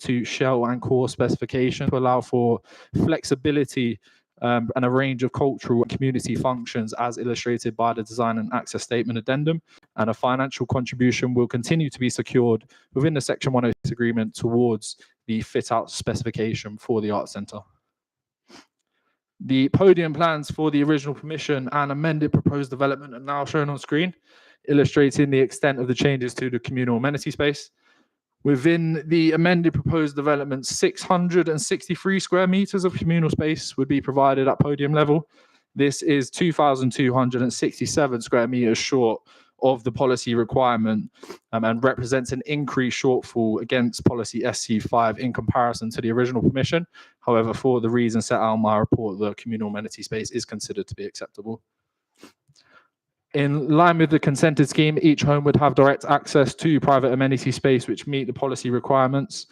to shell and core specification to allow for flexibility and a range of cultural and community functions as illustrated by the design and access statement addendum, and a financial contribution will continue to be secured within the Section 106 agreement towards the fit-out specification for the Arts Centre. The podium plans for the original permission and amended proposed development are now shown on screen, illustrating the extent of the changes to the communal amenity space. Within the amended proposed development, 663 square meters of communal space would be provided at podium level. This is 2,267 square meters short of the policy requirement and represents an increased shortfall against policy SC5 in comparison to the original permission. However, for the reasons set out in my report, the communal amenity space is considered to be acceptable. In line with the consented scheme, each home would have direct access to private amenity space which meet the policy requirements.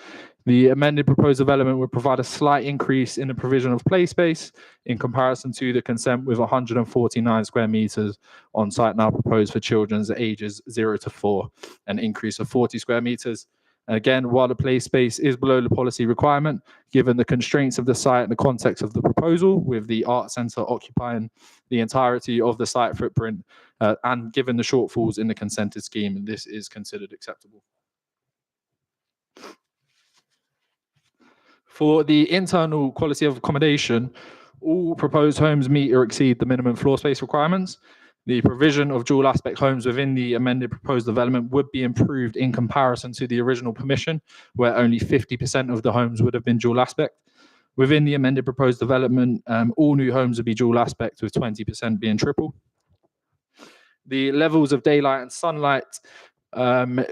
The amended proposed development would provide a slight increase in the provision of play space in comparison to the consent, with 149 square meters on site now proposed for children's ages 0 to 4, an increase of 40 square meters. And again, while the play space is below the policy requirement, given the constraints of the site and the context of the proposal, with the Arts Centre occupying the entirety of the site footprint, and given the shortfalls in the consented scheme, this is considered acceptable. For the internal quality of accommodation, all proposed homes meet or exceed the minimum floor space requirements. The provision of dual aspect homes within the amended proposed development would be improved in comparison to the original permission, where only 50% of the homes would have been dual aspect. Within the amended proposed development, all new homes would be dual aspect, with 20% being triple. The levels of daylight and sunlight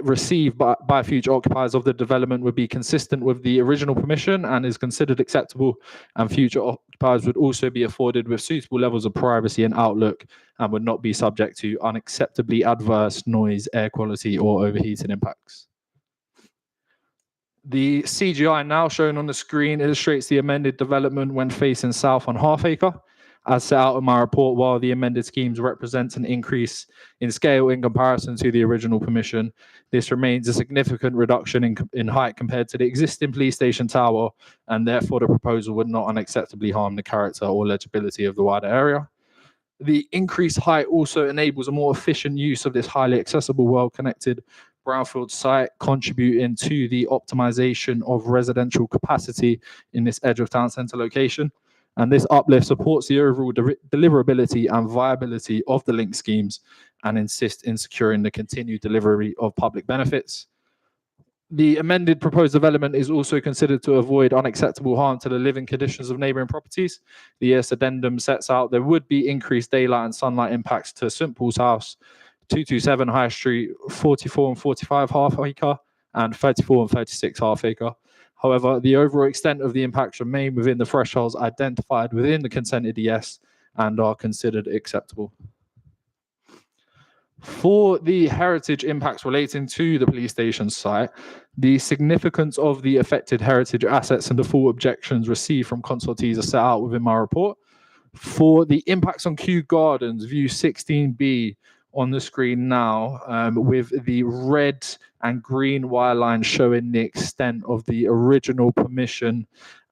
received by future occupiers of the development would be consistent with the original permission and is considered acceptable, and future occupiers would also be afforded with suitable levels of privacy and outlook and would not be subject to unacceptably adverse noise, air quality or overheating impacts. The CGI now shown on the screen illustrates the amended development when facing south on Halfacre. As set out in my report, while the amended schemes represent an increase in scale in comparison to the original permission, this remains a significant reduction in height compared to the existing police station tower, and therefore the proposal would not unacceptably harm the character or legibility of the wider area. The increased height also enables a more efficient use of this highly accessible, well-connected brownfield site, contributing to the optimization of residential capacity in this edge of town centre location. And this uplift supports the overall deliverability and viability of the link schemes and insists in securing the continued delivery of public benefits. The amended proposed development is also considered to avoid unacceptable harm to the living conditions of neighbouring properties. The ES addendum sets out there would be increased daylight and sunlight impacts to St Paul's House, 227 High Street, 44 and 45 Halfacre, and 34 and 36 Halfacre. However, the overall extent of the impacts remain within the thresholds identified within the consented ES and are considered acceptable. For the heritage impacts relating to the police station site, the significance of the affected heritage assets and the full objections received from consultees are set out within my report. For the impacts on Kew Gardens, view 16B on the screen now, with the red and green wire lines showing the extent of the original permission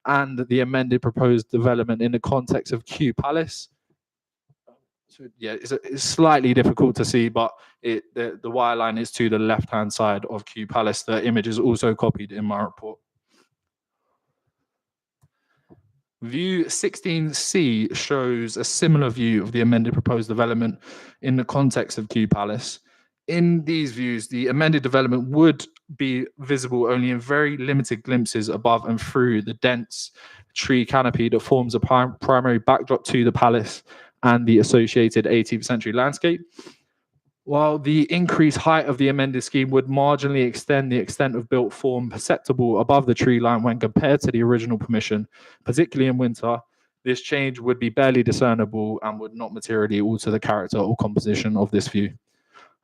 and the amended proposed development in the context of Kew Palace. So yeah, it's slightly difficult to see, but the wire line is to the left-hand side of Kew Palace. The image is also copied in my report. View 16C shows a similar view of the amended proposed development in the context of Kew Palace. In these views, the amended development would be visible only in very limited glimpses above and through the dense tree canopy that forms a primary backdrop to the palace and the associated 18th century landscape. While the increased height of the amended scheme would marginally extend the extent of built form perceptible above the tree line when compared to the original permission, particularly in winter, this change would be barely discernible and would not materially alter the character or composition of this view.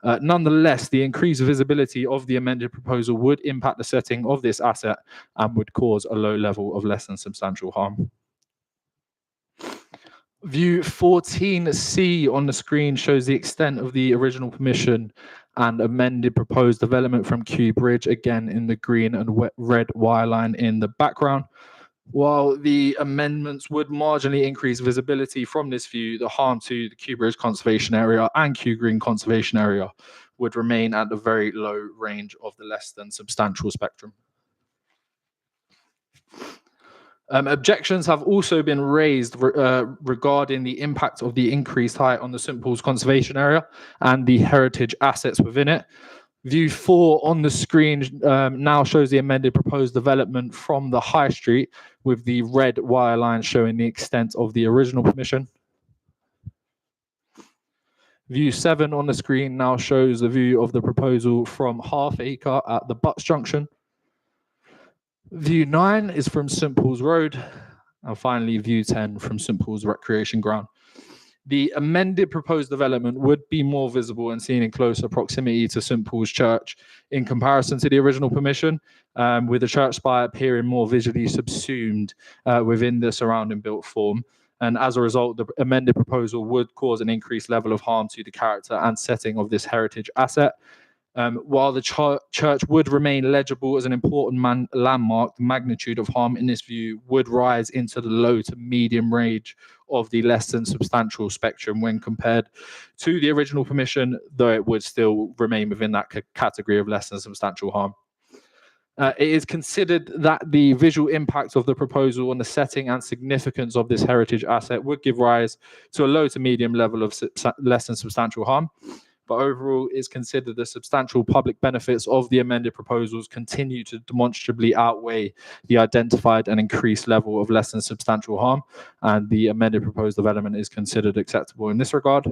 Nonetheless, the increased visibility of the amended proposal would impact the setting of this asset and would cause a low level of less than substantial harm. View 14C on the screen shows the extent of the original permission and amended proposed development from Kew Bridge, again in the green and red wire line in the background. While the amendments would marginally increase visibility from this view, the harm to the Kew Bridge Conservation Area and Kew Green Conservation Area would remain at the very low range of the less than substantial spectrum. Objections have also been raised regarding the impact of the increased height on the St Paul's Conservation Area and the heritage assets within it. View 4 on the screen now shows the amended proposed development from the High Street, with the red wire line showing the extent of the original permission. View 7 on the screen now shows the view of the proposal from Half Acre at the Butts Junction. View 9 is from St Paul's Road, and finally view 10 from St Paul's Recreation Ground. The amended proposed development would be more visible and seen in closer proximity to St Paul's Church in comparison to the original permission, with the church spire appearing more visually subsumed within the surrounding built form. And as a result, the amended proposal would cause an increased level of harm to the character and setting of this heritage asset. While the church would remain legible as an important landmark, the magnitude of harm in this view would rise into the low to medium range of the less than substantial spectrum when compared to the original permission, though it would still remain within that category of less than substantial harm. It is considered that the visual impact of the proposal on the setting and significance of this heritage asset would give rise to a low to medium level of less than substantial harm. But overall, it's considered the substantial public benefits of the amended proposals continue to demonstrably outweigh the identified and increased level of less than substantial harm, and the amended proposed development is considered acceptable in this regard.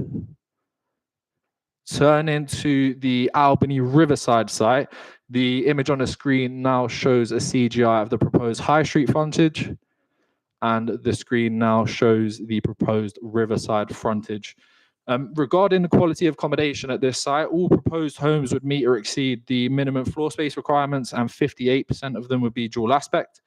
Turning to the Albany Riverside site, the image on the screen now shows a CGI of the proposed High Street frontage, and the screen now shows the proposed Riverside frontage. Regarding the quality of accommodation at this site, all proposed homes would meet or exceed the minimum floor space requirements, and 58% of them would be dual aspect.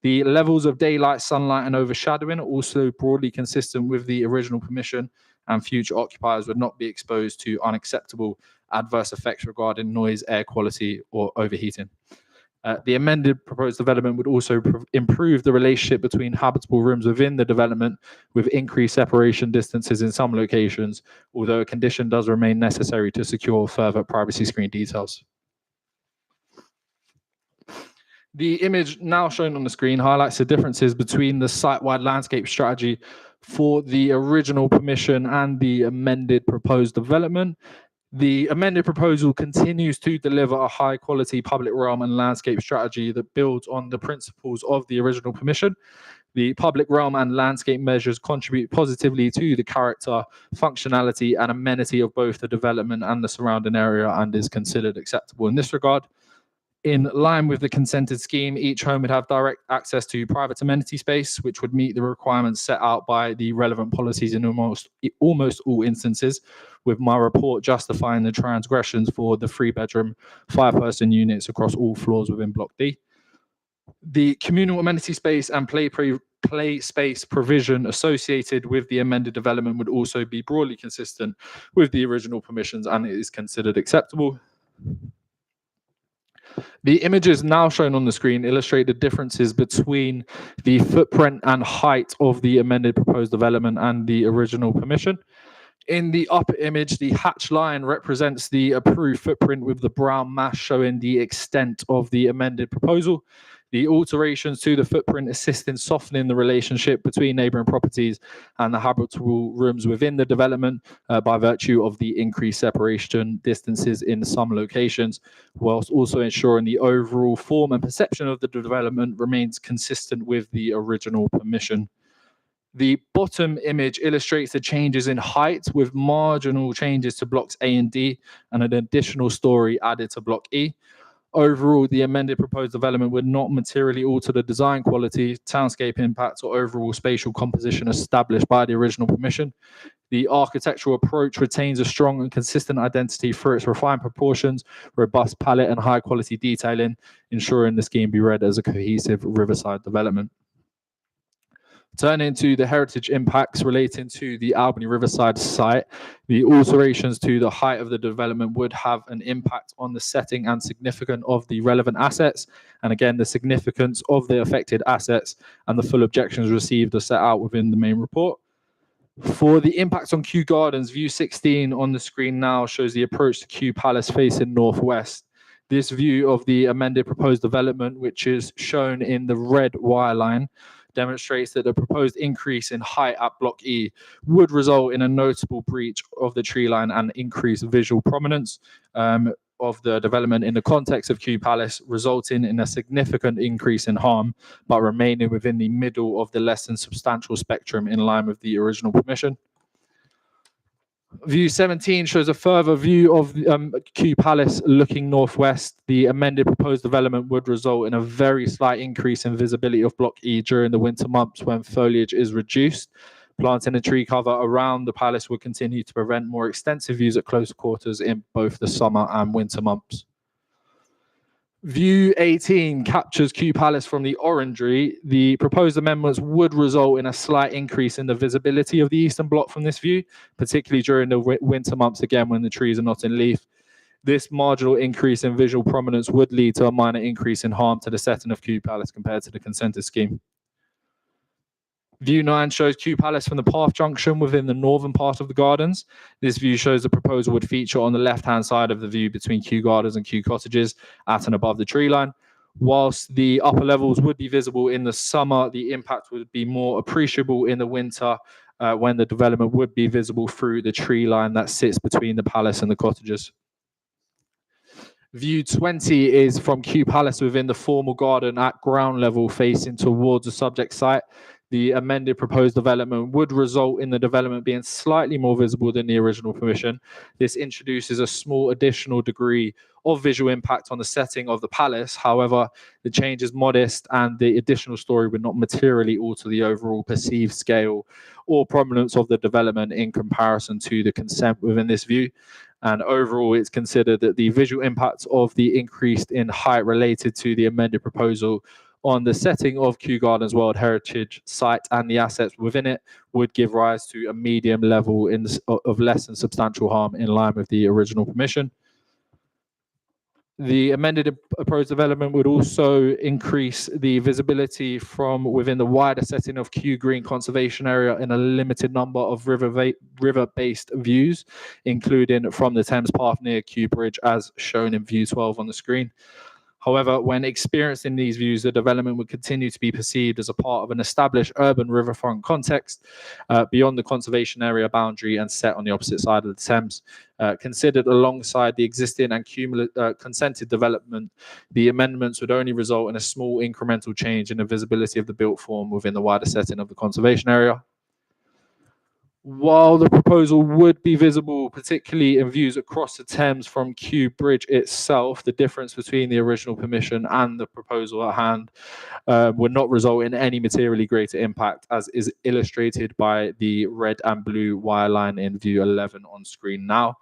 The levels of daylight, sunlight, and overshadowing are also broadly consistent with the original permission, and future occupiers would not be exposed to unacceptable adverse effects regarding noise, air quality, or overheating. The amended proposed development would also improve the relationship between habitable rooms within the development, with increased separation distances in some locations, although a condition does remain necessary to secure further privacy screen details. The image now shown on the screen highlights the differences between the site-wide landscape strategy for the original permission and the amended proposed development. The amended proposal continues to deliver a high-quality public realm and landscape strategy that builds on the principles of the original permission. The public realm and landscape measures contribute positively to the character, functionality, and amenity of both the development and the surrounding area, and is considered acceptable in this regard. In line with the consented scheme, each home would have direct access to private amenity space, which would meet the requirements set out by the relevant policies in almost all instances, with my report justifying the transgressions for the 3-bedroom, 5-person units across all floors within Block D. The communal amenity space and play space provision associated with the amended development would also be broadly consistent with the original permissions, and it is considered acceptable. The images now shown on the screen illustrate the differences between the footprint and height of the amended proposed development and the original permission. In the upper image, the hatch line represents the approved footprint, with the brown mash showing the extent of the amended proposal. The alterations to the footprint assist in softening the relationship between neighbouring properties and the habitable rooms within the development by virtue of the increased separation distances in some locations, whilst also ensuring the overall form and perception of the development remains consistent with the original permission. The bottom image illustrates the changes in height, with marginal changes to blocks A and D and an additional story added to block E. Overall, the amended proposed development would not materially alter the design quality, townscape impact, or overall spatial composition established by the original permission. The architectural approach retains a strong and consistent identity through its refined proportions, robust palette, and high-quality detailing, ensuring the scheme be read as a cohesive riverside development. Turning to the heritage impacts relating to the Albany Riverside site, the alterations to the height of the development would have an impact on the setting and significance of the relevant assets. And again, the significance of the affected assets and the full objections received are set out within the main report. For the impacts on Kew Gardens, view 16 on the screen now shows the approach to Kew Palace facing northwest. This view of the amended proposed development, which is shown in the red wire line, demonstrates that the proposed increase in height at Block E would result in a notable breach of the tree line and increased visual prominence of the development in the context of Kew Palace, resulting in a significant increase in harm, but remaining within the middle of the less than substantial spectrum in line with the original permission. View 17 shows a further view of Kew Palace looking northwest. The amended proposed development would result in a very slight increase in visibility of Block E during the winter months when foliage is reduced. Planting and tree cover around the palace would continue to prevent more extensive views at close quarters in both the summer and winter months. View 18 captures Kew Palace from the orangery. The proposed amendments would result in a slight increase in the visibility of the eastern block from this view, particularly during the winter months, again, when the trees are not in leaf. This marginal increase in visual prominence would lead to a minor increase in harm to the setting of Kew Palace compared to the consented scheme. View 9 shows Kew Palace from the path junction within the northern part of the gardens. This view shows the proposal would feature on the left-hand side of the view between Kew Gardens and Kew Cottages at and above the tree line. Whilst the upper levels would be visible in the summer, the impact would be more appreciable in the winter when the development would be visible through the tree line that sits between the palace and the cottages. View 20 is from Kew Palace within the formal garden at ground level facing towards the subject site. The amended proposed development would result in the development being slightly more visible than the original permission. This introduces a small additional degree of visual impact on the setting of the palace. However, the change is modest and the additional story would not materially alter the overall perceived scale or prominence of the development in comparison to the consent within this view. And overall, it's considered that the visual impact of the increase in height related to the amended proposal on the setting of Kew Gardens World Heritage Site and the assets within it would give rise to a medium level of less than substantial harm in line with the original permission. The amended proposed development would also increase the visibility from within the wider setting of Kew Green Conservation Area in a limited number of river-based views, including from the Thames Path near Kew Bridge, as shown in view 12 on the screen. However, when experienced in these views, the development would continue to be perceived as a part of an established urban riverfront context beyond the conservation area boundary and set on the opposite side of the Thames. Considered alongside the existing and consented development, the amendments would only result in a small incremental change in the visibility of the built form within the wider setting of the conservation area. While the proposal would be visible, particularly in views across the Thames from Kew Bridge itself, the difference between the original permission and the proposal at hand would not result in any materially greater impact, as is illustrated by the red and blue wire line in view 11 on screen now.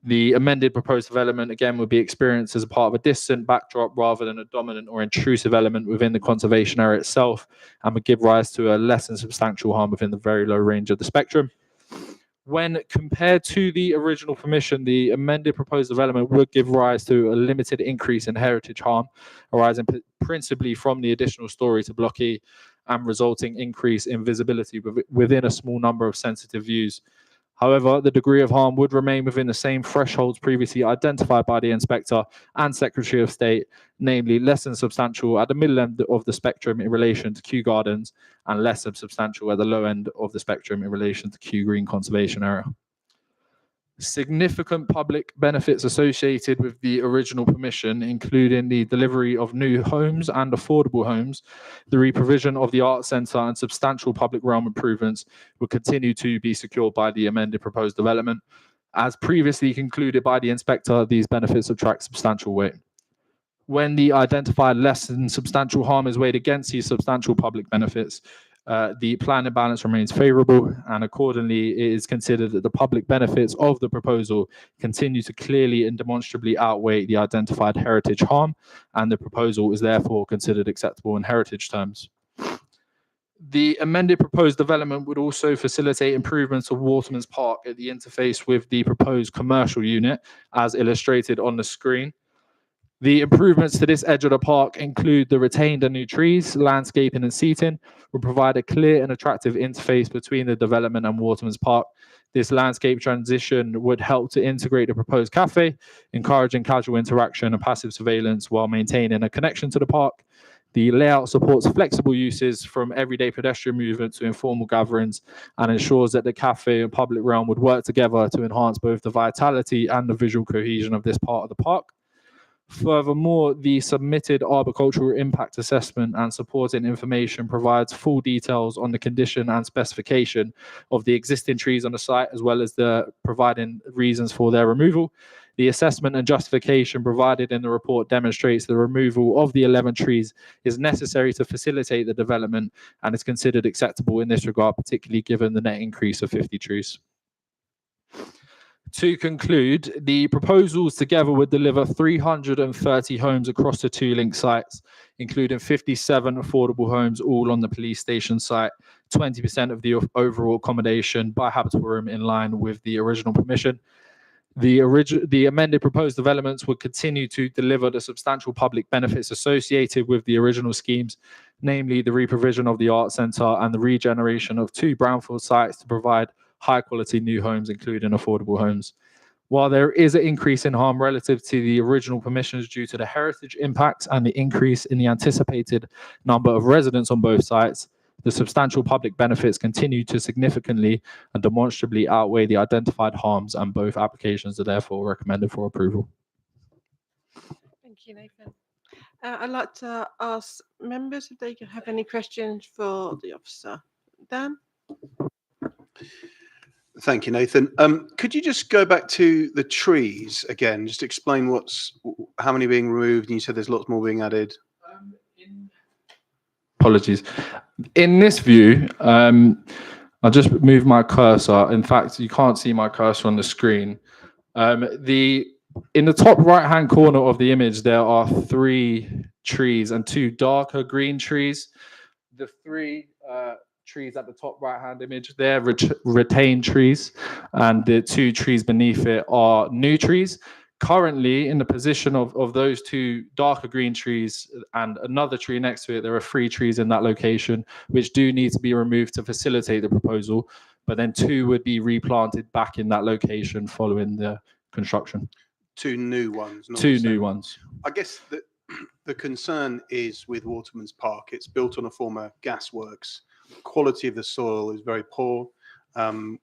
The amended proposed development, again, would be experienced as a part of a distant backdrop rather than a dominant or intrusive element within the conservation area itself, and would give rise to a less than substantial harm within the very low range of the spectrum. When compared to the original permission, the amended proposed development would give rise to a limited increase in heritage harm, arising principally from the additional story to Block E and resulting increase in visibility within a small number of sensitive views. However, the degree of harm would remain within the same thresholds previously identified by the Inspector and Secretary of State, namely less than substantial at the middle end of the spectrum in relation to Kew Gardens and less than substantial at the low end of the spectrum in relation to Kew Green Conservation Area. Significant public benefits associated with the original permission, including the delivery of new homes and affordable homes, the reprovision of the Arts Centre and substantial public realm improvements, will continue to be secured by the amended proposed development. As previously concluded by the Inspector, these benefits attract substantial weight. When the identified less than substantial harm is weighed against these substantial public benefits, the plan and balance remains favourable, and accordingly it is considered that the public benefits of the proposal continue to clearly and demonstrably outweigh the identified heritage harm, and the proposal is therefore considered acceptable in heritage terms. The amended proposed development would also facilitate improvements of Waterman's Park at the interface with the proposed commercial unit, as illustrated on the screen. The improvements to this edge of the park include the retained and new trees, landscaping and seating, will provide a clear and attractive interface between the development and Waterman's Park. This landscape transition would help to integrate the proposed cafe, encouraging casual interaction and passive surveillance while maintaining a connection to the park. The layout supports flexible uses from everyday pedestrian movement to informal gatherings and ensures that the cafe and public realm would work together to enhance both the vitality and the visual cohesion of this part of the park. Furthermore, the submitted arboricultural impact assessment and supporting information provides full details on the condition and specification of the existing trees on the site, as well as the providing reasons for their removal. The assessment and justification provided in the report demonstrates the removal of the 11 trees is necessary to facilitate the development and is considered acceptable in this regard, particularly given the net increase of 50 trees. To conclude, the proposals together would deliver 330 homes across the two linked sites, including 57 affordable homes, all on the police station site, 20% of the overall accommodation by habitable room in line with the original permission. The amended proposed developments would continue to deliver the substantial public benefits associated with the original schemes, namely the reprovision of the Arts Centre and the regeneration of two brownfield sites to provide high-quality new homes, including affordable homes. While there is an increase in harm relative to the original permissions due to the heritage impacts and the increase in the anticipated number of residents on both sites, the substantial public benefits continue to significantly and demonstrably outweigh the identified harms, and both applications are therefore recommended for approval. Thank you, Nathan. I'd like to ask members if they can have any questions for the officer. Dan? Thank you, Nathan. Could you just go back to the trees again? Just explain how many are being removed, and you said there's lots more being added. Apologies. In this view, I'll just move my cursor. In fact, you can't see my cursor on the screen. In the top right-hand corner of the image, there are 3 trees and 2 darker green trees. The 3 trees at the top right-hand image, they're retained trees, and the 2 trees beneath it are new trees. Currently, in the position of those 2 darker green trees and another tree next to it, there are 3 trees in that location, which do need to be removed to facilitate the proposal, but then 2 would be replanted back in that location following the construction. 2 new ones. 2 new ones. I guess the concern is with Waterman's Park. It's built on a former gas works. Quality of the soil is very poor.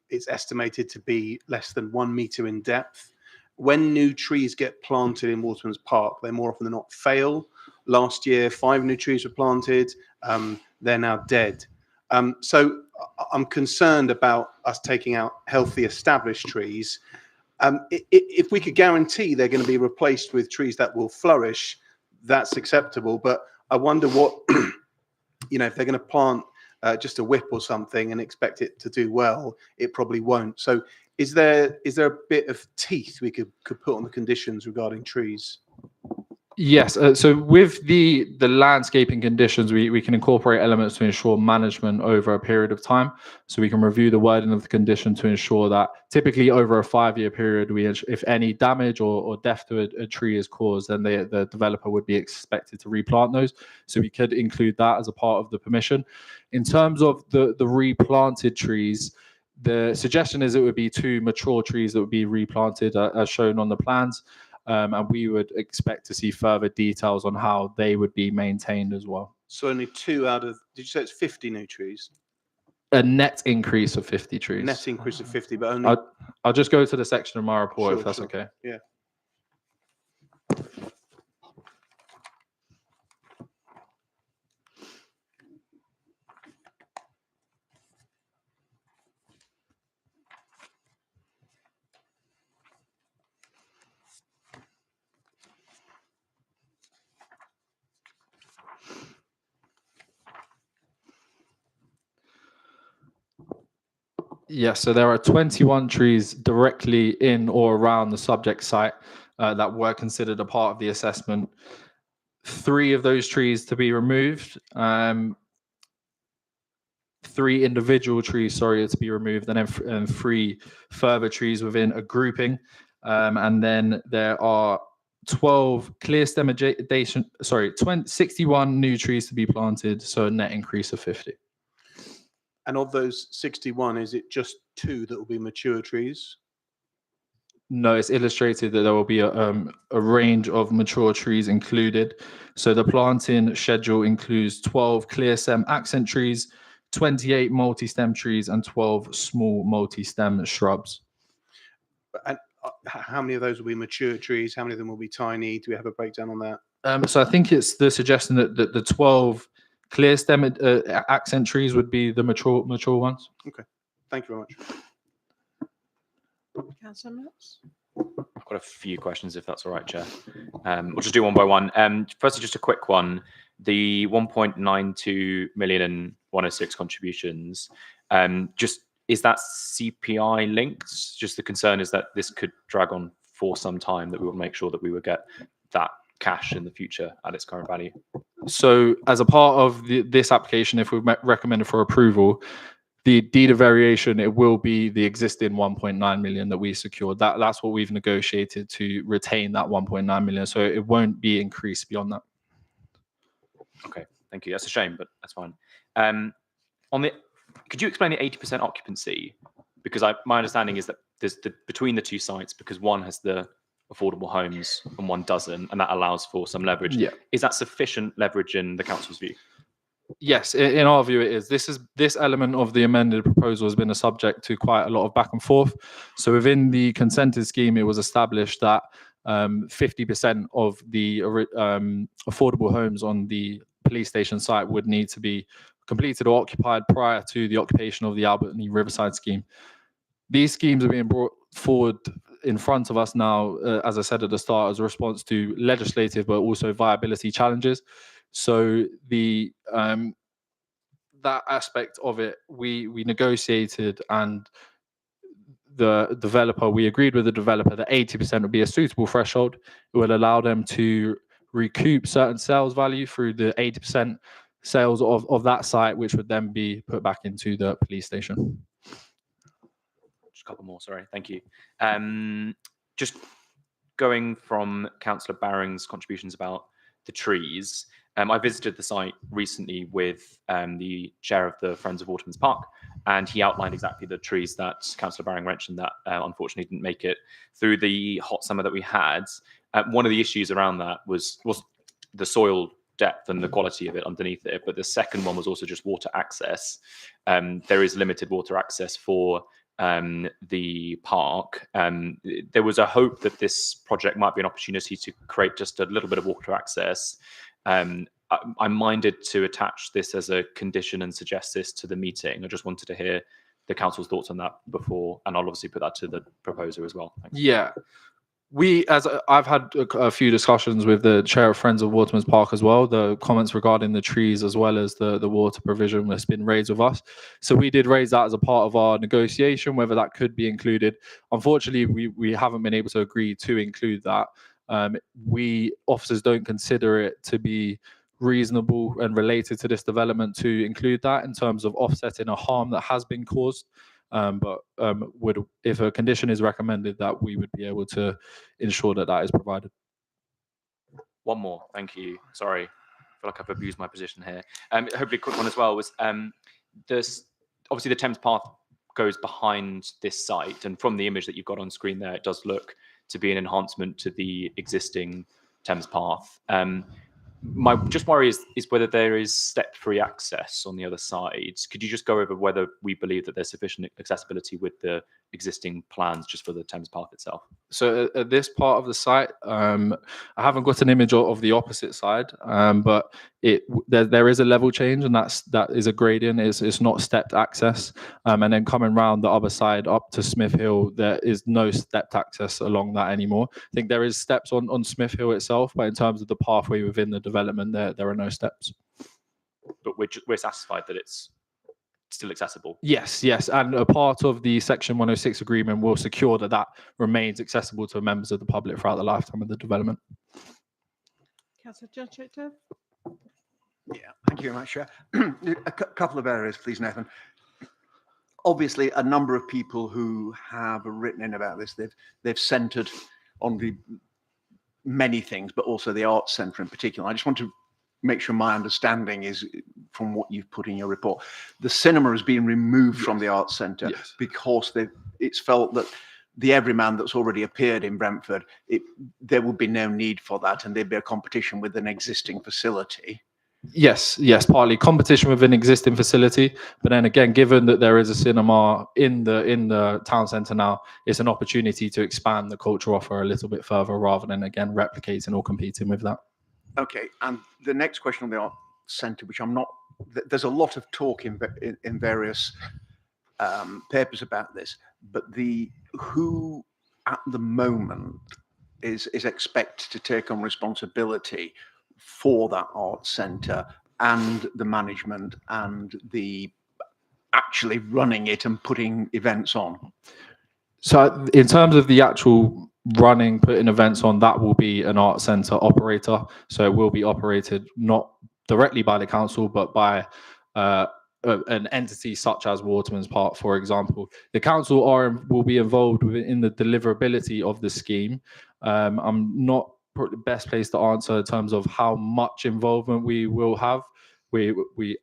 It's estimated to be less than 1 meter in depth. When new trees get planted in Waterman's Park, they more often than not fail. Last year, 5 new trees were planted. They're now dead. So I'm concerned about us taking out healthy established trees. If we could guarantee they're going to be replaced with trees that will flourish, that's acceptable. But I wonder what, if they're going to plant just a whip or something and expect it to do well, it probably won't. So is there a bit of teeth we could put on the conditions regarding trees? Yes. So with the landscaping conditions, we can incorporate elements to ensure management over a period of time. So we can review the wording of the condition to ensure that typically over a 5-year period, if any damage or death to a tree is caused, then the developer would be expected to replant those. So we could include that as a part of the permission. In terms of the replanted trees, the suggestion is it would be 2 mature trees that would be replanted as shown on the plans. And we would expect to see further details on how they would be maintained as well. So only 2 out of, did you say it's 50 new trees? A net increase of 50 trees. Net increase of 50, but only... I'll just go to the section of my report, Sure, if that's sure. okay. Yeah. Yes, so there are 21 trees directly in or around the subject site that were considered a part of the assessment. 3 of those trees to be removed. 3 individual trees, sorry, to be removed, and then 3 further trees within a grouping. And then there are 12 clear stem adjacent, 61 new trees to be planted, so a net increase of 50. And of those 61, is it just 2 that will be mature trees? No, it's illustrated that there will be a range of mature trees included. So the planting schedule includes 12 clear stem accent trees, 28 multi-stem trees, and 12 small multi-stem shrubs. And how many of those will be mature trees? How many of them will be tiny? Do we have a breakdown on that? So I think it's the suggestion that the 12 clear stem accent trees would be the mature ones. Thank you very much. Councillor Mills? I've got a few questions, if that's all right, Chair. We'll just do one by one. Firstly, just a quick one. The 1.92 million and 106 contributions, just is that CPI linked? Just the concern is that this could drag on for some time, that we will make sure that we will get that cash in the future at its current value. So as a part of this application, if we recommend it for approval, the deed of variation, it will be the existing 1.9 million that we secured. That's what we've negotiated to retain that 1.9 million. So it won't be increased beyond that. Okay, thank you. That's a shame, but that's fine. Could you explain the 80% occupancy? Because my understanding is that there's between the 2 sites, because one has the affordable homes and one doesn't, and that allows for some leverage. Yeah. Is that sufficient leverage in the council's view? Yes, in our view, it is. This element of the amended proposal has been a subject to quite a lot of back and forth. So within the consented scheme, it was established that 50% of the affordable homes on the police station site would need to be completed or occupied prior to the occupation of the Albany Riverside scheme. These schemes are being brought forward in front of us now, as I said at the start, as a response to legislative but also viability challenges. So the that aspect of it, we negotiated, and the developer, we agreed with the developer that 80% would be a suitable threshold. It would allow them to recoup certain sales value through the 80% sales of that site, which would then be put back into the police station. Just a couple more, sorry. Thank you. Just going from Councillor Baring's contributions about the trees, I visited the site recently with the chair of the Friends of Waterman's Park, and he outlined exactly the trees that Councillor Baring mentioned that unfortunately didn't make it through the hot summer that we had. One of the issues around that was the soil depth and the quality of it underneath it, but the second one was also just water access. There is limited water access for the park. There was a hope that this project might be an opportunity to create just a little bit of water access. I'm minded to attach this as a condition and suggest this to the meeting. I just wanted to hear the council's thoughts on that before, and I'll obviously put that to the proposer as well. Thanks. Yeah. I've had a few discussions with the chair of Friends of Waterman's Park as well, the comments regarding the trees as well as the water provision that's been raised with us. So we did raise that as a part of our negotiation, whether that could be included. Unfortunately, we haven't been able to agree to include that. We officers don't consider it to be reasonable and related to this development to include that in terms of offsetting a harm that has been caused. But if a condition is recommended, that we would be able to ensure that that is provided. One more, thank you. Sorry, I feel like I've abused my position here. Hopefully a quick one as well was obviously the Thames Path goes behind this site, and from the image that you've got on screen there, it does look to be an enhancement to the existing Thames Path. My just worry is whether there is step-free access on the other side. Could you just go over whether we believe that there's sufficient accessibility with the existing plans just for the Thames Path itself? So at this part of the site, I haven't got an image of the opposite side, but there is a level change, and that is a gradient. It's not stepped access. And then coming round the other side up to Smith Hill, there is no stepped access along that anymore. I think there is steps on Smith Hill itself, but in terms of the pathway within the development, there are no steps. But we're satisfied that it's still accessible. Yes, and a part of the Section 106 agreement will secure that remains accessible to members of the public throughout the lifetime of the development. Councillor John Churchill? Yeah, thank you very much, Chair. A couple of areas, please, Nathan. Obviously, a number of people who have written in about this, they've centred on the many things, but also the Arts Centre in particular. I just want to make sure my understanding is from what you've put in your report. The cinema has been removed from the Arts Centre Yes. because it's felt that the Everyman that's already appeared in Brentford, there would be no need for that, and there'd be a competition with an existing facility. Yes, partly competition with an existing facility, but then again, given that there is a cinema in the town centre now, it's an opportunity to expand the cultural offer a little bit further, rather than again replicating or competing with that. Okay, and the next question on the Art Centre, which there's a lot of talk in various papers about this, but who at the moment is expected to take on responsibility for that art centre and the management and the actually running it and putting events on? So in terms of the actual putting events on, that will be an art centre operator. So it will be operated not directly by the council, but by an entity such as Waterman's Park, for example. The council will be involved in the deliverability of the scheme. I'm not the best place to answer in terms of how much involvement we will have. The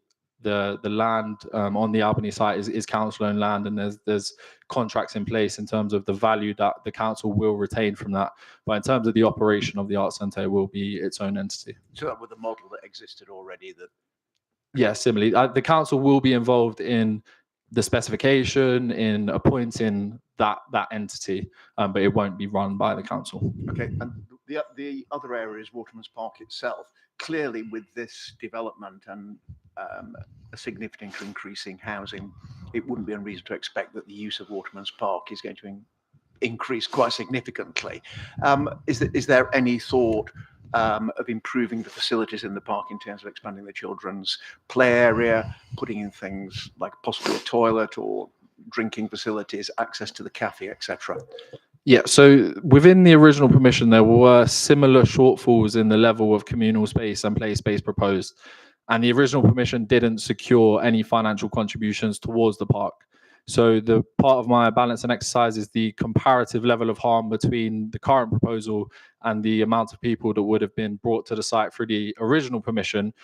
land on the Albany site is council-owned land, and there's contracts in place in terms of the value that the council will retain from that. But in terms of the operation of the Arts Centre, it will be its own entity. So that with the model that existed already, Yeah, similarly, the council will be involved in the specification, in appointing that entity, but it won't be run by the council. Okay, and the other area is Waterman's Park itself. Clearly, with this development and a significant increase in housing, it wouldn't be unreasonable to expect that the use of Waterman's Park is going to increase quite significantly. Is there any thought of improving the facilities in the park in terms of expanding the children's play area, putting in things like possibly a toilet or drinking facilities, access to the cafe, etc.? Yeah, so within the original permission, there were similar shortfalls in the level of communal space and play space proposed. And the original permission didn't secure any financial contributions towards the park. So the part of my balance and exercise is the comparative level of harm between the current proposal and the amount of people that would have been brought to the site through the original permission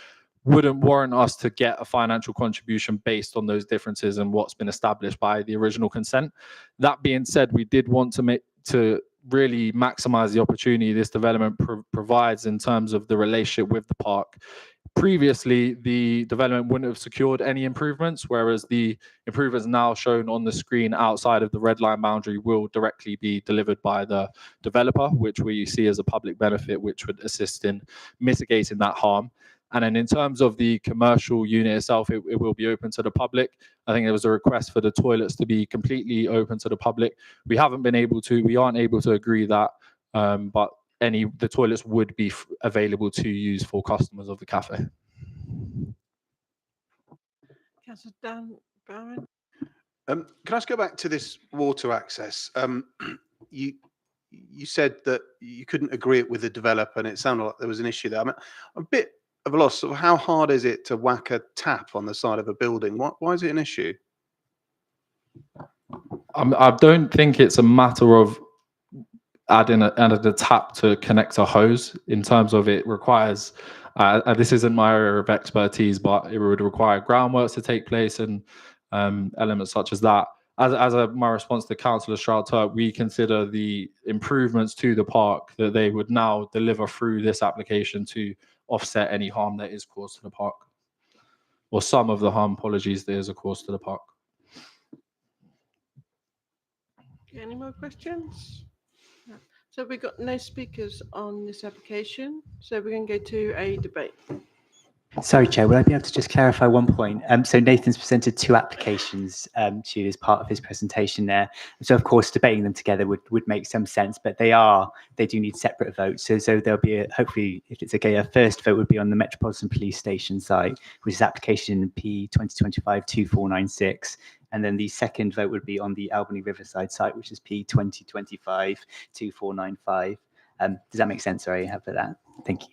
wouldn't warrant us to get a financial contribution based on those differences and what's been established by the original consent. That being said, we did want to really maximize the opportunity this development provides in terms of the relationship with the park. Previously, the development wouldn't have secured any improvements, whereas the improvements now shown on the screen outside of the red line boundary will directly be delivered by the developer, which we see as a public benefit, which would assist in mitigating that harm. And then in terms of the commercial unit itself, it will be open to the public. I think there was a request for the toilets to be completely open to the public. We aren't able to agree that, but the toilets would be available to use for customers of the cafe. Councillor Dan Barron. Can I just go back to this water access? You said that you couldn't agree it with the developer, and it sounded like there was an issue there. I mean, I'm a bit of a loss. So how hard is it to whack a tap on the side of a building? Why is it an issue? I don't think it's a matter of adding a tap to connect a hose. In terms of it requires, this isn't my area of expertise, but it would require groundworks to take place and elements such as that. As my response to Councillor Stroud-Turk, we consider the improvements to the park that they would now deliver through this application to offset any harm that is caused to the park, or some of the harm, that is caused to the park. Any more questions? No. So we've got no speakers on this application, so we're going to go to a debate. Sorry, Chair, would I be able to just clarify one point? So Nathan's presented two applications to you as part of his presentation there. So of course, debating them together would make some sense, but they do need separate votes. So there'll be hopefully, if it's okay, a first vote would be on the Metropolitan Police Station site, which is application P 2025-2496. And then the second vote would be on the Albany Riverside site, which is P 2025-2495. Does that make sense? Sorry, for that. Thank you.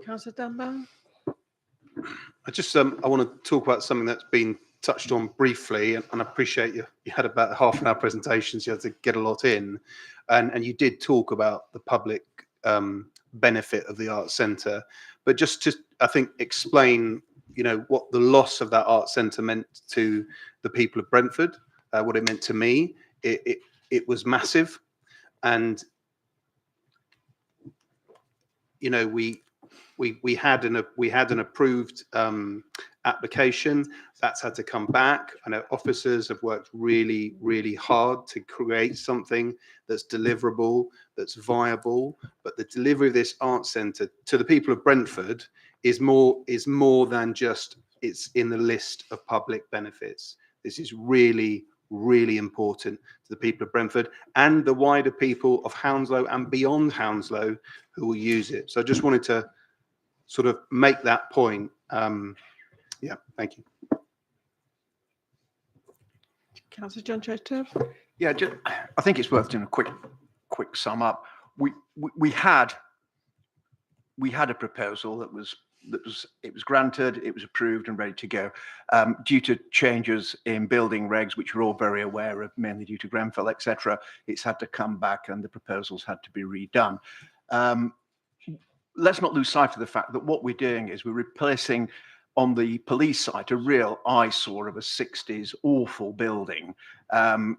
Councillor Dunbar. I just I want to talk about something that's been touched on briefly, and I appreciate you had about a half an hour presentation, so you had to get a lot in, and you did talk about the public benefit of the Arts Centre, but just to, I think, explain, you know, what the loss of that Arts Centre meant to the people of Brentford, what it meant to me. It was massive, and you know, we had an approved application that's had to come back. I know officers have worked really, really hard to create something that's deliverable, that's viable. But the delivery of this Arts Centre to the people of Brentford is more than just it's in the list of public benefits. This is really, really important to the people of Brentford and the wider people of Hounslow and beyond Hounslow who will use it. So I just wanted to sort of make that point. Yeah, thank you. Councillor John Church. Yeah, I think it's worth doing a quick sum up. We had a proposal that was granted, it was approved and ready to go. Due to changes in building regs, which we're all very aware of, mainly due to Grenfell, etc., it's had to come back and the proposals had to be redone. Let's not lose sight of the fact that what we're doing is we're replacing, on the police side, a real eyesore of a 60s awful building. And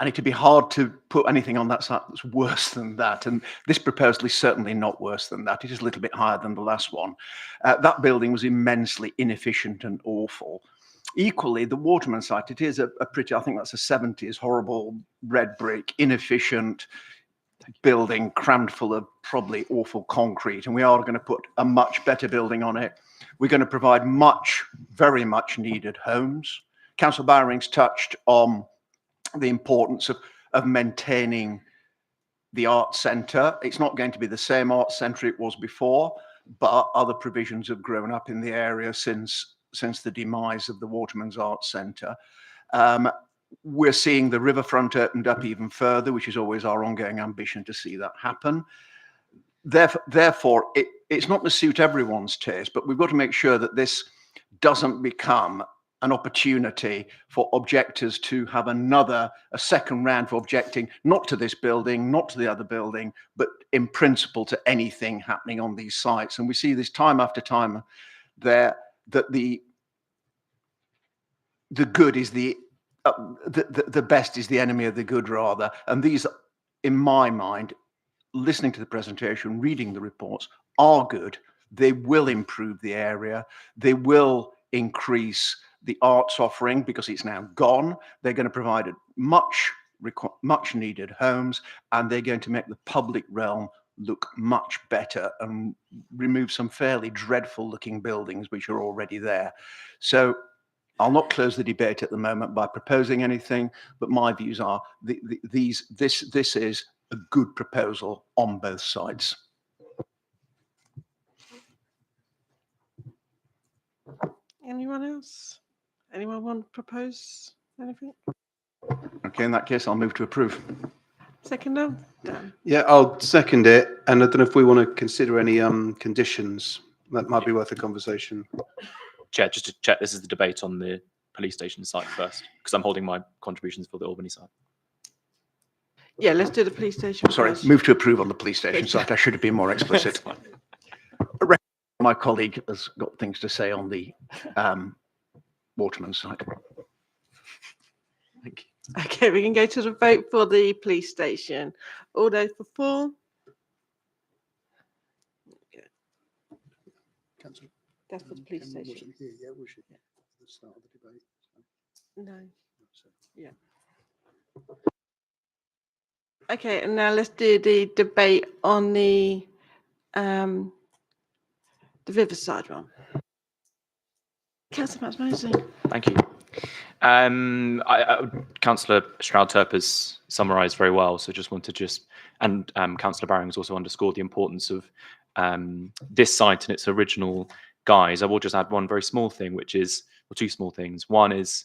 it'd be hard to put anything on that side that's worse than that. And this proposal is certainly not worse than that. It is a little bit higher than the last one. That building was immensely inefficient and awful. Equally, the Waterman site, it is a pretty, I think that's a 70s horrible red brick, inefficient building crammed full of probably awful concrete. And we are going to put a much better building on it. We're going to provide very much needed homes. Councillor Bowring's touched on the importance of maintaining the Arts Centre. It's not going to be the same Arts Centre it was before, but other provisions have grown up in the area since the demise of the Waterman's Arts Centre. We're seeing the riverfront opened up even further, which is always our ongoing ambition to see that happen. Therefore, it's not to suit everyone's taste, but we've got to make sure that this doesn't become an opportunity for objectors to have a second round for objecting, not to this building, not to the other building, but in principle to anything happening on these sites. And we see this time after time there, that the good is the best is the enemy of the good, rather. And these, in my mind, listening to the presentation, reading the reports, are good. They will improve the area. They will increase the arts offering because it's now gone. They're going to provide much needed homes, and they're going to make the public realm look much better and remove some fairly dreadful looking buildings which are already there. So I'll not close the debate at the moment by proposing anything, but my views are this is a good proposal on both sides. Anyone else? Anyone want to propose anything? Okay, in that case, I'll move to approve. Second now? Dan. Yeah, I'll second it. And I don't know if we want to consider any conditions. That might be worth a conversation. Chair, just to check, this is the debate on the police station site first, because I'm holding my contributions for the Albany site. Yeah, let's do the police station Sorry, first. move to approve on the police station site. I should have been more explicit. My colleague has got things to say on the Waterman site. Thank you. Okay, we can go to the vote for the police station. All those for full? Councillor, That's for the police station. wasn't here yet, was she? At the start of the debate. No. Yeah. Okay, and now let's do the debate on the Riverside one. Councillor Max-Mosley. Thank you. Councillor Stroud-Turp has summarised very well, so just want to and Councillor Baring has also underscored the importance of this site and its original guise. I will just add one very small thing, which is, or two small things. One is,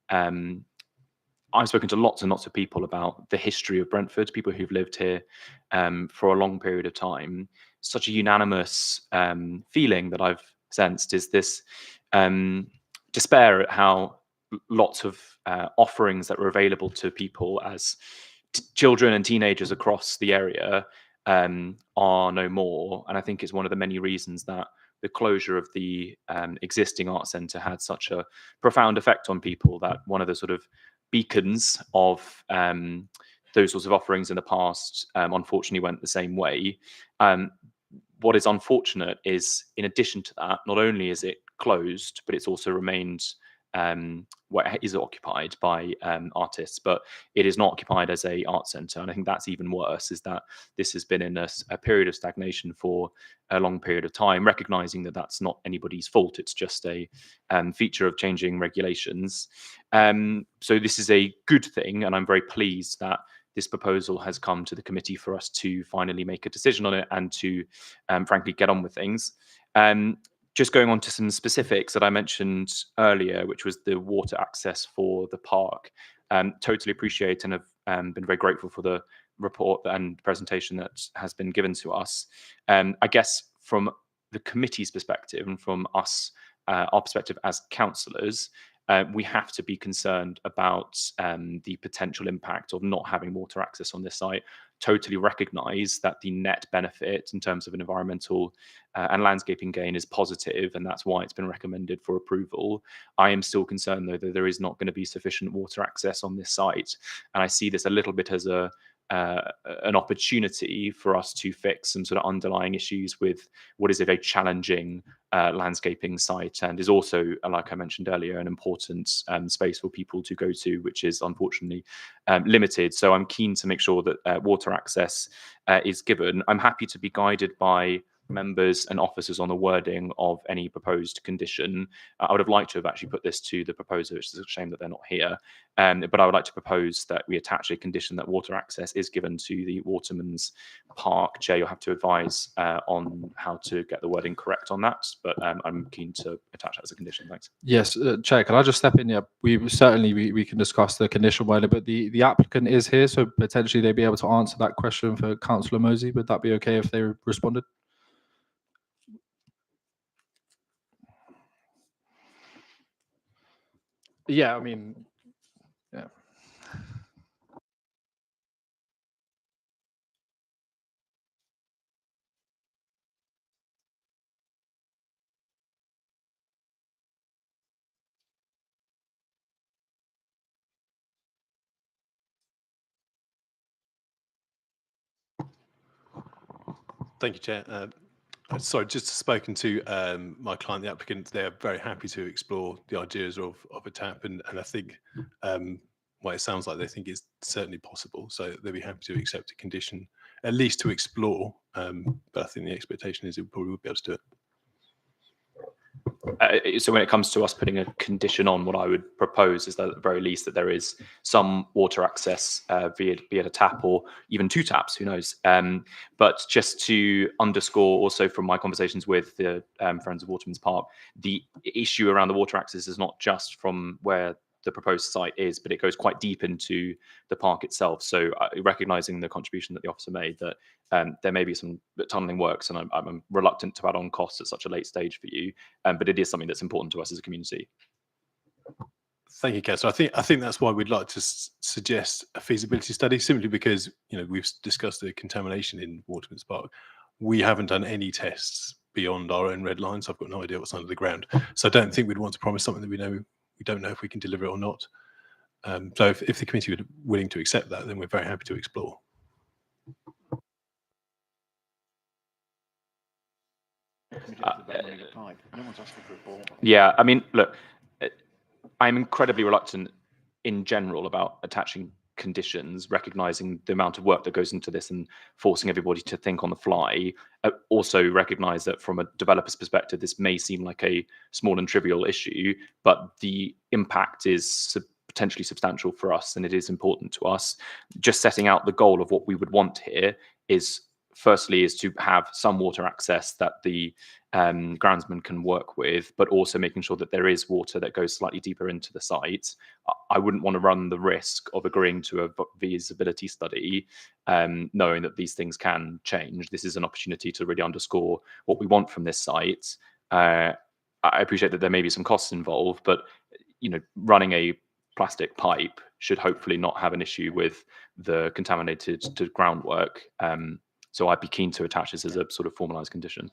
I've spoken to lots and lots of people about the history of Brentford, people who've lived here for a long period of time. such a unanimous feeling that I've sensed is this despair at how lots of offerings that were available to people as children and teenagers across the area are no more. And I think it's one of the many reasons that the closure of the existing art centre had such a profound effect on people, that one of the sort of beacons of those sorts of offerings in the past unfortunately went the same way. What is unfortunate is, in addition to that, not only is it closed, but it's also remained is occupied by artists, but it is not occupied as a art centre. And I think that's even worse, is that this has been in a period of stagnation for a long period of time, recognising that that's not anybody's fault. It's just a feature of changing regulations. So this is a good thing, and I'm very pleased that this proposal has come to the committee for us to finally make a decision on it and to frankly get on with things. Just going on to some specifics that I mentioned earlier, which was the water access for the park. Totally appreciate and have been very grateful for the report and presentation that has been given to us. I guess from the committee's perspective and from us, our perspective as councillors, we have to be concerned about the potential impact of not having water access on this site. Totally recognise that the net benefit in terms of an environmental and landscaping gain is positive, and that's why it's been recommended for approval. I am still concerned, though, that there is not going to be sufficient water access on this site, and I see this a little bit as an opportunity for us to fix some sort of underlying issues with what is a very challenging landscaping site, and is also, like I mentioned earlier, an important space for people to go to, which is unfortunately limited. So I'm keen to make sure that water access is given. I'm happy to be guided by members and officers on the wording of any proposed condition. I would have liked to have actually put this to the proposer, which is a shame that they're not here. But I would like to propose that we attach a condition that water access is given to the Waterman's Park. Chair, you'll have to advise on how to get the wording correct on that, but I'm keen to attach that as a condition. Thanks. Yes, Chair, can I just step in? Yeah, we can discuss the condition wording, but the applicant is here, so potentially they'd be able to answer that question for Councillor Mosey. Would that be okay if they responded? Yeah, I mean, yeah. Thank you, Chair. Sorry, just spoken to my client, the applicant. They're very happy to explore the ideas of a tap, and I think what it sounds like they think is certainly possible. So they'll be happy to accept a condition, at least to explore. But I think the expectation is it probably would be able to do it. So when it comes to us putting a condition on, what I would propose is that at the very least that there is some water access via be it a tap or even two taps, who knows. But just to underscore also from my conversations with the Friends of Waterman's Park, the issue around the water access is not just from where the proposed site is, but it goes quite deep into the park itself. So recognising the contribution that the officer made, that there may be some tunnelling works, and I'm reluctant to add on costs at such a late stage for you, but it is something that's important to us as a community. Thank you, Councillor. I think that's why we'd like to suggest a feasibility study, simply because we've discussed the contamination in Waterman's Park. We haven't done any tests beyond our own red lines. I've got no idea what's under the ground, so I don't think we'd want to promise something that we don't know if we can deliver it or not. So if the committee were willing to accept that, then we're very happy to explore. Yeah, I mean, look, I'm incredibly reluctant in general about attaching conditions, recognizing the amount of work that goes into this and forcing everybody to think on the fly. Also recognize that from a developer's perspective, this may seem like a small and trivial issue, but the impact is potentially substantial for us, and it is important to us. Just setting out the goal of what we would want here is firstly is to have some water access that the groundsman can work with, but also making sure that there is water that goes slightly deeper into the site. I wouldn't want to run the risk of agreeing to a feasibility study, knowing that these things can change. This is an opportunity to really underscore what we want from this site. I appreciate that there may be some costs involved, but running a plastic pipe should hopefully not have an issue with the contaminated to groundwork. So I'd be keen to attach this as a sort of formalised condition.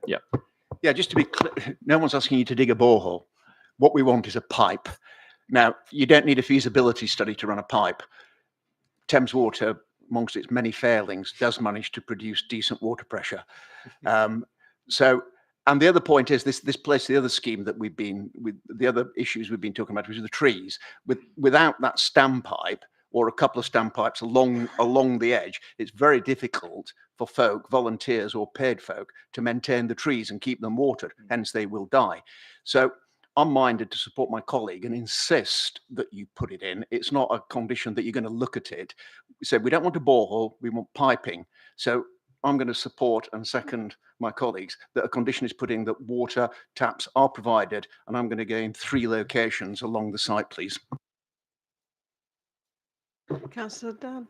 Yeah, just to be clear, no one's asking you to dig a borehole. What we want is a pipe. Now, you don't need a feasibility study to run a pipe. Thames Water, amongst its many failings, does manage to produce decent water pressure. And the other point is this plays to the other scheme that we've been with, the other issues we've been talking about, which are the trees. Without that standpipe or a couple of standpipes along the edge, it's very difficult for folk, volunteers or paid folk, to maintain the trees and keep them watered. Hence, they will die. So I'm minded to support my colleague and insist that you put it in. It's not a condition that you're going to look at it. We said we don't want a borehole, we want piping. So I'm going to support and second my colleagues that a condition is put in that water taps are provided, and I'm going to go in 3 locations along the site, please. Councillor Dunn.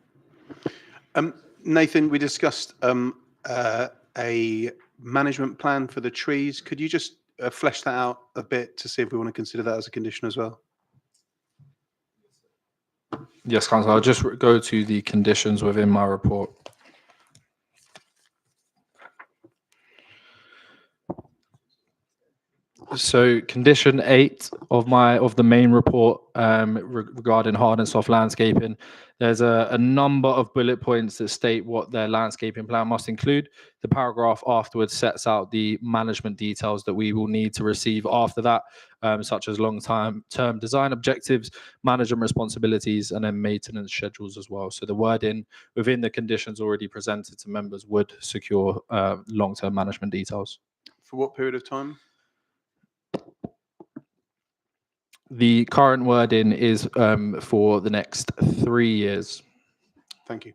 Nathan, we discussed a management plan for the trees. Could you just flesh that out a bit to see if we want to consider that as a condition as well? Yes, Councillor. I'll just go to the conditions within my report. So condition 8 of the main report regarding hard and soft landscaping, there's a number of bullet points that state what their landscaping plan must include. The paragraph afterwards sets out the management details that we will need to receive after that, such as long-term design objectives, management responsibilities, and then maintenance schedules as well. So the wording within the conditions already presented to members would secure long-term management details. For what period of time? The current wording is for the next 3 years. Thank you.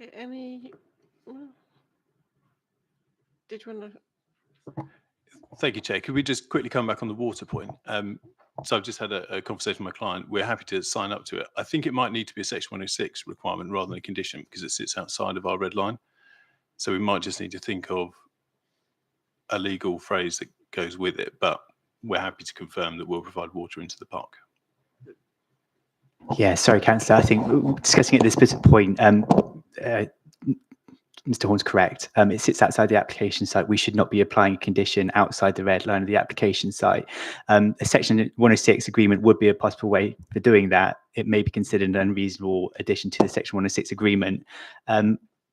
Okay, any? Did you want to? Thank you, Chair. Could we just quickly come back on the water point? So I've just had a conversation with my client. We're happy to sign up to it. I think it might need to be a Section 106 requirement rather than a condition because it sits outside of our red line. So we might just need to think of a legal phrase that goes with it, but we're happy to confirm that we'll provide water into the park. Yeah, sorry, Councillor. I think discussing at this point, Mr. Horn's correct. It sits outside the application site. We should not be applying a condition outside the red line of the application site. A Section 106 agreement would be a possible way for doing that. It may be considered an unreasonable addition to the Section 106 agreement.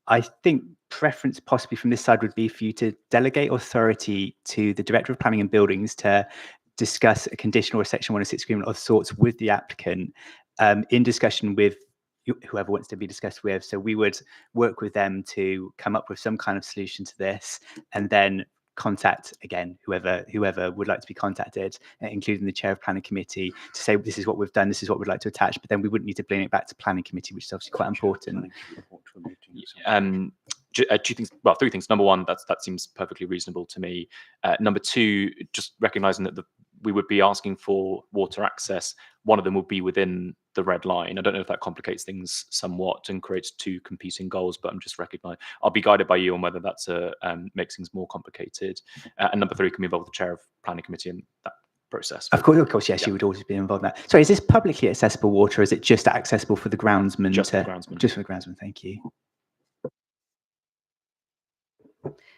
I think preference possibly from this side would be for you to delegate authority to the Director of Planning and Buildings to discuss a condition or a Section 106 agreement of sorts with the applicant in discussion with whoever wants to be discussed with. So we would work with them to come up with some kind of solution to this and then contact again whoever would like to be contacted, including the chair of planning committee, to say this is what we've done, this is what we'd like to attach, but then we wouldn't need to bring it back to planning committee, which is obviously quite important. Two things. Well, 3 things. Number 1, that seems perfectly reasonable to me. Number 2, just recognizing that we would be asking for water access. One of them would be within the red line. I don't know if that complicates things somewhat and creates 2 competing goals, but I'm just recognizing. I'll be guided by you on whether that's makes things more complicated. And number 3 can be involved with the chair of planning committee in that process. Of course, yes, yeah. You would always be involved in that. Sorry, is this publicly accessible water, or is it just accessible for the groundsman? Just for the groundsman. Just for the groundsman. Thank you.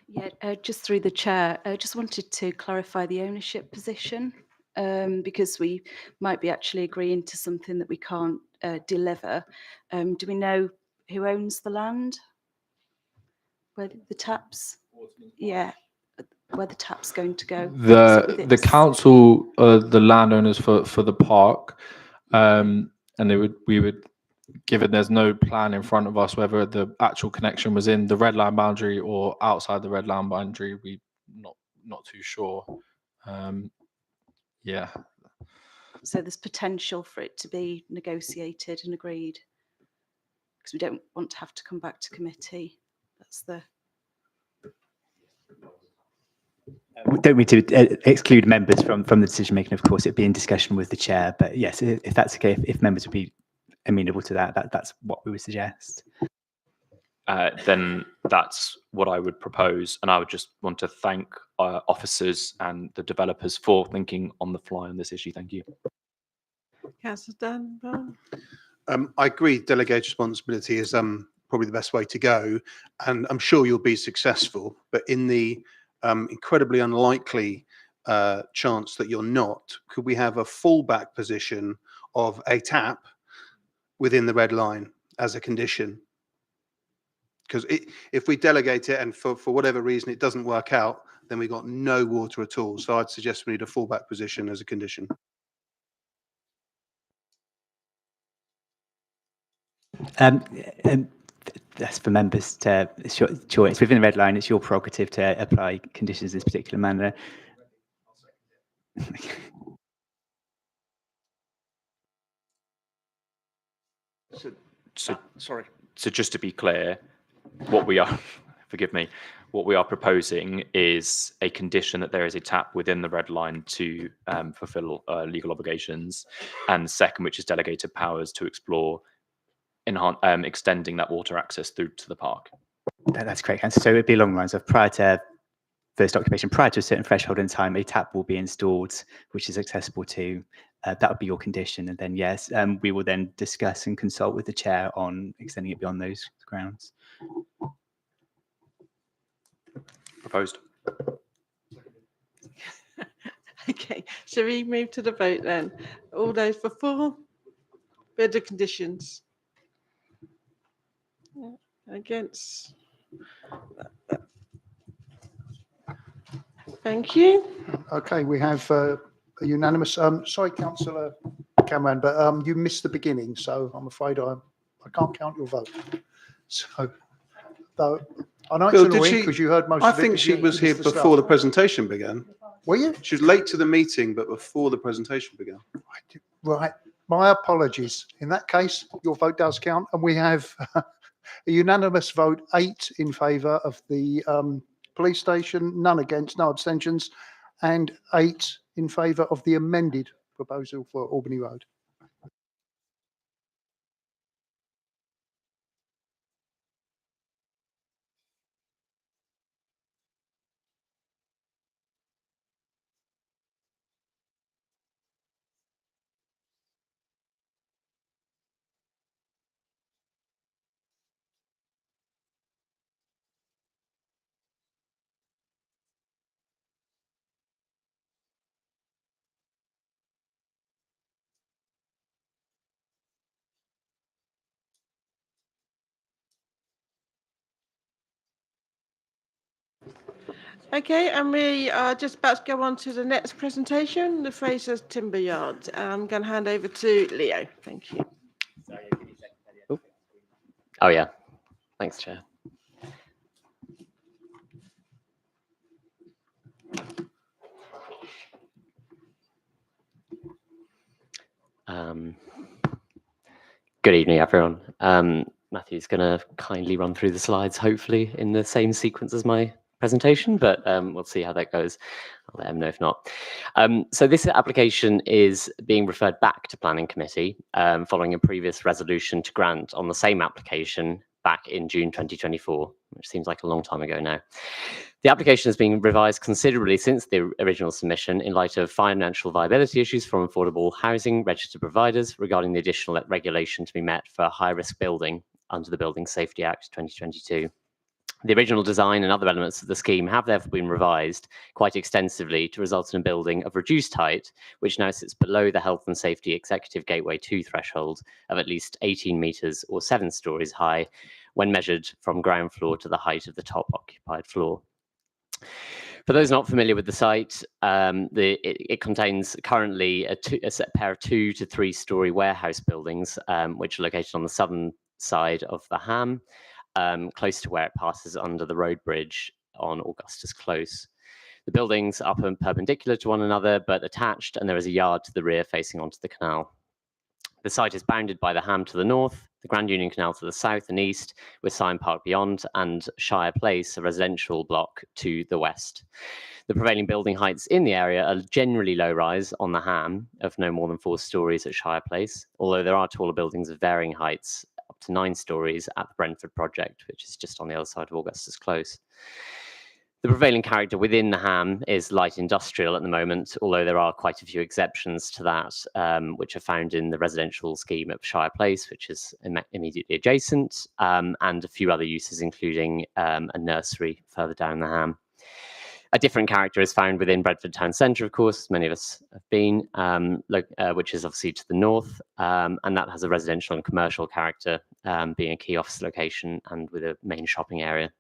Yeah, just through the chair, I just wanted to clarify the ownership position because we might be actually agreeing to something that we can't deliver. Do we know who owns the land? Where the taps? Yeah, where the tap's going to go? The council, the landowners for the park, and we would. Given there's no plan in front of us, whether the actual connection was in the red line boundary or outside the red line boundary, we not too sure. Yeah. So there's potential for it to be negotiated and agreed. because we don't want to have to come back to committee. That's the. We don't need to exclude members from the decision making. Of course, it'd be in discussion with the chair. But yes, if that's okay, if members would be amenable to that's what we would suggest. Then that's what I would propose, and I would just want to thank officers and the developers for thinking on the fly on this issue. Thank you. Councillor Dunbar. I agree. Delegated responsibility is probably the best way to go, and I'm sure you'll be successful. But in the incredibly unlikely chance that you're not, could we have a fallback position of a tap within the red line as a condition? Because if we delegate it and for whatever reason it doesn't work out, then we've got no water at all. So I'd suggest we need a fallback position as a condition. That's for members to, sure, it's within the red line, it's your prerogative to apply conditions in this particular manner. So just to be clear, what we are, forgive me, what we are proposing is a condition that there is a tap within the red line to fulfill legal obligations, and second, which is delegated powers to explore extending that water access through to the park. That's correct. And so it'd be along the lines of prior to first occupation, prior to a certain threshold in time, a tap will be installed, which is accessible to. That would be your condition. And then, yes, we will then discuss and consult with the chair on extending it beyond those grounds. Proposed. Okay, shall we move to the vote then? All those for 4? With the conditions. Against. Thank you. Okay, we have a unanimous. Sorry, Councillor Cameron, but you missed the beginning, so I'm afraid I can't count your vote. So, though I know it's Bill, did annoying she- because you heard most I of it. think but she you was here missed the before the start. presentation began. Were you? She was late to the meeting, but before the presentation began. Right. My apologies. In that case, your vote does count, and we have a unanimous vote, 8 in favour of the police station, none against, no abstentions, and 8 in favour of the amended proposal for Albany Road. Okay, and we are just about to go on to the next presentation, the Fraser's Timber Yard. I'm going to hand over to Leo. Thank you. Oh, yeah. Thanks, Chair. Good evening, everyone. Matthew's going to kindly run through the slides, hopefully in the same sequence as my presentation, but we'll see how that goes. I'll let him know if not. So this application is being referred back to Planning Committee following a previous resolution to grant on the same application back in June 2024, which seems like a long time ago now. The application has been revised considerably since the original submission in light of financial viability issues from affordable housing registered providers regarding the additional regulation to be met for high-risk building under the Building Safety Act 2022. The original design and other elements of the scheme have therefore been revised quite extensively to result in a building of reduced height, which now sits below the Health and Safety Executive Gateway 2 threshold of at least 18 metres or 7 stories high when measured from ground floor to the height of the top occupied floor. For those not familiar with the site, it contains currently a pair of 2 to 3 story warehouse buildings, which are located on the southern side of the Ham, close to where it passes under the road bridge on Augustus Close. The buildings are perpendicular to one another, but attached, and there is a yard to the rear facing onto the canal. The site is bounded by the Ham to the north, the Grand Union Canal to the south and east, with Syon Park beyond, and Shire Place, a residential block, to the west. The prevailing building heights in the area are generally low-rise on the Ham, of no more than 4 stories at Shire Place, although there are taller buildings of varying heights, up to 9 stories at the Brentford project, which is just on the other side of Augustus Close. The prevailing character within the Ham is light industrial at the moment, although there are quite a few exceptions to that, which are found in the residential scheme at Shire Place, which is immediately adjacent, and a few other uses, including a nursery further down the Ham. A different character is found within Brentford Town Centre, of course, many of us have been, which is obviously to the north, and that has a residential and commercial character, being a key office location and with a main shopping area.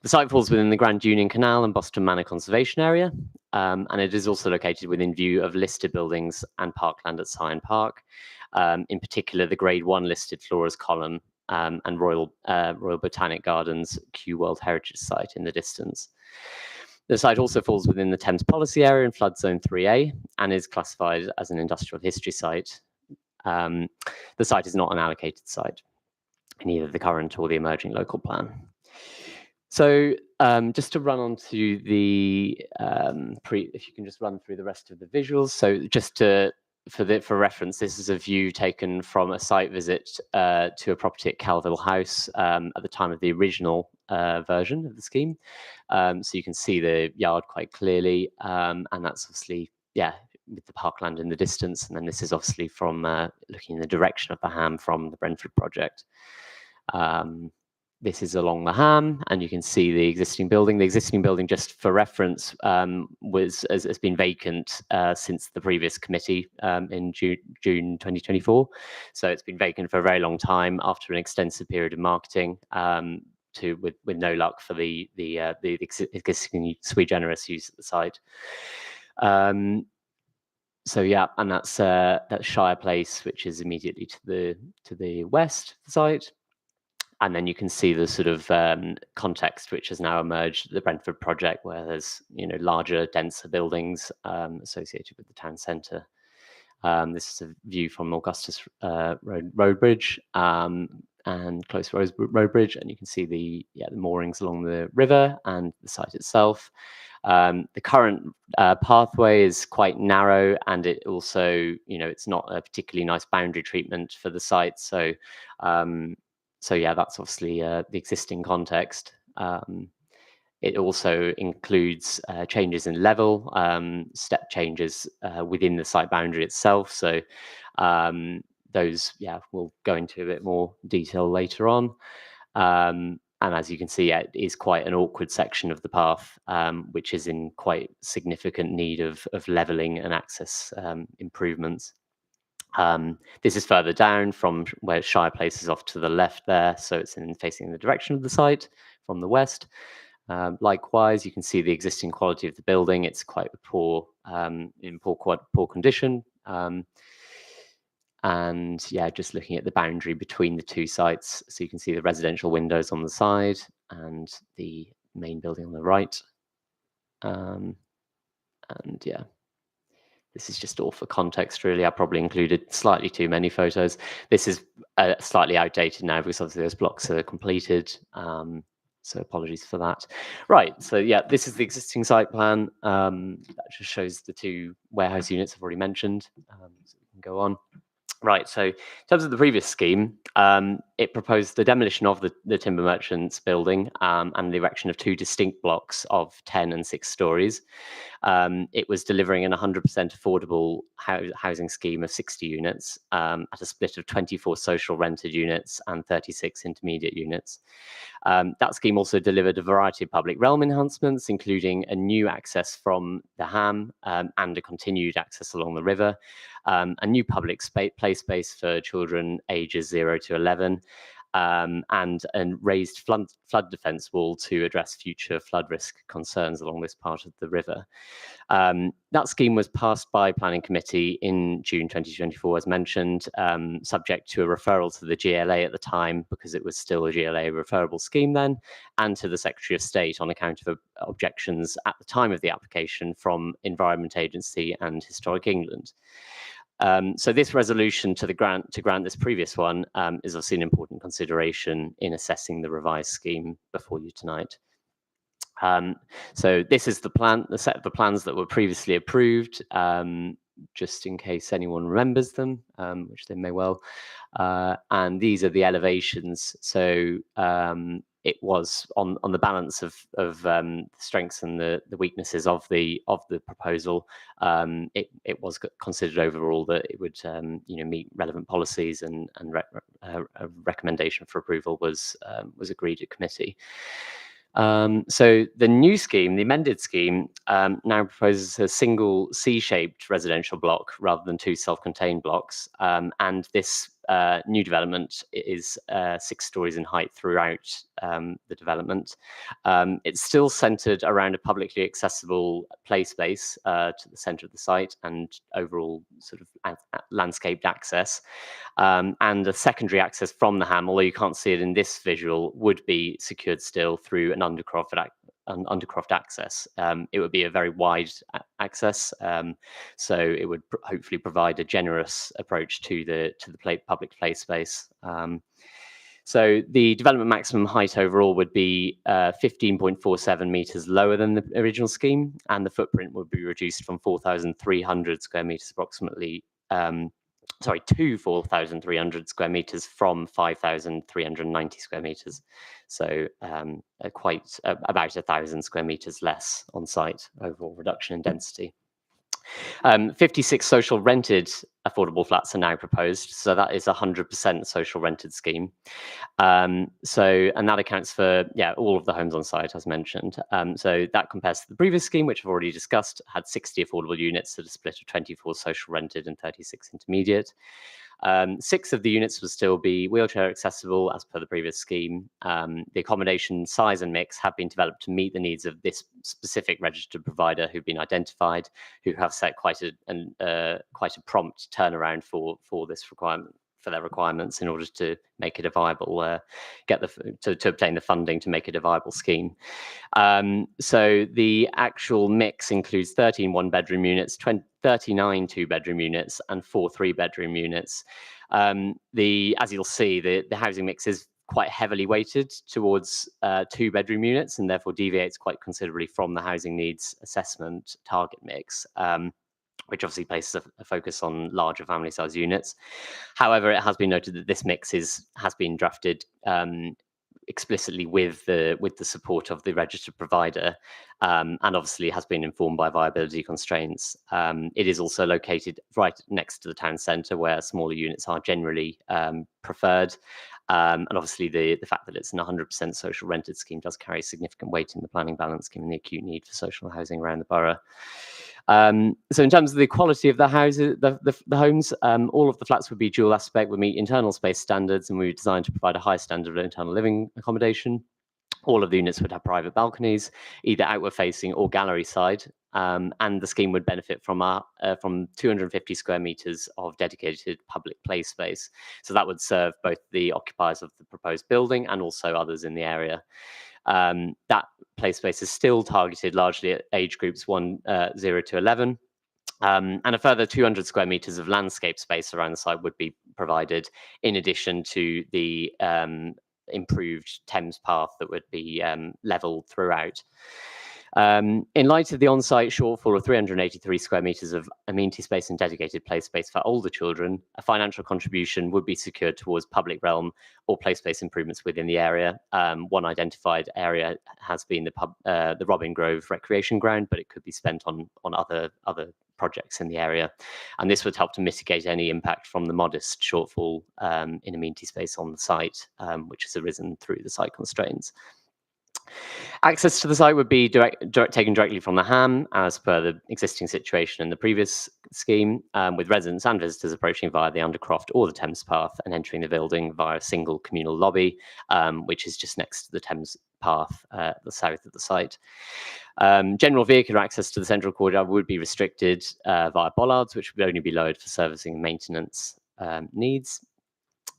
The site falls within the Grand Union Canal and Boston Manor Conservation Area, and it is also located within view of listed buildings and parkland at Syon Park, in particular the Grade 1 listed Flora's Column and Royal Botanic Gardens Kew World Heritage Site in the distance. The site also falls within the Thames Policy Area in Flood Zone 3A and is classified as an industrial history site. The site is not an allocated site in either the current or the emerging local plan. So just to run on to the, if you can just run through the rest of the visuals. So just for reference, this is a view taken from a site visit to a property at Calville House at the time of the original version of the scheme. So you can see the yard quite clearly, and that's obviously, yeah, with the parkland in the distance. And then this is obviously from looking in the direction of the Ham from the Brentford project. This is along the Ham, and you can see the existing building. The existing building, just for reference, has been vacant since the previous committee in June 2024. So it's been vacant for a very long time after an extensive period of marketing, with no luck for the existing sui generis use at the site. So yeah, and that's Shire Place, which is immediately to the west of the site. And then you can see the sort of context which has now emerged, the Brentford project, where there's larger, denser buildings associated with the town centre. This is a view from Augustus Road Bridge and Close Road Bridge, and you can see the moorings along the river and the site itself. The current pathway is quite narrow, and it also, it's not a particularly nice boundary treatment for the site. So yeah, that's obviously the existing context. It also includes changes in level, step changes within the site boundary itself. So those, we'll go into a bit more detail later on. And as you can see, it is quite an awkward section of the path, which is in quite significant need of levelling and access improvements. This is further down from where Shire Place is off to the left there, so it's facing the direction of the site from the west. Likewise, you can see the existing quality of the building. It's quite poor, in poor condition. And yeah, just looking at the boundary between the two sites, so you can see the residential windows on the side and the main building on the right. And yeah. This is just all for context, really. I probably included slightly too many photos. This is slightly outdated now because obviously those blocks are completed. So apologies for that. Right, so yeah, this is the existing site plan. That just shows the 2 warehouse units I've already mentioned. So we can go on. Right, so in terms of the previous scheme, it proposed the demolition of the Timber Merchants building and the erection of 2 distinct blocks of 10 and 6 stories. It was delivering an 100% affordable housing scheme of 60 units at a split of 24 social rented units and 36 intermediate units. That scheme also delivered a variety of public realm enhancements, including a new access from the Ham and a continued access along the river, a new public play space for children ages 0 to 11, and a raised flood defence wall to address future flood risk concerns along this part of the river. That scheme was passed by Planning Committee in June 2024, as mentioned, subject to a referral to the GLA at the time, because it was still a GLA referable scheme then, and to the Secretary of State on account of objections at the time of the application from Environment Agency and Historic England. So this resolution to grant this previous one is obviously an important consideration in assessing the revised scheme before you tonight. So this is the set of the plans that were previously approved, just in case anyone remembers them, which they may well. And these are the elevations. So it was on the balance of the strengths and the weaknesses of the proposal. It was considered overall that it would meet relevant policies, and a recommendation for approval was agreed at committee. So the new scheme, the amended scheme, now proposes a single C-shaped residential block rather than two self-contained blocks. And this new development is 6 stories in height throughout the development. It's still centered around a publicly accessible play space to the center of the site and overall sort of landscaped access. And a secondary access from the Ham, although you can't see it in this visual, would be secured still through an undercroft access. It would be a very wide access, so it would hopefully provide a generous approach to the public play space. So the development maximum height overall would be 15.47 meters lower than the original scheme, and the footprint would be reduced from 4,300 square meters approximately. To 4,300 square meters from 5,390 square meters. So quite about 1,000 square meters less on site, overall reduction in density. 56 social rented affordable flats are now proposed. So that is 100% social rented scheme. And that accounts for, all of the homes on site, as mentioned. So that compares to the previous scheme, which I've already discussed, had 60 affordable units at a split of 24 social rented and 36 intermediate. 6 of the units will still be wheelchair accessible as per the previous scheme. The accommodation size and mix have been developed to meet the needs of this specific registered provider who've been identified, who have set quite a prompt turnaround for this requirement, for their requirements, in order to make it a viable, to obtain the funding to make it a viable scheme. So the actual mix includes 13 one-bedroom units, 39 two-bedroom units, and 4 three-bedroom units. As you'll see, the housing mix is quite heavily weighted towards two-bedroom units, and therefore deviates quite considerably from the housing needs assessment target mix, which obviously places a focus on larger family size units. However, it has been noted that this mix has been drafted explicitly with the support of the registered provider, and obviously has been informed by viability constraints. It is also located right next to the town centre, where smaller units are generally preferred. And obviously the fact that it's an 100% social rented scheme does carry significant weight in the planning balance, given the acute need for social housing around the borough. So in terms of the quality of the houses, the homes, all of the flats would be dual aspect, would meet internal space standards, and we were designed to provide a high standard of internal living accommodation. All of the units would have private balconies, either outward facing or gallery side, and the scheme would benefit from 250 square meters of dedicated public play space. So that would serve both the occupiers of the proposed building and also others in the area. That play space is still targeted largely at age groups 0 to 11. And a further 200 square meters of landscape space around the site would be provided, in addition to the improved Thames path that would be levelled throughout. In light of the on-site shortfall of 383 square meters of amenity space and dedicated play space for older children, a financial contribution would be secured towards public realm or play space improvements within the area. One identified area has been the Robin Grove Recreation Ground, but it could be spent on other projects in the area. And this would help to mitigate any impact from the modest shortfall in amenity space on the site, which has arisen through the site constraints. Access to the site would be taken directly from the Ham, as per the existing situation in the previous scheme, with residents and visitors approaching via the Undercroft or the Thames Path and entering the building via a single communal lobby, which is just next to the Thames Path at the south of the site. General vehicular access to the central corridor would be restricted via bollards, which would only be lowered for servicing and maintenance needs.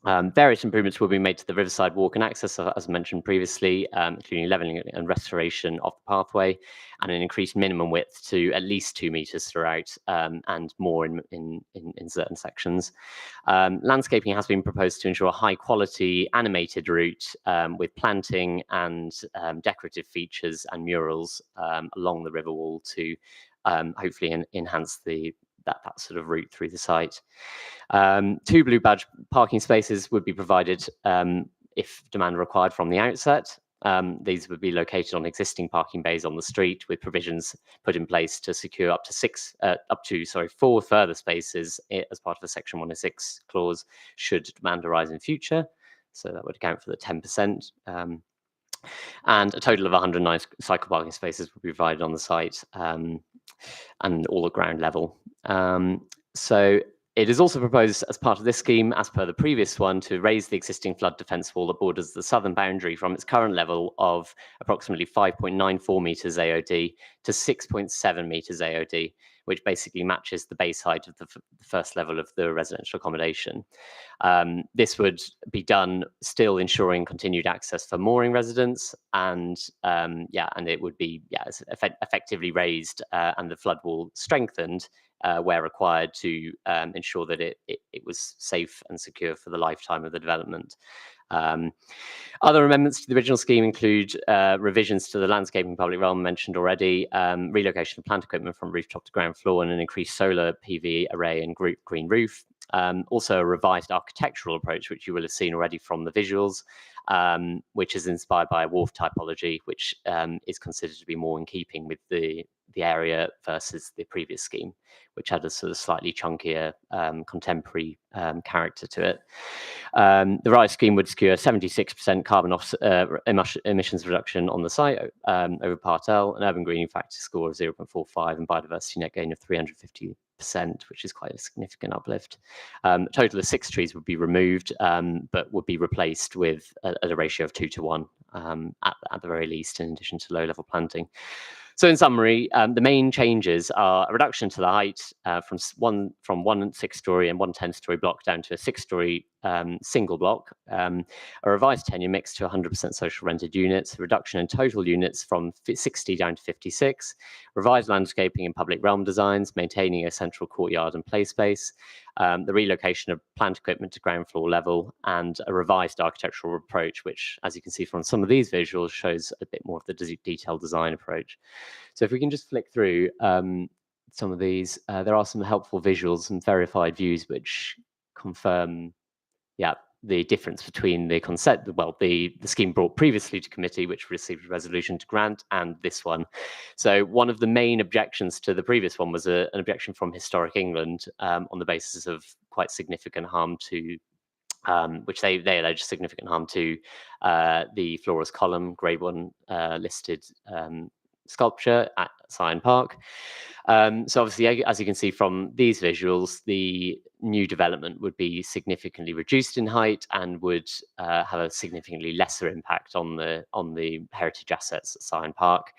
Various improvements will be made to the riverside walk and access, as mentioned previously, including levelling and restoration of the pathway, and an increased minimum width to at least 2 metres throughout, and more in certain sections. Landscaping has been proposed to ensure a high-quality animated route with planting and decorative features and murals along the river wall to hopefully enhance that sort of route through the site. 2 blue badge parking spaces would be provided if demand required from the outset. These would be located on existing parking bays on the street, with provisions put in place to secure up to 4 further spaces as part of a Section 106 clause should demand arise in future. So that would account for the 10%. And a total of 109 cycle parking spaces would be provided on the site, and all at ground level. So it is also proposed as part of this scheme, as per the previous one, to raise the existing flood defence wall that borders the southern boundary from its current level of approximately 5.94 metres AOD to 6.7 metres AOD, which basically matches the base height of the first level of the residential accommodation. This would be done still ensuring continued access for mooring residents, and it would be effectively raised and the flood wall strengthened where required to ensure that it was safe and secure for the lifetime of the development. Other amendments to the original scheme include revisions to the landscaping public realm mentioned already, relocation of plant equipment from rooftop to ground floor, and an increased solar PV array and green roof. Also a revised architectural approach, which you will have seen already from the visuals, which is inspired by a wharf typology, which is considered to be more in keeping with the area versus the previous scheme, which had a sort of slightly chunkier contemporary character to it. The RISE scheme would secure 76% carbon emissions reduction on the site over Part L, an urban greening factor score of 0.45, and biodiversity net gain of 350%, which is quite a significant uplift. A total of 6 trees would be removed, but would be replaced with a ratio of 2 to 1 at the very least, in addition to low-level planting. So in summary, the main changes are a reduction to the height from one 6-storey and 1 10-storey block down to a 6-storey single block, a revised tenure mix to 100% social rented units, a reduction in total units from 60 down to 56, revised landscaping and public realm designs, maintaining a central courtyard and play space, the relocation of plant equipment to ground floor level, and a revised architectural approach, which, as you can see from some of these visuals, shows a bit more of the detailed design approach. So if we can just flick through some of these, there are some helpful visuals and verified views which confirm, the difference between the concept, the scheme brought previously to committee, which received a resolution to grant, and this one. So one of the main objections to the previous one was an objection from Historic England on the basis of quite significant harm to, which they allege significant harm to the Flores column, Grade 1 listed sculpture at Syon Park. So obviously, as you can see from these visuals, the new development would be significantly reduced in height and would have a significantly lesser impact on the heritage assets at Syon Park.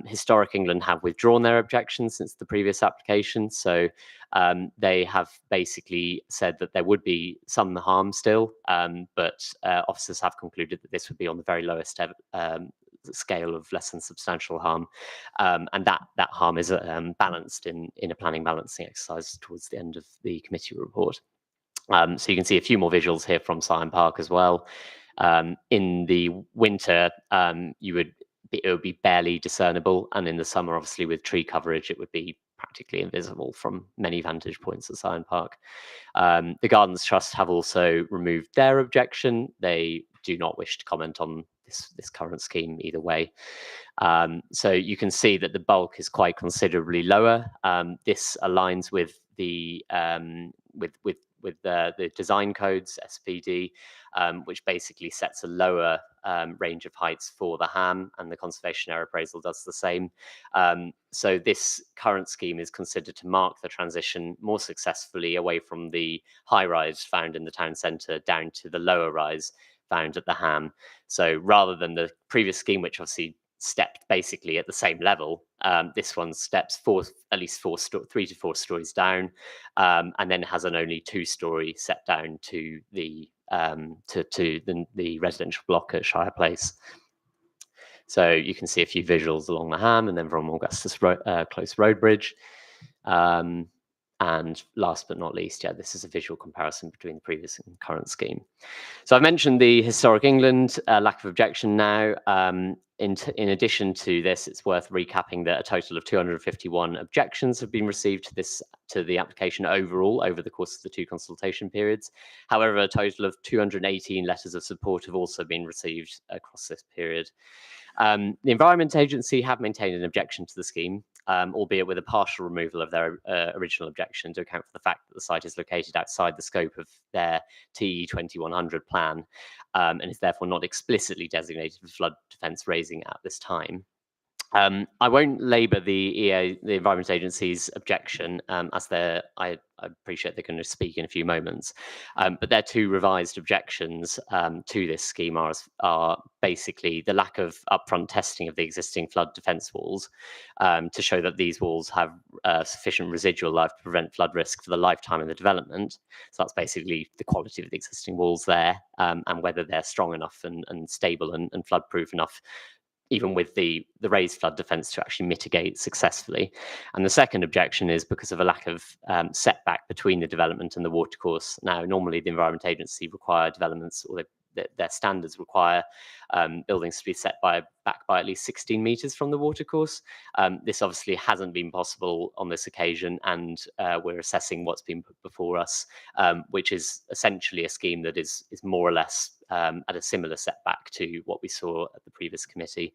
Historic England have withdrawn their objections since the previous application, so they have basically said that there would be some harm still, but officers have concluded that this would be on the very lowest scale of less than substantial harm, and that harm is balanced in a planning balancing exercise towards the end of the committee report. So you can see a few more visuals here from Syon Park as well. In the winter, it would be barely discernible, and in the summer, obviously with tree coverage, it would be practically invisible from many vantage points at Syon Park. The Gardens Trust have also removed their objection. They do not wish to comment on this current scheme either way. So you can see that the bulk is quite considerably lower. This aligns with the design codes, SPD, which basically sets a lower range of heights for the ham, and the conservation area appraisal does the same. So this current scheme is considered to mark the transition more successfully away from the high rise found in the town centre down to the lower rise found at the ham. So rather than the previous scheme, which obviously stepped basically at the same level, this one steps at least 3 to 4 stories down, and then has an only 2-storey set down to the to the residential block at Shire Place. So you can see a few visuals along the Ham and then from Augustus Close Road Bridge. And last but not least, yeah, this is a visual comparison between the previous and current scheme. So I've mentioned the Historic England lack of objection now. In addition to this, it's worth recapping that a total of 251 objections have been received to the application overall over the course of the 2 consultation periods. However, a total of 218 letters of support have also been received across this period. The Environment Agency have maintained an objection to the scheme, albeit with a partial removal of their original objection to account for the fact that the site is located outside the scope of their TE 2100 plan and is therefore not explicitly designated for flood defence raising at this time. I won't labour the Environment Agency's objection, as I appreciate they're going to speak in a few moments. But their 2 revised objections to this scheme are basically the lack of upfront testing of the existing flood defence walls to show that these walls have sufficient residual life to prevent flood risk for the lifetime of the development. So that's basically the quality of the existing walls there and whether they're strong enough and stable and flood proof enough, even with the raised flood defence, to actually mitigate successfully. And the second objection is because of a lack of setback between the development and the watercourse. Now, normally the Environment Agency require developments, or their standards require buildings to be set back by at least 16 metres from the watercourse. This obviously hasn't been possible on this occasion, and we're assessing what's been put before us, which is essentially a scheme that is more or less at a similar setback to what we saw at the previous committee.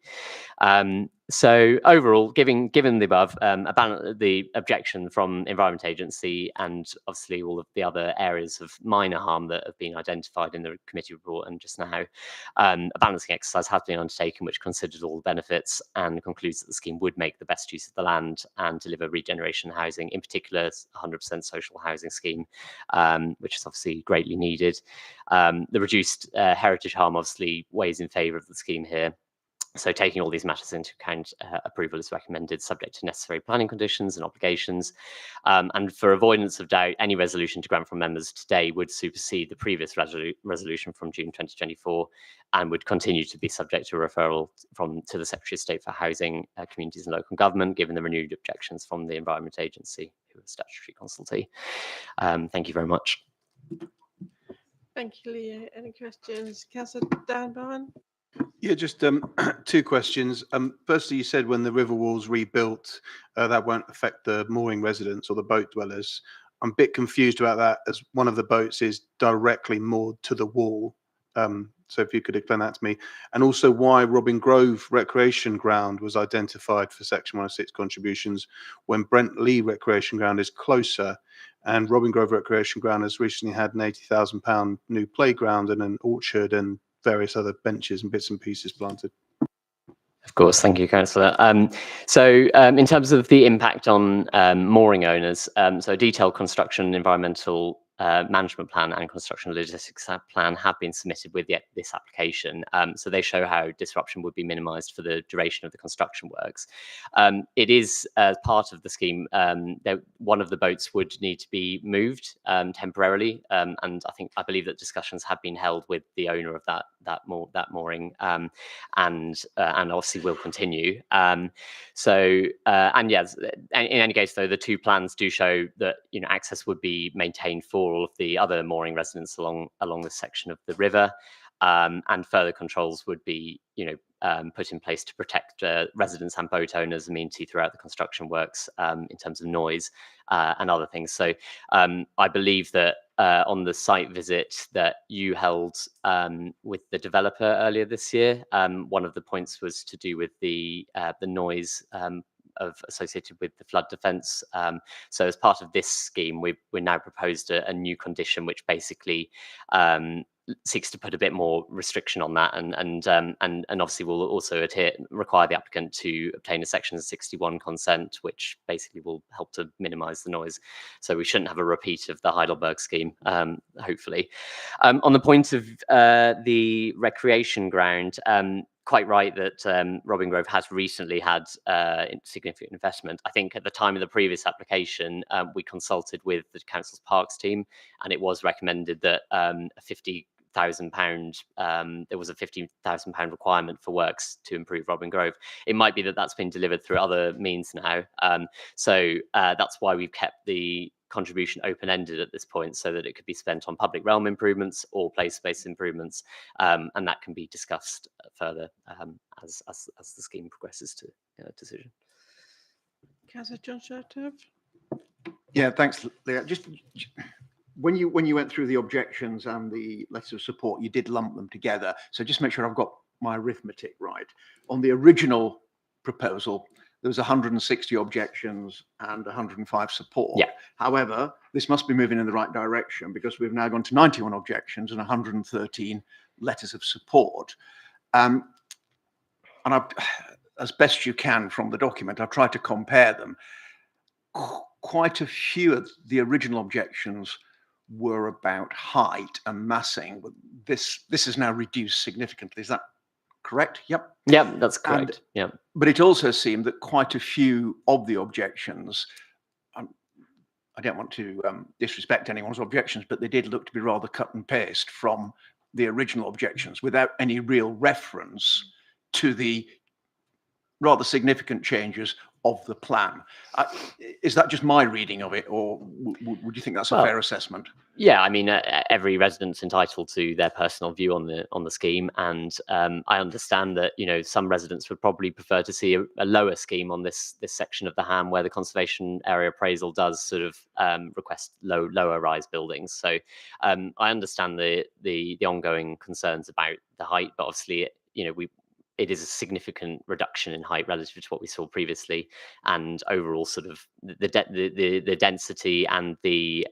So overall, given the above, the objection from Environment Agency and obviously all of the other areas of minor harm that have been identified in the committee report and just now, a balancing exercise has been undertaken which considers all the benefits and concludes that the scheme would make the best use of the land and deliver regeneration housing, in particular 100% social housing scheme, which is obviously greatly needed. The reduced heritage harm obviously weighs in favour of the scheme here. So taking all these matters into account, approval is recommended subject to necessary planning conditions and obligations. And for avoidance of doubt, any resolution to grant from members today would supersede the previous resolution from June 2024 and would continue to be subject to referral to the Secretary of State for Housing, Communities and Local Government, given the renewed objections from the Environment Agency, who are statutory consultee. Thank you very much. Thank you, Leo. Any questions? Councillor Dan Bowen? Yeah, just 2 questions. Firstly, you said when the river wall's rebuilt, that won't affect the mooring residents or the boat dwellers. I'm a bit confused about that, as one of the boats is directly moored to the wall. So if you could explain that to me. And also why Robin Grove Recreation Ground was identified for Section 106 contributions when Brent Lee Recreation Ground is closer, and Robin Grove Recreation Ground has recently had an £80,000 new playground and an orchard and various other benches and bits and pieces planted. Of course, thank you, Councillor. So in terms of the impact on mooring owners, so a detailed construction environmental management plan and construction logistics plan have been submitted with this application. So they show how disruption would be minimised for the duration of the construction works. It is part of the scheme that one of the boats would need to be moved temporarily, and I believe that discussions have been held with the owner of that mooring, and obviously will continue. And yes, in any case, though, the 2 plans do show that access would be maintained for all of the other mooring residents along this section of the river, and further controls would be put in place to protect residents and boat owners' amenity throughout the construction works in terms of noise and other things. So I believe that on the site visit that you held with the developer earlier this year, one of the points was to do with the noise associated with the flood defence. So as part of this scheme, we're now proposed a new condition which basically seeks to put a bit more restriction on that, and obviously will also require the applicant to obtain a Section 61 consent, which basically will help to minimise the noise. So we shouldn't have a repeat of the Heidelberg scheme, hopefully. On the point of the recreation ground, quite right that Robin Grove has recently had significant investment. I think at the time of the previous application, we consulted with the council's parks team, and it was recommended that a £50,000. There was a £50,000 requirement for works to improve Robin Grove. It might be that that's been delivered through other means now. So that's why we've kept the contribution open-ended at this point, so that it could be spent on public realm improvements or place space improvements, and that can be discussed further as the scheme progresses to decision. Councillor John Shertoff. Yeah, thanks, Leah. Just when you went through the objections and the letters of support, you did lump them together. So just make sure I've got my arithmetic right. On the original proposal, there was 160 objections and 105 support. Yeah. However, this must be moving in the right direction, because we've now gone to 91 objections and 113 letters of support. And as best you can from the document, I've tried to compare them. Quite a few of the original objections were about height and massing. This is now reduced significantly. Is that correct? Yep. Yeah, that's correct. Yeah. But it also seemed that quite a few of the objections, I don't want to disrespect anyone's objections, but they did look to be rather cut and paste from the original objections without any real reference to the rather significant changes of the plan. Is that just my reading of it, or would you think that's a fair assessment? Yeah, I mean, every resident's entitled to their personal view on the scheme, and I understand that some residents would probably prefer to see a lower scheme on this section of the Ham, where the conservation area appraisal does sort of request lower rise buildings. So I understand the ongoing concerns about the height, but obviously it is a significant reduction in height relative to what we saw previously, and overall sort of the density and the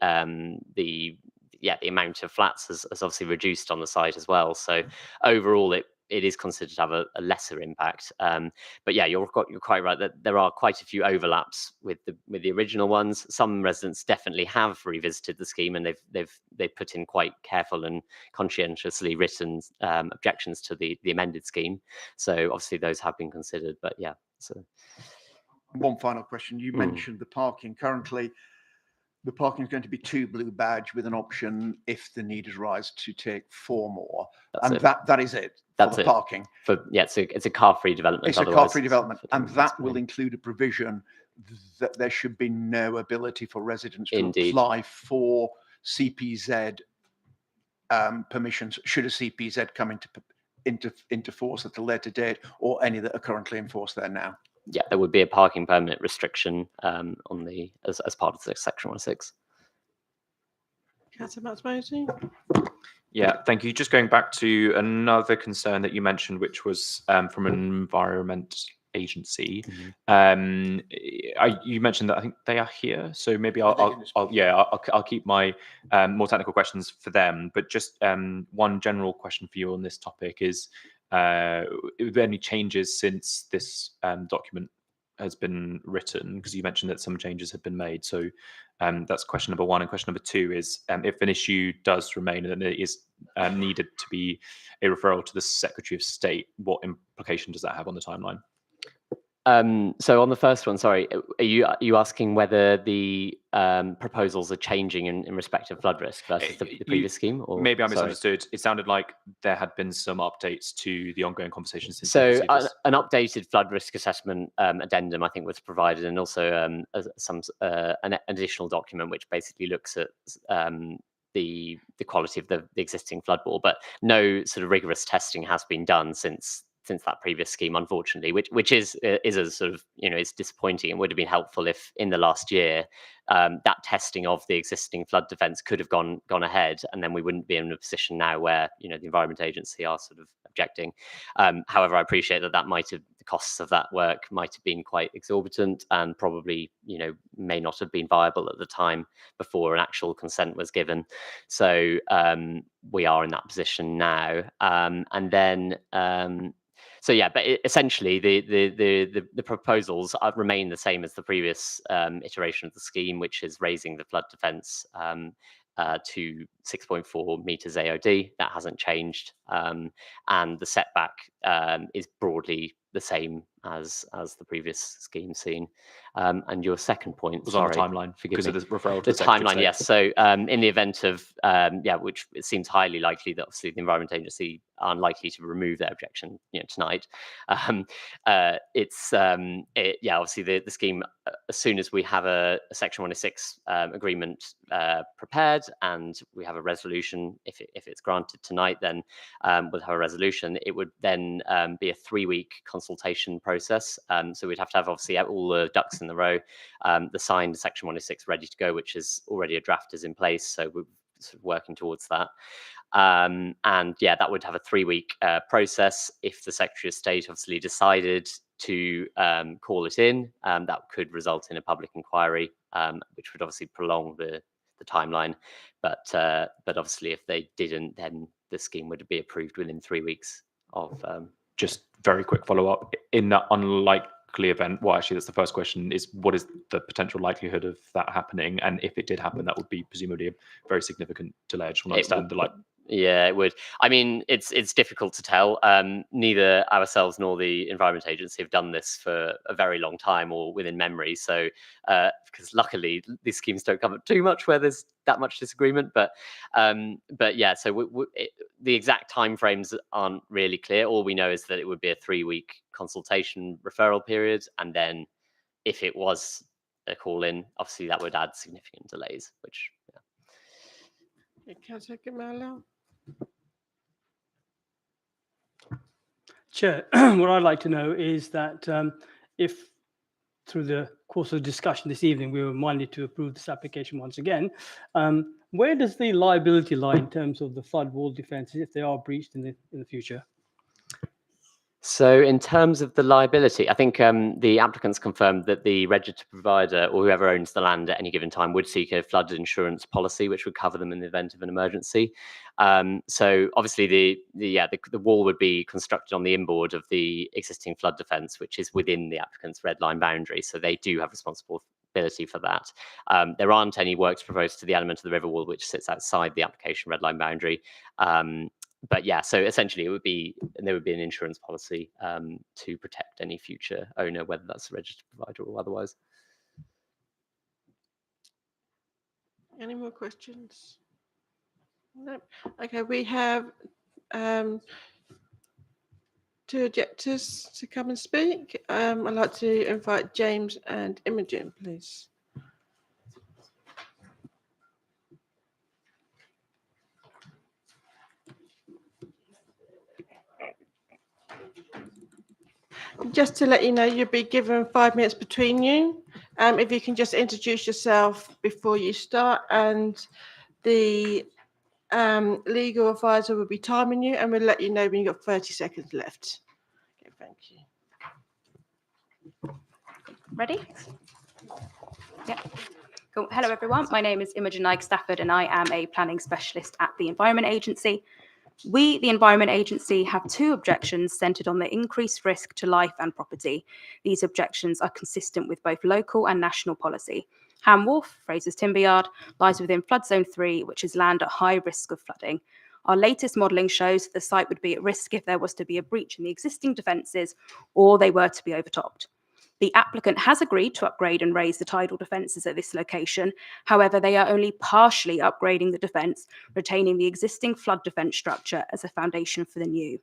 amount of flats has obviously reduced on the site as well. So overall, it is considered to have a lesser impact. But yeah, you're quite right that there are quite a few overlaps with the original ones. Some residents definitely have revisited the scheme, and they've put in quite careful and conscientiously written objections to the amended scheme. So obviously those have been considered. But yeah. So one final question. You mentioned the parking. Currently, the parking is going to be 2 blue badge with an option, if the need arises, to take 4 more. That is it. That's for the parking. It's a car-free development. It's a car-free development, and that will include a provision that there should be no ability for residents to apply for CPZ permissions should a CPZ come into force at a later date, or any that are currently in force there now. Yeah, there would be a parking permit restriction as part of Section 106. Councillor Matsmosey. Yeah, thank you. Just going back to another concern that you mentioned, which was from an environment agency. You mentioned that I think they are here, so maybe I'll keep my more technical questions for them. But just one general question for you on this topic is: are there any changes since this document has been written? Because you mentioned that some changes have been made. So that's question number one. And question number two is, if an issue does remain and it is needed to be a referral to the Secretary of State, what implication does that have on the timeline? So on the first one, sorry, are you asking whether the proposals are changing in respect of flood risk versus the previous scheme? Or maybe I misunderstood. It sounded like there had been some updates to the ongoing conversations since. So an updated flood risk assessment addendum, I think, was provided, and also an additional document which basically looks at the quality of the existing flood wall, but no sort of rigorous testing has been done since that previous scheme, unfortunately, which is a sort of, it's disappointing. It would have been helpful if in the last year that testing of the existing flood defence could have gone ahead, and then we wouldn't be in a position now where the Environment Agency are sort of objecting. However, I appreciate that the costs of that work might have been quite exorbitant, and probably may not have been viable at the time before an actual consent was given. So we are in that position now, and then. So yeah, but essentially the proposals remain the same as the previous iteration of the scheme, which is raising the flood defence to 6.4 metres AOD. That hasn't changed, and the setback is broadly the same as the previous scheme seen. And your second point Was on a sorry, timeline forgive because me. of the referral to The Secretary of timeline, State. yes. So in the event of, which it seems highly likely that obviously the Environment Agency are unlikely to remove their objection, tonight. Obviously the scheme, as soon as we have a Section 106 agreement prepared and we have a resolution, if it's granted tonight, then we'll have a resolution. It would then be a 3-week consultation process. So we'd have to have obviously all the ducks in the row. The signed Section 106 ready to go, which is already a draft is in place. So we're sort of working towards that. That would have a 3-week process. If the Secretary of State obviously decided to call it in, that could result in a public inquiry, which would obviously prolong the timeline. But obviously, if they didn't, then the scheme would be approved within 3 weeks of. Just very quick follow-up. In that unlikely event, well, actually, that's the first question, is what is the potential likelihood of that happening? And if it did happen, that would be presumably a very significant delay. I just want to understand Yeah, it would. I mean, it's difficult to tell. Neither ourselves nor the Environment Agency have done this for a very long time or within memory. So, because luckily these schemes don't come up too much where there's that much disagreement. But yeah, so the exact timeframes aren't really clear. All we know is that it would be a 3-week consultation referral period, and then if it was a call in, obviously that would add significant delays, which. Yeah. Councillor Gamallo. Chair, what I'd like to know is that if through the course of the discussion this evening we were minded to approve this application once again, where does the liability lie in terms of the flood wall defences if they are breached in the future? So in terms of the liability, I think the applicants confirmed that the registered provider or whoever owns the land at any given time would seek a flood insurance policy, which would cover them in the event of an emergency. So obviously the wall would be constructed on the inboard of the existing flood defence, which is within the applicant's red line boundary. So they do have responsibility for that. There aren't any works proposed to the element of the river wall, which sits outside the application red line boundary. But yeah, so essentially there would be an insurance policy to protect any future owner, whether that's a registered provider or otherwise. Any more questions? No. Okay, we have 2 objectors to come and speak. I'd like to invite James and Imogen, please. Just to let you know, you'll be given 5 minutes between you. If you can just introduce yourself before you start, and the legal advisor will be timing you, and we'll let you know when you've got 30 seconds left. Okay, thank you. Ready? Yeah. Cool. Hello, everyone. My name is Imogen Naik-Stafford, and I am a planning specialist at the Environment Agency. We, the Environment Agency, have 2 objections centred on the increased risk to life and property. These objections are consistent with both local and national policy. Ham Wharf, Fraser's Timber Yard, lies within Flood Zone 3, which is land at high risk of flooding. Our latest modelling shows the site would be at risk if there was to be a breach in the existing defences or they were to be overtopped. The applicant has agreed to upgrade and raise the tidal defences at this location. However, they are only partially upgrading the defence, retaining the existing flood defence structure as a foundation for the new.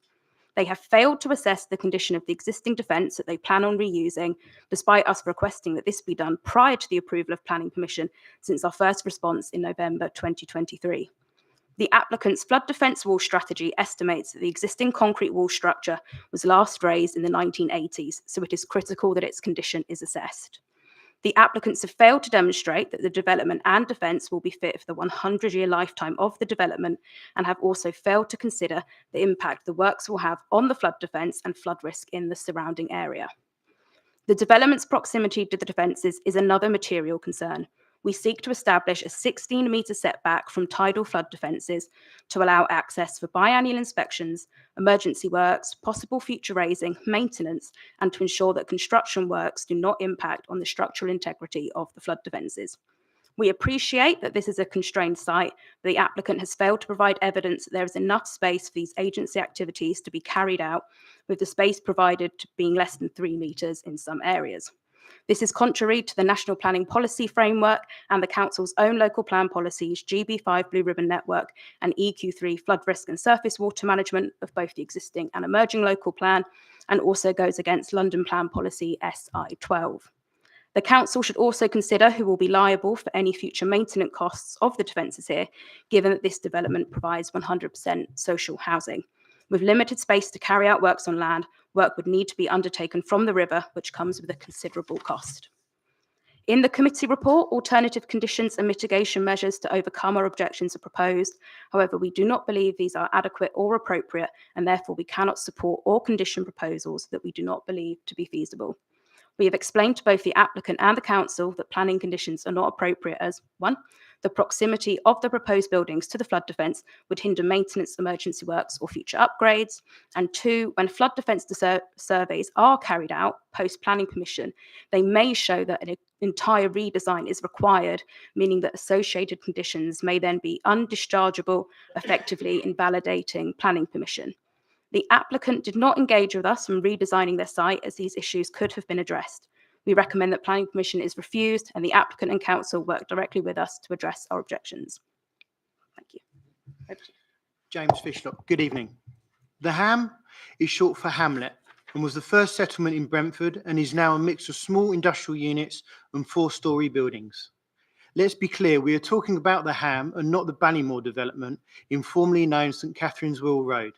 They have failed to assess the condition of the existing defence that they plan on reusing, despite us requesting that this be done prior to the approval of planning permission since our first response in November 2023. The applicant's flood defence wall strategy estimates that the existing concrete wall structure was last raised in the 1980s, so it is critical that its condition is assessed. The applicants have failed to demonstrate that the development and defence will be fit for the 100-year lifetime of the development, and have also failed to consider the impact the works will have on the flood defence and flood risk in the surrounding area. The development's proximity to the defences is another material concern. We seek to establish a 16-metre setback from tidal flood defences to allow access for biannual inspections, emergency works, possible future raising, maintenance, and to ensure that construction works do not impact on the structural integrity of the flood defences. We appreciate that this is a constrained site, but the applicant has failed to provide evidence that there is enough space for these agency activities to be carried out, with the space provided being less than 3 metres in some areas. This is contrary to the National Planning Policy Framework and the Council's own local plan policies, GB5 Blue Ribbon Network and EQ3 Flood Risk and Surface Water Management of both the existing and emerging local plan, and also goes against London Plan Policy SI12. The Council should also consider who will be liable for any future maintenance costs of the defences here, given that this development provides 100% social housing. With limited space to carry out works on land, work would need to be undertaken from the river, which comes with a considerable cost. In the committee report, alternative conditions and mitigation measures to overcome our objections are proposed. However, we do not believe these are adequate or appropriate, and therefore we cannot support or condition proposals that we do not believe to be feasible. We have explained to both the applicant and the council that planning conditions are not appropriate as 1, the proximity of the proposed buildings to the flood defence would hinder maintenance, emergency works or future upgrades, and 2, when flood defence surveys are carried out post-planning permission, they may show that an entire redesign is required, meaning that associated conditions may then be undischargeable, effectively invalidating planning permission. The applicant did not engage with us in redesigning their site, as these issues could have been addressed. We recommend that planning permission is refused and the applicant and council work directly with us to address our objections. Thank you. Over to you. James Fishlock, good evening. The Ham is short for Hamlet and was the first settlement in Brentford and is now a mix of small industrial units and 4-storey buildings. Let's be clear, we are talking about the Ham and not the Ballymore development, informally known as St Catherine's Wheel Road.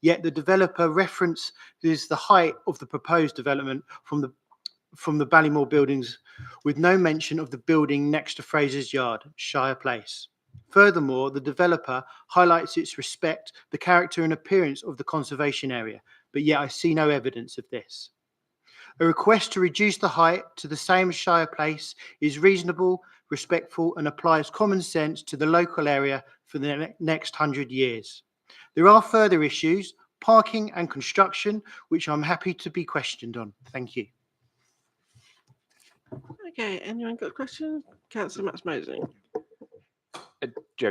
Yet the developer references the height of the proposed development from the Ballymore buildings, with no mention of the building next to Fraser's Yard, Shire Place. Furthermore, the developer highlights its respect, the character and appearance of the conservation area, but yet I see no evidence of this. A request to reduce the height to the same as Shire Place is reasonable, respectful, and applies common sense to the local area for the next 100 years. There are further issues, parking and construction, which I'm happy to be questioned on. Thank you. Okay, anyone got a question? Councillor Max Mosing.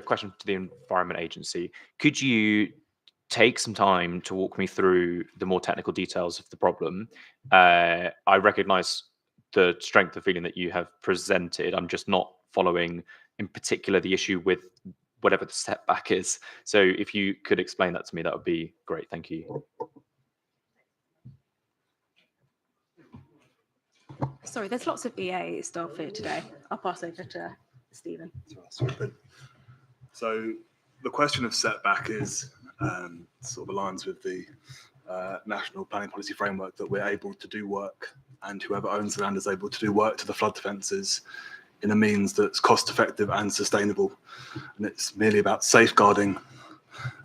Question to the Environment Agency. Could you take some time to walk me through the more technical details of the problem? I recognise the strength of feeling that you have presented. I'm just not following, in particular, the issue with whatever the setback is. So if you could explain that to me, that would be great. Thank you. Sorry, there's lots of EA staff here today. I'll pass over to Stephen. So the question of setback is sort of aligns with the National Planning Policy Framework, that we're able to do work, and whoever owns the land is able to do work to the flood defences in a means that's cost effective and sustainable. And it's merely about safeguarding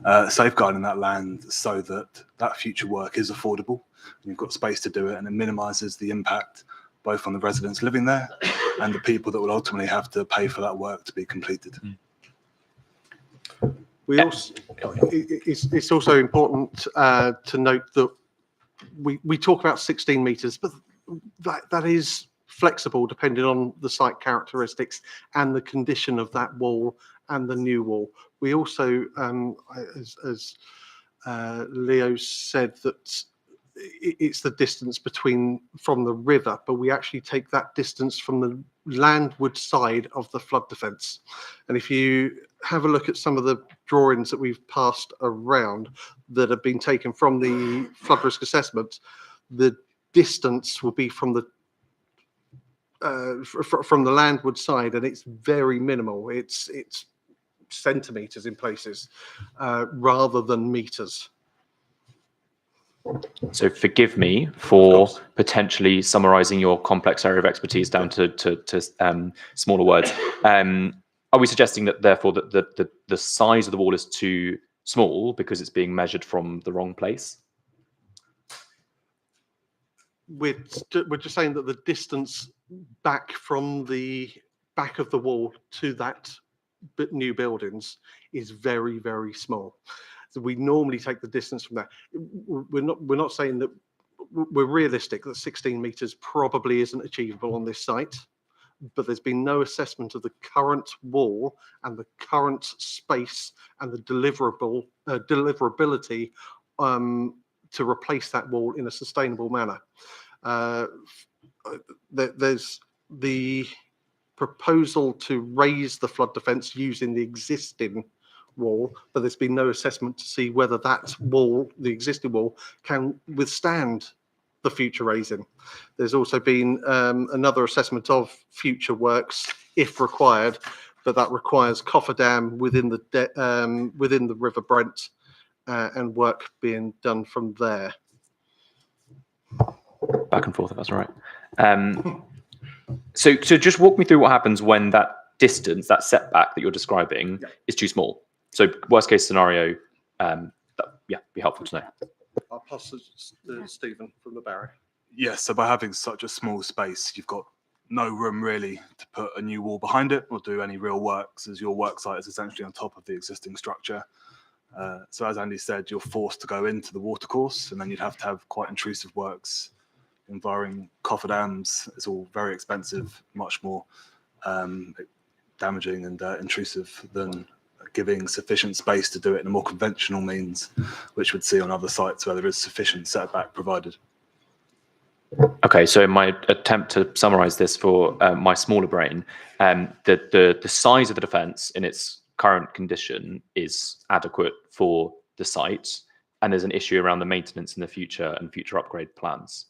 that land so that that future work is affordable. And you've got space to do it, and it minimises the impact both on the residents living there and the people that will ultimately have to pay for that work to be completed. We also, it's also important to note that we talk about 16 metres, but that is flexible depending on the site characteristics and the condition of that wall and the new wall. We also, as Leo said, that it's the distance from the river, but we actually take that distance from the landward side of the flood defence. And if you have a look at some of the drawings that we've passed around that have been taken from the flood risk assessment, the distance will be from the landward side, and it's very minimal. It's centimetres in places rather than metres. So forgive me for potentially summarising your complex area of expertise down to smaller words. Are we suggesting that therefore that the size of the wall is too small because it's being measured from the wrong place? We're just saying that the distance back from the back of the wall to that new buildings is very, very small. So we normally take the distance from that. We're not saying that we're realistic that 16 metres probably isn't achievable on this site, but there's been no assessment of the current wall and the current space and the deliverability to replace that wall in a sustainable manner. There's the proposal to raise the flood defence using the existing wall, but there's been no assessment to see whether that wall, the existing wall, can withstand the future raising. There's also been another assessment of future works if required, but that requires cofferdam within the River Brent and work being done from there. Back and forth, if that's all right. So just walk me through what happens when that distance, that setback that you're describing, is too small. So worst case scenario, be helpful to know. I'll pass to Stephen from the Barry. Yes, so by having such a small space, you've got no room really to put a new wall behind it or do any real works, as your work site is essentially on top of the existing structure. So as Andy said, you're forced to go into the watercourse, and then you'd have to have quite intrusive works involving cofferdams. It's all very expensive, much more damaging and intrusive than giving sufficient space to do it in a more conventional means, which we'd see on other sites where there is sufficient setback provided. Okay, so in my attempt to summarize this for my smaller brain, the size of the defence in its current condition is adequate for the site, and there's an issue around the maintenance in the future and future upgrade plans.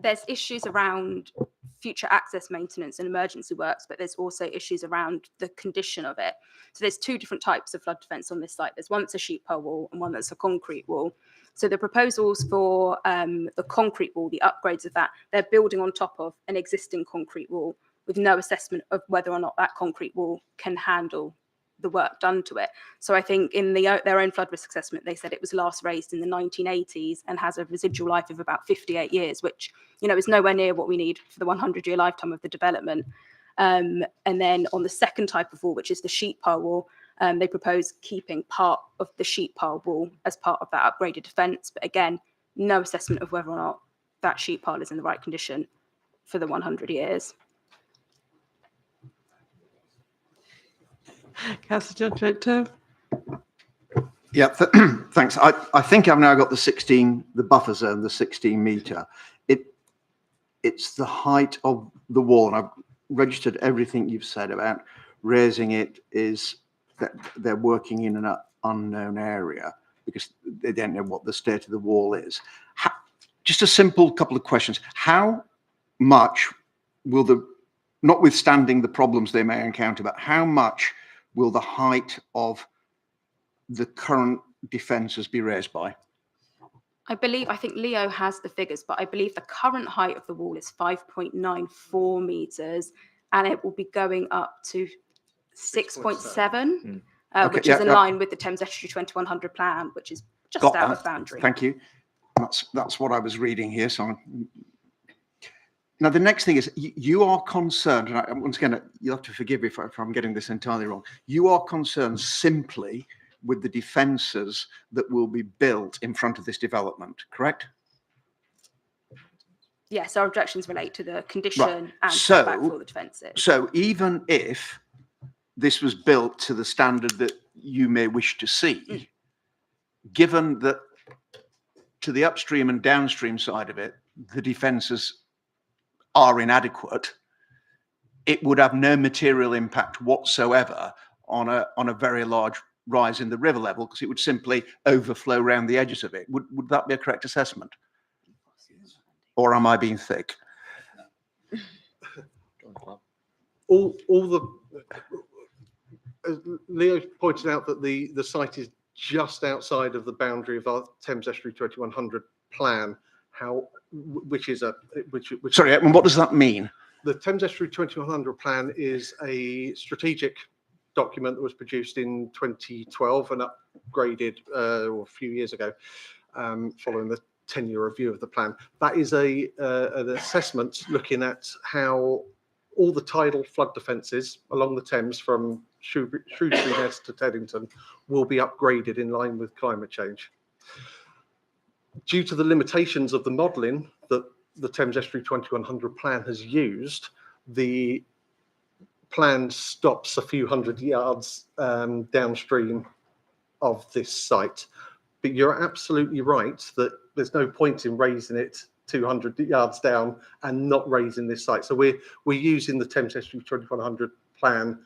There's issues around future access maintenance and emergency works, but there's also issues around the condition of it. So there's two different types of flood defence on this site. There's one that's a sheet pile wall and one that's a concrete wall. So the proposals for the concrete wall, the upgrades of that, they're building on top of an existing concrete wall with no assessment of whether or not that concrete wall can handle the work done to it. So I think in their own flood risk assessment, they said it was last raised in the 1980s and has a residual life of about 58 years, which, you know, is nowhere near what we need for the 100-year lifetime of the development. And then on the second type of wall, which is the sheet pile wall, they propose keeping part of the sheet pile wall as part of that upgraded defence. But again, no assessment of whether or not that sheet pile is in the right condition for the 100 years. Councillor John Trento. Yeah, thanks. I think I've now got the buffer zone, the 16 metre. It's the height of the wall, and I've registered everything you've said about raising it, is that they're working in an unknown area because they don't know what the state of the wall is. Just a simple couple of questions. How much will notwithstanding the problems they may encounter, but how much will the height of the current defences be raised by? I think Leo has the figures, but I believe the current height of the wall is 5.94 metres, and it will be going up to 6.7, which is in line with the Thames Estuary 2100 plan, which is just out of boundary. Thank you. That's what I was reading here. So now the next thing is you are concerned, and once again, you'll have to forgive me if I'm getting this entirely wrong. You are concerned simply with the defences that will be built in front of this development, correct? Yes, our objections relate to the condition and setback for the defences. So even if this was built to the standard that you may wish to see, given that to the upstream and downstream side of it, the defences are inadequate, it would have no material impact whatsoever on a very large rise in the river level, because it would simply overflow around the edges of it. Would that be a correct assessment? Or am I being thick? All the as Leo pointed out that the site is just outside of the boundary of our Thames Estuary 2100 plan. Sorry, and what does that mean? The Thames Estuary 2100 plan is a strategic document that was produced in 2012 and upgraded a few years ago, following the 10-year review of the plan. That is an assessment looking at how all the tidal flood defences along the Thames from Shrewsbury Ness to Teddington will be upgraded in line with climate change. Due to the limitations of the modelling that the Thames Estuary 2100 plan has used, the plan stops a few hundred yards downstream of this site. But you're absolutely right that there's no point in raising it 200 yards down and not raising this site. So we're using the Thames Estuary 2100 plan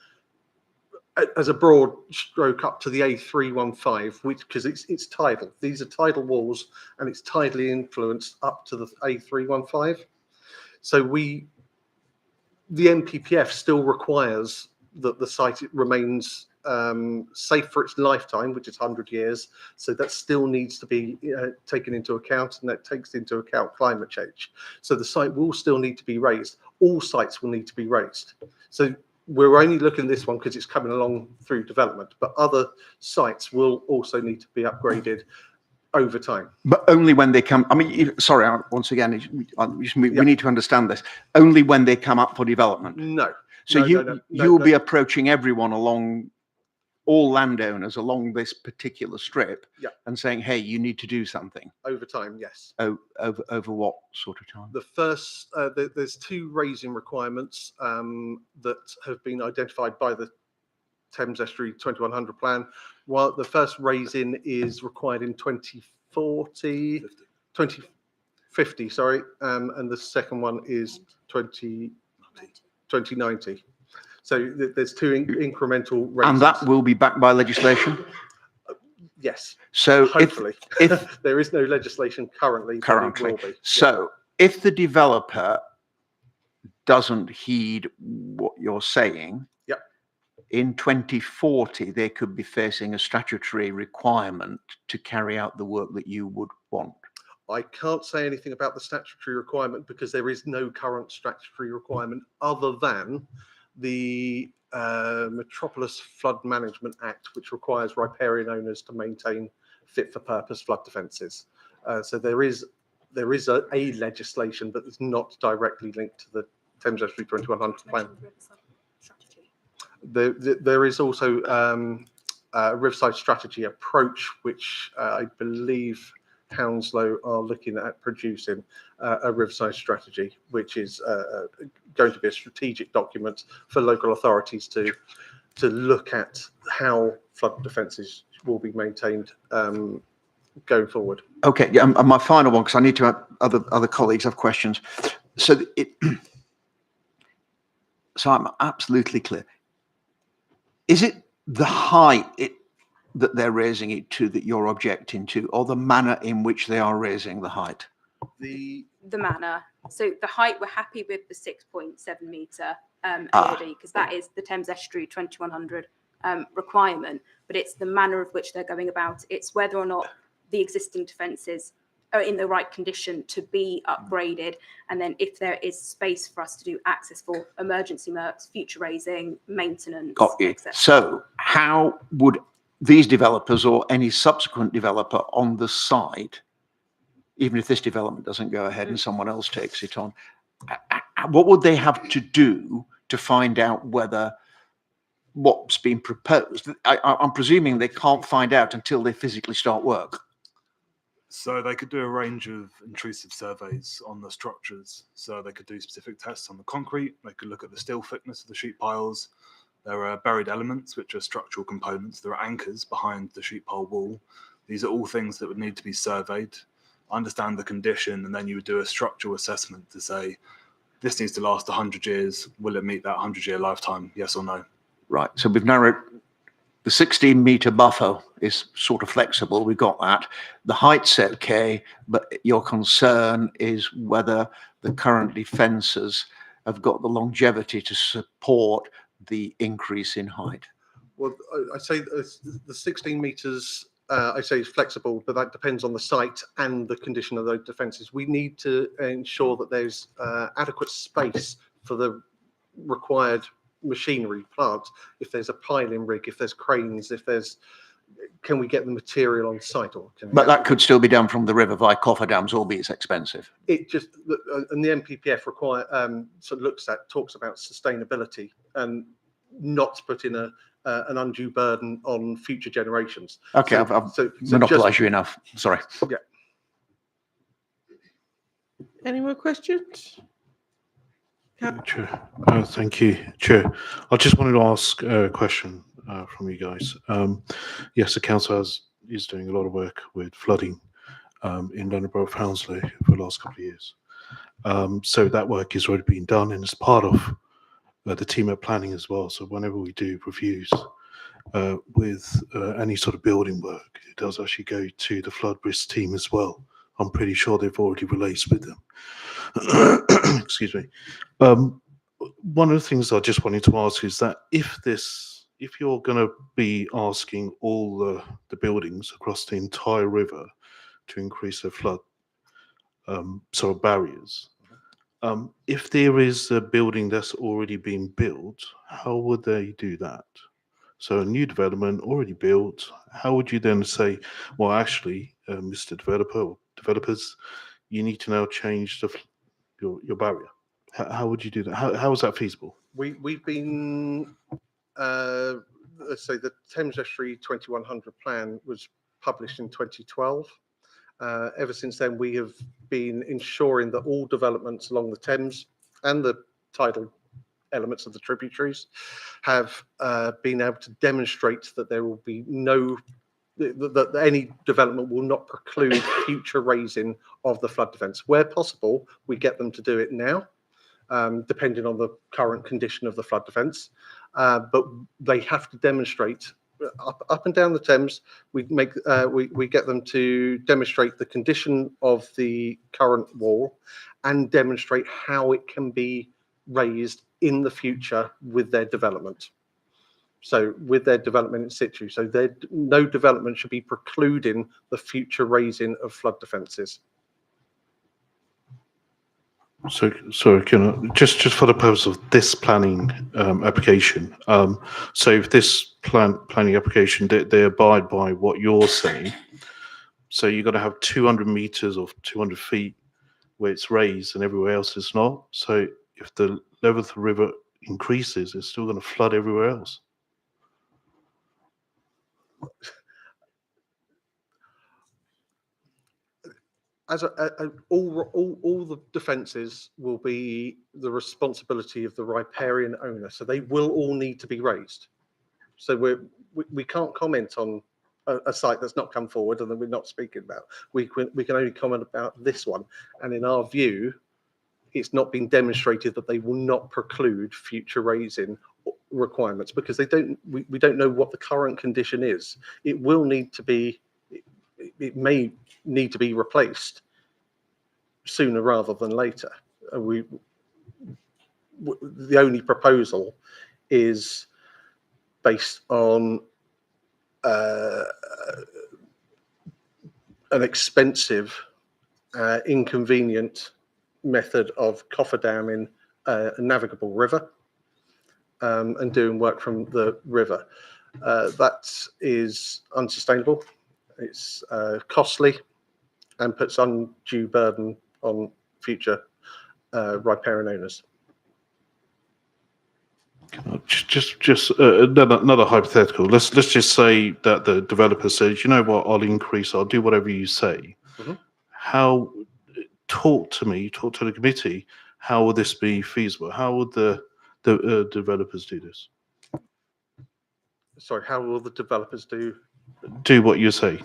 as a broad stroke up to the A315, which because it's tidal. These are tidal walls, and it's tidally influenced up to the A315. So the NPPF still requires that the site remains safe for its lifetime, which is 100 years. So that still needs to be taken into account, and that takes into account climate change. So the site will still need to be raised. All sites will need to be raised. So we're only looking at this one because it's coming along through development, but other sites will also need to be upgraded over time. But only when they come, I mean, sorry, once again, we need to understand this. Only when they come up for development. No. So no, you'll be approaching everyone along, all landowners along this particular strip, and saying, hey, you need to do something. Over time, yes. Over what sort of time? The first, there's two raising requirements that have been identified by the Thames Estuary 2100 plan. While the first raising is required in 2050, sorry, and the second one is 2090. So there's two incremental raisings. And that will be backed by legislation? Yes. So hopefully, if there is no legislation currently. But it will be. So if the developer doesn't heed what you're saying, in 2040, they could be facing a statutory requirement to carry out the work that you would want. I can't say anything about the statutory requirement because there is no current statutory requirement other than the Metropolis Flood Management Act, which requires riparian owners to maintain fit-for-purpose flood defences. So there is a legislation, but it's not directly linked to the Thames Estuary 2100 plan. There is also a Riverside strategy approach, which I believe Hounslow are looking at producing a Riverside strategy, which is going to be a strategic document for local authorities to look at how flood defences will be maintained going forward. Okay, yeah, and my final one, because I need to have other colleagues have questions. So so I'm absolutely clear. Is it the height that they're raising it to that you're objecting to, or the manner in which they are raising the height? The manner. So the height, we're happy with the 6.7 metre AOD because that is the Thames Estuary 2100 requirement, but it's the manner of which they're going about. It's whether or not the existing defences are in the right condition to be upgraded, and then if there is space for us to do access for emergency mercs, future raising, maintenance. Got you. etc. So how would these developers or any subsequent developer on the site, even if this development doesn't go ahead and someone else takes it on, what would they have to do to find out whether what's been proposed? I'm presuming they can't find out until they physically start work. So they could do a range of intrusive surveys on the structures. So they could do specific tests on the concrete. They could look at the steel thickness of the sheet piles. There are buried elements, which are structural components. There are anchors behind the sheet pile wall. These are all things that would need to be surveyed, understand the condition, and then you would do a structural assessment to say, this needs to last 100 years. Will it meet that 100-year lifetime? Yes or no? Right. So we've narrowed. The 16-metre buffer is sort of flexible. We've got that. The height's okay, but your concern is whether the current defences have got the longevity to support the increase in height. Well, I say the 16 metres, I say is flexible, but that depends on the site and the condition of those defences. We need to ensure that there's adequate space for the required machinery, plants. If there's a piling rig, if there's cranes, can we get the material on site? Or but that could still be done from the river via cofferdams, albeit it's expensive. It just, and the NPPF talks about sustainability and not to put in an undue burden on future generations. Okay, I've monopolised you enough. Sorry. Yeah. Any more questions? Chair. Thank you, Chair. I just wanted to ask a question from you guys. Yes, the council is doing a lot of work with flooding in London Borough of Hounslow for the last couple of years. So that work is already being done and it's part of the team at planning as well. So whenever we do reviews with any sort of building work, it does actually go to the flood risk team as well. I'm pretty sure they've already released with them. Excuse me. One of the things I just wanted to ask is that if you're going to be asking all the buildings across the entire river to increase their flood sort of barriers, if there is a building that's already been built, how would they do that? So a new development already built, how would you then say, well, actually, Mr. Developer or developers, you need to now change your barrier? How would you do that? How is that feasible? We've been, let's say the Thames Estuary 2100 plan was published in 2012. Ever since then, we have been ensuring that all developments along the Thames and the tidal elements of the tributaries have been able to demonstrate that there will be that any development will not preclude future raising of the flood defence. Where possible, we get them to do it now, depending on the current condition of the flood defence. But they have to demonstrate up and down the Thames. We get them to demonstrate the condition of the current wall and demonstrate how it can be raised in the future with their development. So with their development in situ, so no development should be precluding the future raising of flood defences. So, sorry, can I, just for the purpose of this planning application, so if this planning application, they abide by what you're saying, so you're going to have 200 meters of 200 feet where it's raised and everywhere else is not. So if the level of the river increases, it's still going to flood everywhere else. As all the defences will be the responsibility of the riparian owner, so they will all need to be raised. So we can't comment on a site that's not come forward and that we're not speaking about. We can only comment about this one, and in our view, it's not been demonstrated that they will not preclude future raising requirements because they don't. We don't know what the current condition is. It will need to be. It may need to be replaced sooner rather than later. The only proposal is based on an expensive, inconvenient method of cofferdamming a navigable river and doing work from the river. That is unsustainable. It's costly and puts undue burden on future riparian owners. Just another hypothetical. Let's just say that the developer says, you know what, I'll do whatever you say. Mm-hmm. How, talk to the committee, how would this be feasible? How would the developers do this? Sorry, how will the developers do what you say?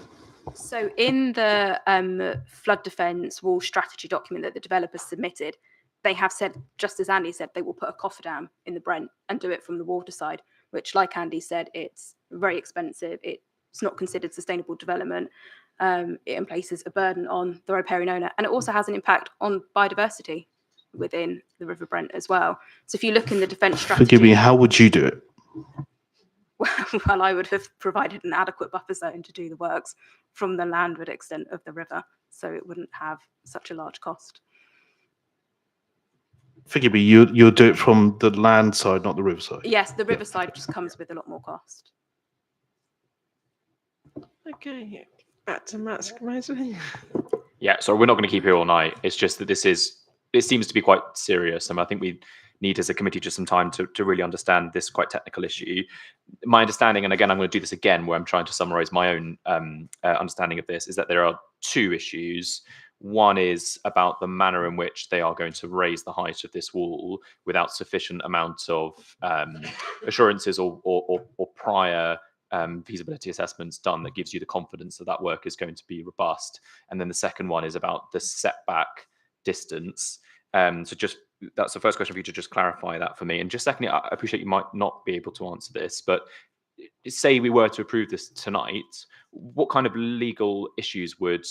So in the flood defence wall strategy document that the developers submitted, they have said, just as Andy said, they will put a cofferdam in the Brent and do it from the water side, which, like Andy said, it's very expensive. It's not considered sustainable development. It places a burden on the riparian owner, and it also has an impact on biodiversity within the River Brent as well. So if you look in the defence strategy... Forgive me, how would you do it? Well, I would have provided an adequate buffer zone to do the works from the landward extent of the river, so it wouldn't have such a large cost. Forgive me, you'll do it from the land side, not the river side. Yes, the river side just comes with a lot more cost. Okay, back to Matt's Mosley. Yeah, so we're not going to keep here all night. It's just that it seems to be quite serious, and I think we need as a committee just some time to really understand this quite technical issue. My understanding, and again, I'm going to do this again, where I'm trying to summarize my own understanding of this, is that there are two issues. One is about the manner in which they are going to raise the height of this wall without sufficient amount of assurances or prior feasibility assessments done that gives you the confidence that that work is going to be robust. And then the second one is about the setback distance. So just that's the first question for you to just clarify that for me. And just secondly, I appreciate you might not be able to answer this, but say we were to approve this tonight, what kind of legal issues would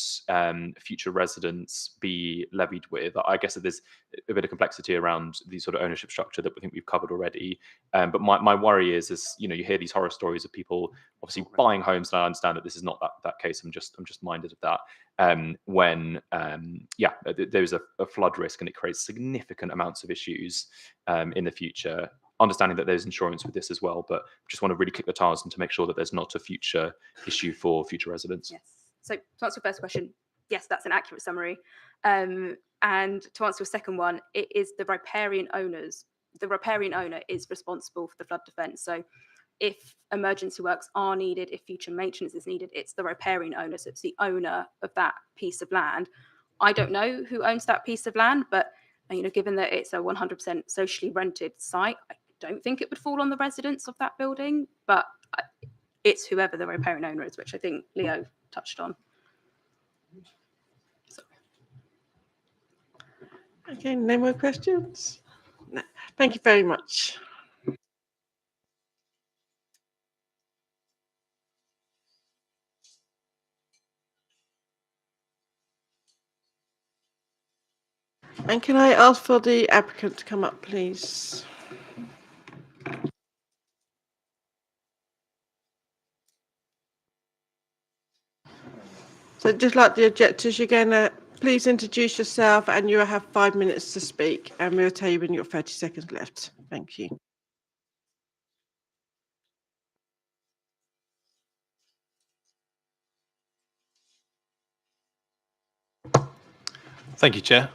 future residents be levied with? I guess that there's a bit of complexity around the sort of ownership structure that we think we've covered already. But my worry is you hear these horror stories of people obviously buying homes, and I understand that this is not that case. I'm just minded of that. When there's a flood risk and it creates significant amounts of issues in the future. Understanding that there's insurance with this as well, but just want to really kick the tires and to make sure that there's not a future issue for future residents. Yes. So to answer your first question, yes, that's an accurate summary. And to answer your second one, it is the riparian owners. The riparian owner is responsible for the flood defence. So if emergency works are needed, if future maintenance is needed, it's the riparian owner. So it's the owner of that piece of land. I don't know who owns that piece of land, but given that it's a 100% socially rented site, I don't think it would fall on the residents of that building, but it's whoever the riparian owner is, which I think Leo touched on. Okay, no more questions? No. Thank you very much. And can I ask for the applicant to come up, please? So just like the objectors, you're going to please introduce yourself and you'll have 5 minutes to speak, and we'll tell you when you've got 30 seconds left. Thank you. Thank you, Chair.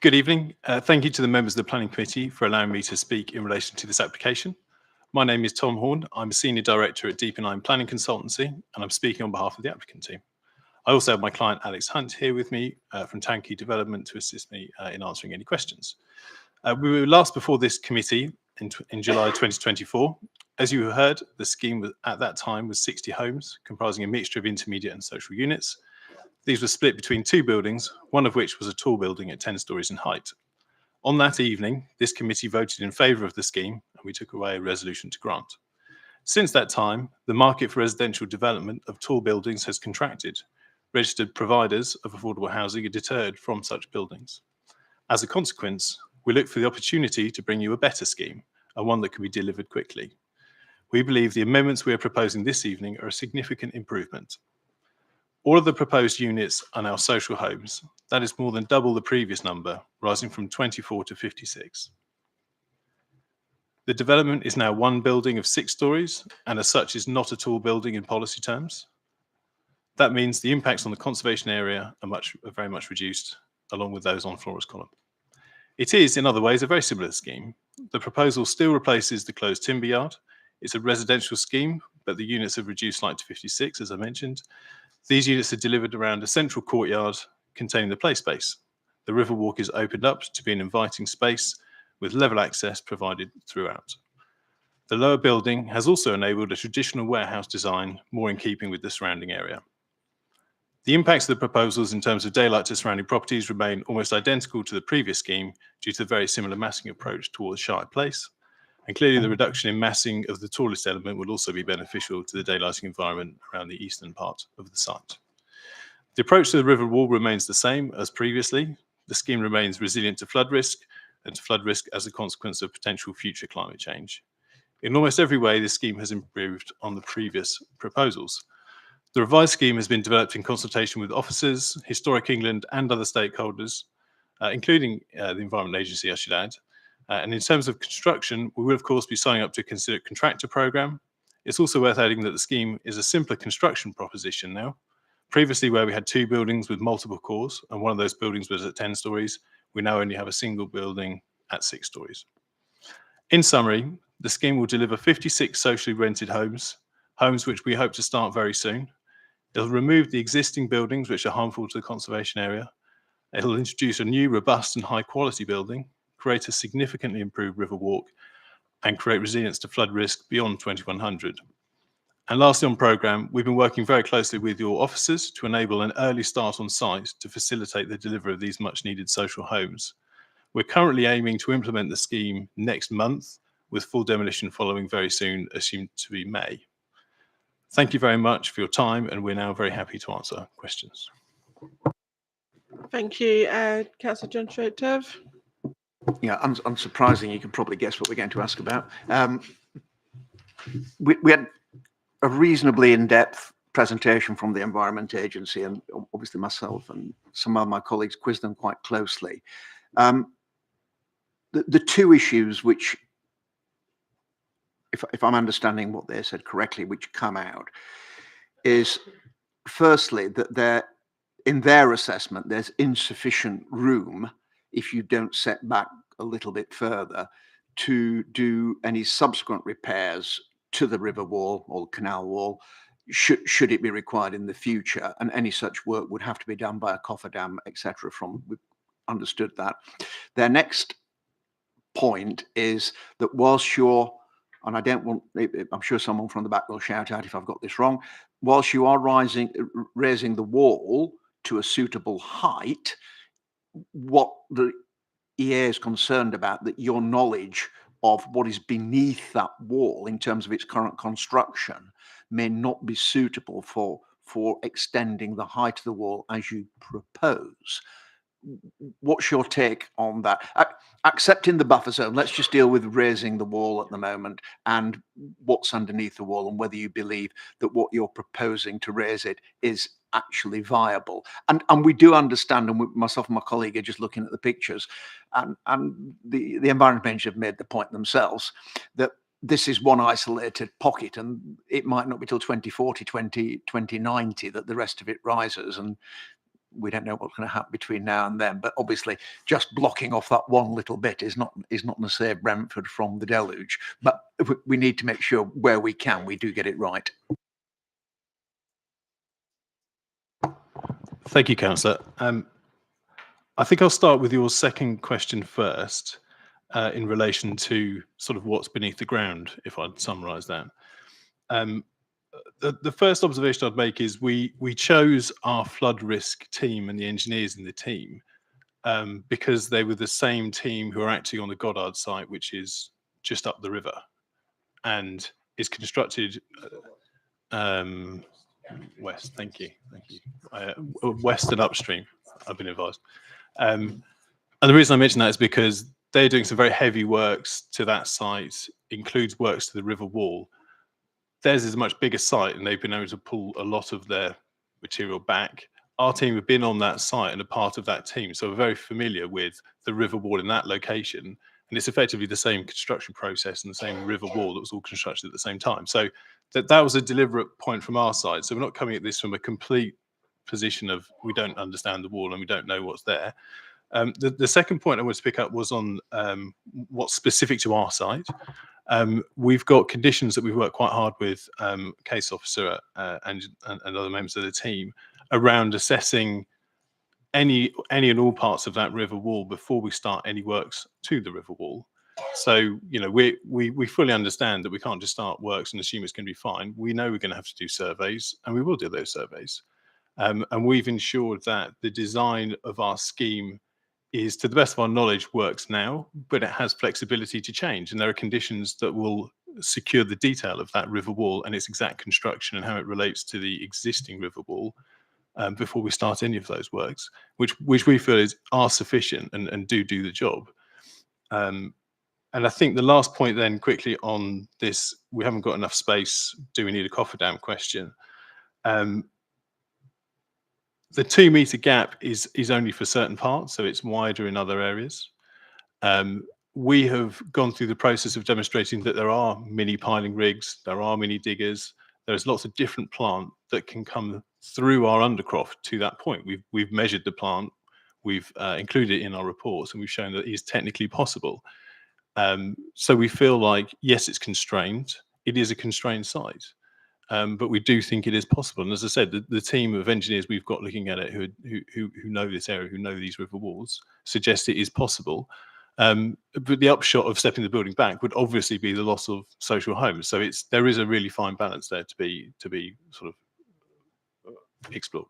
Good evening. Thank you to the members of the Planning Committee for allowing me to speak in relation to this application. My name is Tom Horn. I'm a Senior Director at Deep9 Planning Consultancy, and I'm speaking on behalf of the applicant team. I also have my client Alex Hunt here with me from Tanky Development to assist me in answering any questions. We were last before this committee in July 2024. As you heard, the scheme at that time was 60 homes, comprising a mixture of intermediate and social units. These were split between 2 buildings, one of which was a tall building at 10 stories in height. On that evening, this committee voted in favour of the scheme, and we took away a resolution to grant. Since that time, the market for residential development of tall buildings has contracted. Registered providers of affordable housing are deterred from such buildings. As a consequence, we look for the opportunity to bring you a better scheme, and one that can be delivered quickly. We believe the amendments we are proposing this evening are a significant improvement. All of the proposed units are now social homes. That is more than double the previous number, rising from 24 to 56. The development is now one building of 6 stories, and as such is not a tall building in policy terms. That means the impacts on the conservation area are very much reduced, along with those on Flora's Column. It is, in other ways, a very similar scheme. The proposal still replaces the closed timber yard. It's a residential scheme, but the units have reduced slightly to 56, as I mentioned. These units are delivered around a central courtyard containing the play space. The river walk is opened up to be an inviting space with level access provided throughout. The lower building has also enabled a traditional warehouse design, more in keeping with the surrounding area. The impacts of the proposals in terms of daylight to surrounding properties remain almost identical to the previous scheme due to the very similar massing approach towards Shire Place. And clearly the reduction in massing of the tallest element will also be beneficial to the daylighting environment around the eastern part of the site. The approach to the river wall remains the same as previously. The scheme remains resilient to flood risk and to flood risk as a consequence of potential future climate change. In almost every way, this scheme has improved on the previous proposals. The revised scheme has been developed in consultation with officers, Historic England and other stakeholders, including the Environment Agency, I should add. And in terms of construction, we will of course be signing up to a considered contractor programme. It's also worth adding that the scheme is a simpler construction proposition now. Previously, where we had 2 buildings with multiple cores, and one of those buildings was at 10 stories, we now only have a single building at 6 stories. In summary, the scheme will deliver 56 socially rented homes which we hope to start very soon. It'll remove the existing buildings which are harmful to the conservation area. It'll introduce a new, robust and high quality building, create a significantly improved river walk, and create resilience to flood risk beyond 2100. And lastly on programme, we've been working very closely with your officers to enable an early start on site to facilitate the delivery of these much needed social homes. We're currently aiming to implement the scheme next month, with full demolition following very soon, assumed to be May. Thank you very much for your time, and we're now very happy to answer questions. Thank you. Councillor John Stroke-Turve. Yeah, unsurprising, you can probably guess what we're going to ask about. We had a reasonably in-depth presentation from the Environment Agency, and obviously myself and some of my colleagues quizzed them quite closely. The two issues which, if I'm understanding what they said correctly, which come out, is firstly that in their assessment, there's insufficient room, if you don't set back a little bit further, to do any subsequent repairs to the river wall or canal wall, should it be required in the future, and any such work would have to be done by a cofferdam, etc. We've understood that. Their next point is that whilst you're, and I don't want, I'm sure someone from the back will shout out if I've got this wrong, whilst you are raising the wall to a suitable height, what the EA is concerned about, that your knowledge of what is beneath that wall in terms of its current construction may not be suitable for extending the height of the wall as you propose. What's your take on that? Accepting the buffer zone, let's just deal with raising the wall at the moment and what's underneath the wall, and whether you believe that what you're proposing to raise it is actually viable. And we do understand, and myself and my colleague are just looking at the pictures, and the Environment Manager have made the point themselves that this is one isolated pocket, and it might not be till 2040, 2090 that the rest of it rises, and we don't know what's going to happen between now and then. But obviously, just blocking off that one little bit is not going to save Brentford from the deluge. But we need to make sure where we can, we do get it right. Thank you, Councillor. I think I'll start with your second question first, in relation to sort of what's beneath the ground, if I'd summarise that. The first observation I'd make is we chose our flood risk team and the engineers in the team because they were the same team who are actually on the Goddard site, which is just up the river and is constructed west. Thank you. West and upstream, I've been advised. And the reason I mention that is because they're doing some very heavy works to that site, includes works to the river wall. Theirs is a much bigger site, and they've been able to pull a lot of their material back. Our team have been on that site and a part of that team, so we're very familiar with the river wall in that location. And it's effectively the same construction process and the same river wall that was all constructed at the same time. So that was a deliberate point from our side. So we're not coming at this from a complete position of we don't understand the wall and we don't know what's there. The second point I wanted to pick up was on what's specific to our site. We've got conditions that we've worked quite hard with case officer and other members of the team around assessing any and all parts of that river wall before we start any works to the river wall. So, you know, we fully understand that we can't just start works and assume it's going to be fine. We know we're going to have to do surveys, and we will do those surveys. And we've ensured that the design of our scheme is, to the best of our knowledge, works now, but it has flexibility to change. And there are conditions that will secure the detail of that river wall and its exact construction and how it relates to the existing river wall before we start any of those works, which we feel are sufficient and do the job. And I think the last point then quickly on this, we haven't got enough space, do we need a cofferdam question? The 2 metre gap is only for certain parts, so it's wider in other areas. We have gone through the process of demonstrating that there are mini piling rigs, there are mini diggers, there's lots of different plant that can come through our undercroft to that point. We've measured the plant, we've included it in our reports, and we've shown that it is technically possible. So we feel like, yes, it's constrained. It is a constrained site. but we do think it is possible. And as I said, the team of engineers we've got looking at it who know this area, who know these river walls, suggest it is possible. But the upshot of stepping the building back would obviously be the loss of social homes. So there is a really fine balance there to be sort of explored.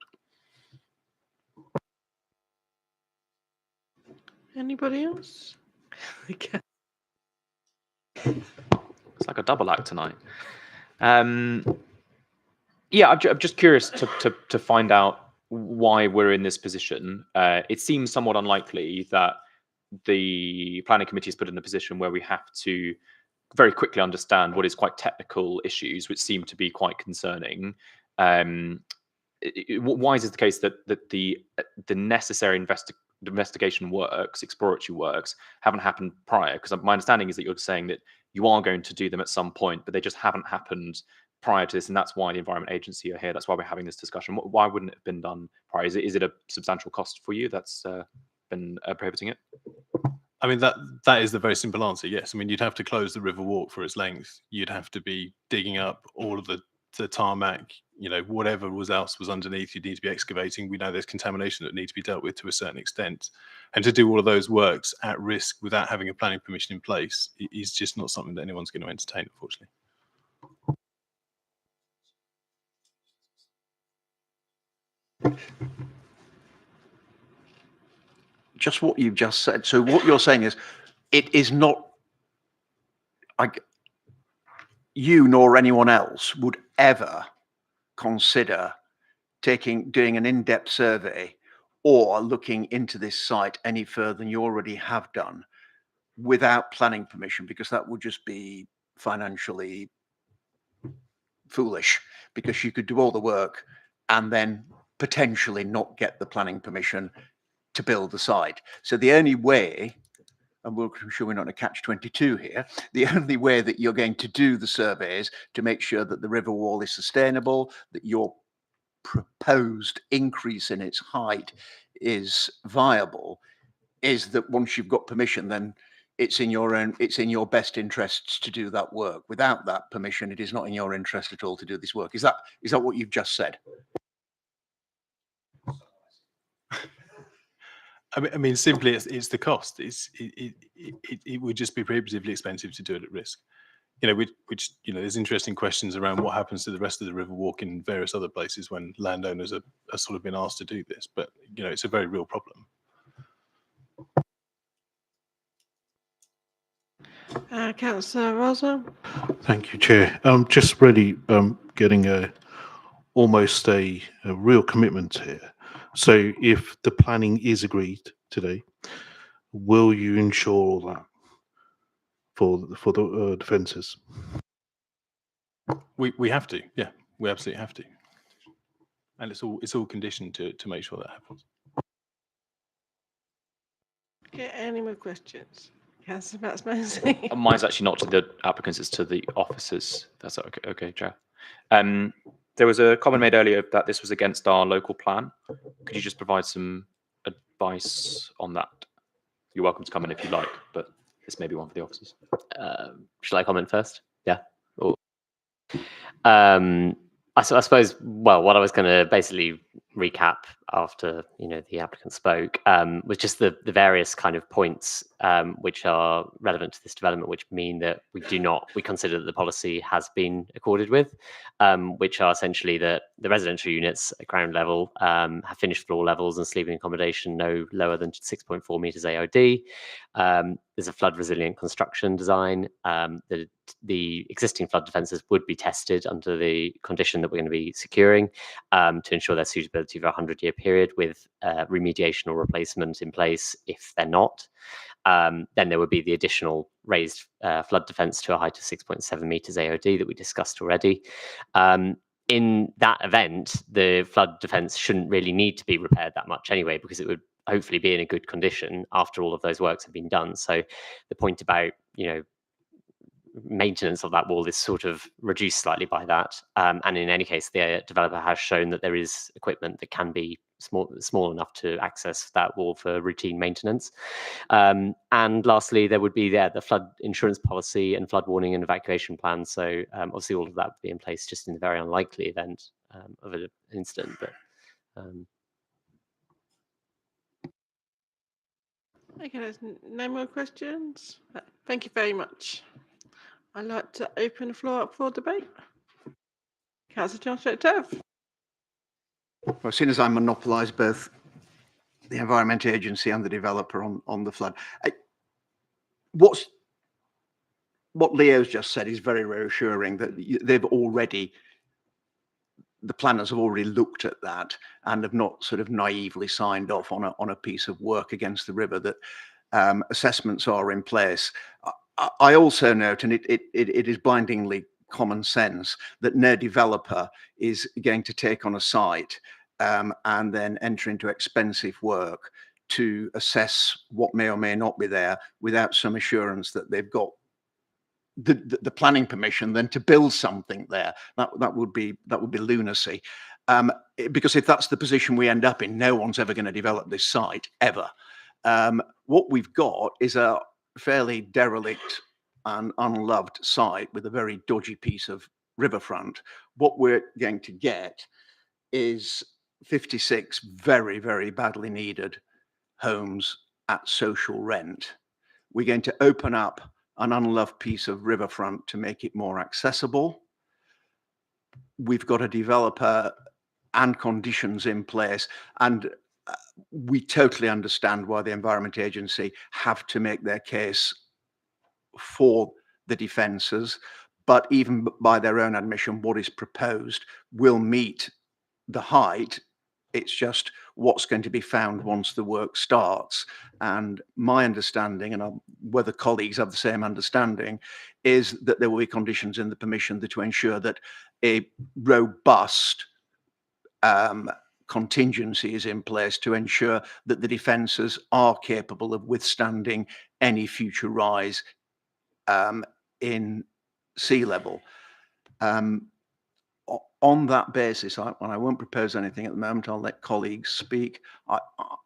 Anybody else? It's like a double act tonight. Yeah, I'm just curious to find out why we're in this position. It seems somewhat unlikely that the planning committee is put in a position where we have to very quickly understand what is quite technical issues, which seem to be quite concerning. Why is it the case that the necessary investigation works, exploratory works, haven't happened prior? Because my understanding is that you're saying that you are going to do them at some point, but they just haven't happened prior to this, and that's why the Environment Agency are here. That's why we're having this discussion. Why wouldn't it have been done prior? Is it a substantial cost for you that's been prohibiting it? I mean, that is the very simple answer. Yes. I mean, you'd have to close the river walk for its length. You'd have to be digging up all of the tarmac, whatever else was underneath, you'd need to be excavating. We know there's contamination that needs to be dealt with to a certain extent. And to do all of those works at risk without having a planning permission in place is just not something that anyone's going to entertain, unfortunately. Just what you've just said. So what you're saying is, it is not you nor anyone else would ever consider doing an in-depth survey or looking into this site any further than you already have done without planning permission, because that would just be financially foolish, because you could do all the work and then potentially not get the planning permission to build the site. So the only way, and I'm sure we're not in a catch-22 here, the only way that you're going to do the surveys to make sure that the river wall is sustainable, that your proposed increase in its height is viable, is that once you've got permission, then it's in your best interests to do that work. Without that permission, it is not in your interest at all to do this work. Is that what you've just said? I mean, simply, it's the cost. It would just be prohibitively expensive to do it at risk. There's interesting questions around what happens to the rest of the river walk in various other places when landowners are sort of been asked to do this. But it's a very real problem. Councillor Rosa. Thank you, Chair. Just really getting almost a real commitment here. So if the planning is agreed today, will you ensure all that for the defences? We have to, yeah, we absolutely have to, and it's all conditioned to make sure that happens. Okay, any more questions? Councillor Max-Mosley. Mine's actually not to the applicants, it's to the officers. That's okay, Chair. There was a comment made earlier that this was against our local plan. Could you just provide some advice on that? You're welcome to come in if you like, but this may be one for the officers. Shall I comment first? Yeah. I suppose, well, what I was going to basically recap after the applicant spoke was just the various kind of points which are relevant to this development, which mean that we consider that the policy has been accorded with, which are essentially that the residential units at ground level have finished floor levels and sleeping accommodation no lower than 6.4 meters AOD. There's a flood resilient construction design. The existing flood defences would be tested under the condition that we're going to be securing to ensure their suitability for a 100-year period with remediation or replacement in place if they're not. Then there would be the additional raised flood defence to a height of 6.7 metres AOD that we discussed already. In that event, the flood defence shouldn't really need to be repaired that much anyway, because it would hopefully be in a good condition after all of those works have been done. So the point about, maintenance of that wall is sort of reduced slightly by that. And in any case, the developer has shown that there is equipment that can be small enough to access that wall for routine maintenance. And lastly, there would be the flood insurance policy and flood warning and evacuation plan. So obviously all of that would be in place just in the very unlikely event of an incident. But Okay, there's no more questions. Thank you very much. I'd like to open the floor up for debate. Councillor John Turf. Well, seeing as I monopolise both the Environment Agency and the developer on the flood, what Leo's just said is very reassuring, that the planners have already looked at that and have not sort of naively signed off on a piece of work against the river, that assessments are in place. I also note, and it is blindingly common sense, that no developer is going to take on a site and then enter into expensive work to assess what may or may not be there without some assurance that they've got the planning permission then to build something there. That would be lunacy, because if that's the position we end up in, no one's ever going to develop this site ever. What we've got is a fairly derelict and unloved site with a very dodgy piece of riverfront. What we're going to get is 56 very, very badly needed homes at social rent. We're going to open up an unloved piece of riverfront to make it more accessible. We've got a developer and conditions in place, and we totally understand why the Environment Agency have to make their case for the defences, but even by their own admission, what is proposed will meet the height. It's just what's going to be found once the work starts. And my understanding, and whether colleagues have the same understanding, is that there will be conditions in the permission to ensure that a robust contingency is in place to ensure that the defences are capable of withstanding any future rise in sea level. On that basis, I won't propose anything at the moment. I'll let colleagues speak.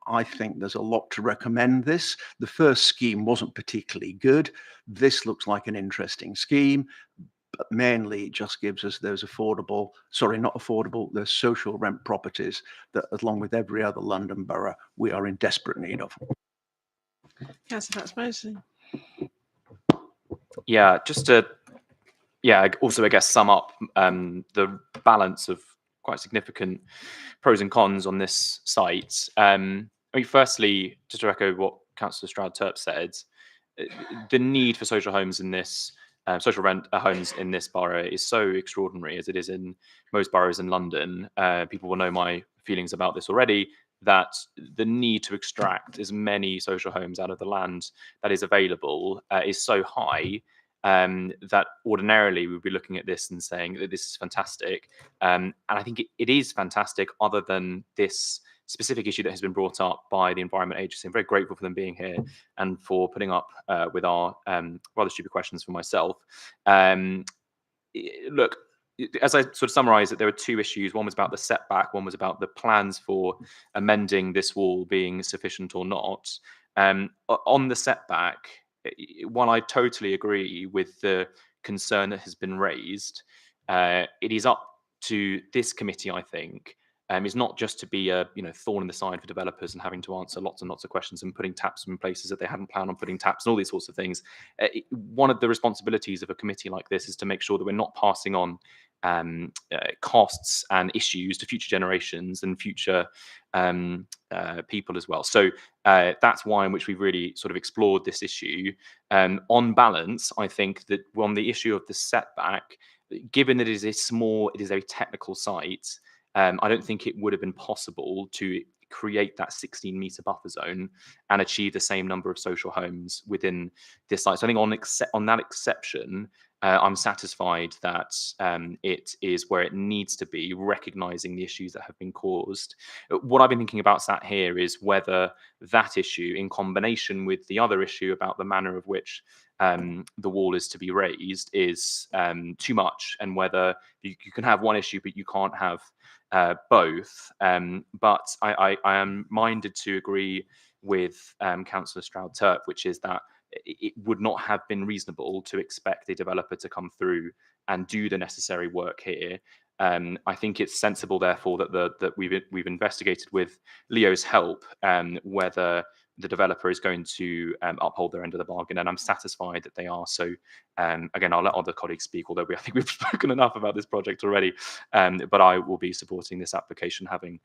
I think there's a lot to recommend this. The first scheme wasn't particularly good. This looks like an interesting scheme, but mainly it just gives us those those social rent properties that, along with every other London borough, we are in desperate need of. Councillor Fox-Mosley. Yeah, just to also I guess sum up the balance of quite significant pros and cons on this site. I mean, firstly, just to echo what Councillor Stroud-Turp said, the need for social homes in this social rent homes in this borough is so extraordinary, as it is in most boroughs in London. People will know my feelings about this already, that the need to extract as many social homes out of the land that is available is so high that ordinarily we'd be looking at this and saying that this is fantastic. And I think it is fantastic, other than this specific issue that has been brought up by the Environment Agency. I'm very grateful for them being here and for putting up with our rather stupid questions for myself. Look, as I sort of summarise it, there were two issues. One was about the setback, one was about the plans for amending this wall being sufficient or not. On the setback, while I totally agree with the concern that has been raised, it is up to this committee, I think, is not just to be a thorn in the side for developers and having to answer lots and lots of questions and putting taps in places that they hadn't planned on putting taps and all these sorts of things. One of the responsibilities of a committee like this is to make sure that we're not passing on costs and issues to future generations and future people as well. So that's why in which we've really sort of explored this issue. On balance, I think that on the issue of the setback, given that it is a technical site, I don't think it would have been possible to create that 16-meter buffer zone and achieve the same number of social homes within this site. So I think on that exception, I'm satisfied that it is where it needs to be, recognizing the issues that have been caused. What I've been thinking about sat here is whether that issue, in combination with the other issue about the manner of which the wall is to be raised, is too much, and whether you can have one issue but you can't have both. But I am minded to agree with Councillor Stroud-Turp, which is that it would not have been reasonable to expect a developer to come through and do the necessary work here. I think it's sensible, therefore, that we've investigated with Leo's help whether the developer is going to uphold their end of the bargain, and I'm satisfied that they are. So again, I'll let other colleagues speak, although I think we've spoken enough about this project already. But I will be supporting this application, having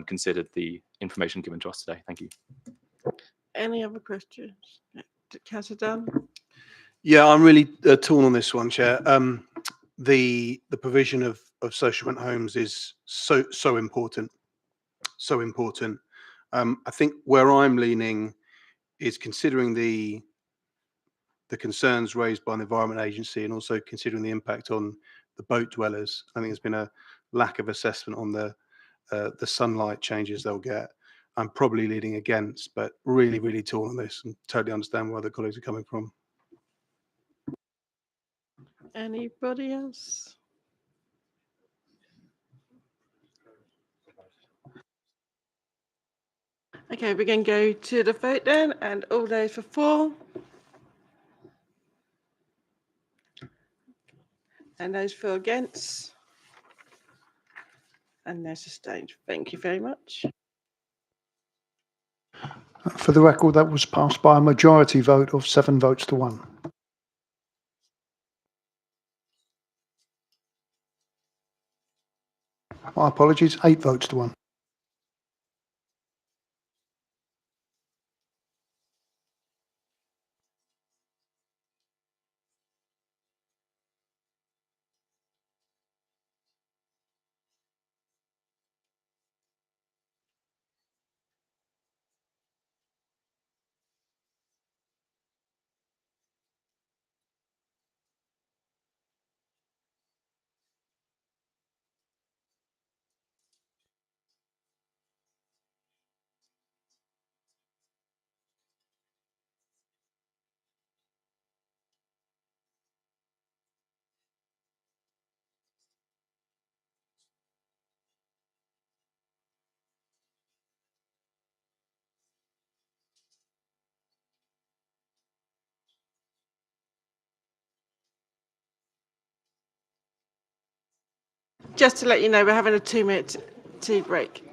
considered the information given to us today. Thank you. Any other questions? Councillor Dunn? Yeah, I'm really torn on this one, Chair. The provision of social rent homes is so important, so important. I think where I'm leaning is considering the concerns raised by the Environment Agency, and also considering the impact on the boat dwellers. I think there's been a lack of assessment on the sunlight changes they'll get. I'm probably leaning against, but really torn on this, and totally understand where the colleagues are coming from. Anybody else? Okay, we're going to go to the vote then, and all those for 4. And those for against. And those sustained. Thank you very much. For the record, that was passed by a majority vote of 7 votes to 1. My apologies, 8 votes to 1. Just to let you know, we're having a 2-minute tea break.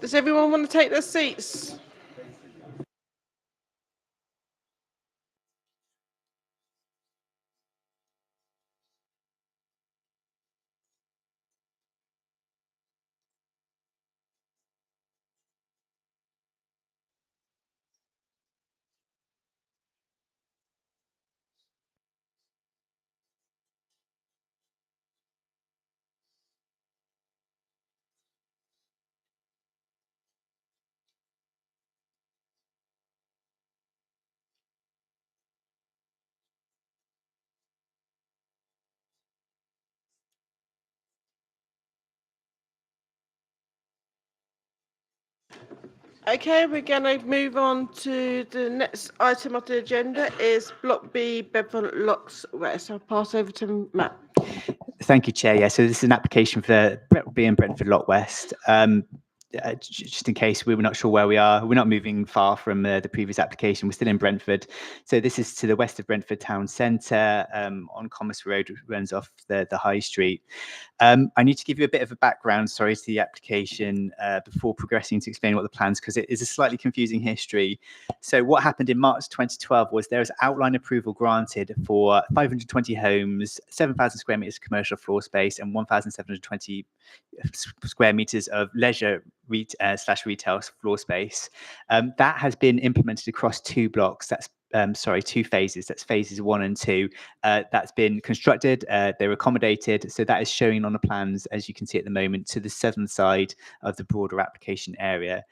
Does everyone want to take their seats? Okay, we're going to move on to the next item of the agenda is Block B, Bedford Locks West. I'll pass over to Matt. Thank you, Chair. Yeah, so this is an application for B and Brentford Lot West. Just in case we were not sure where we are, we're not moving far from the previous application. We're still in Brentford. So this is to the west of Brentford town centre on Commerce Road, which runs off the High Street. I need to give you a bit of a background, sorry, to the application before progressing to explain what the plans, because it is a slightly confusing history. So what happened in March 2012 was there was outline approval granted for 520 homes, 7,000 square metres of commercial floor space and 1,720 square metres of leisure slash retail floor space. That has been implemented across two blocks. That's two phases. That's phases 1 and 2. That's been constructed. They're accommodated. So that is showing on the plans, as you can see at the moment, to the southern side of the broader application area.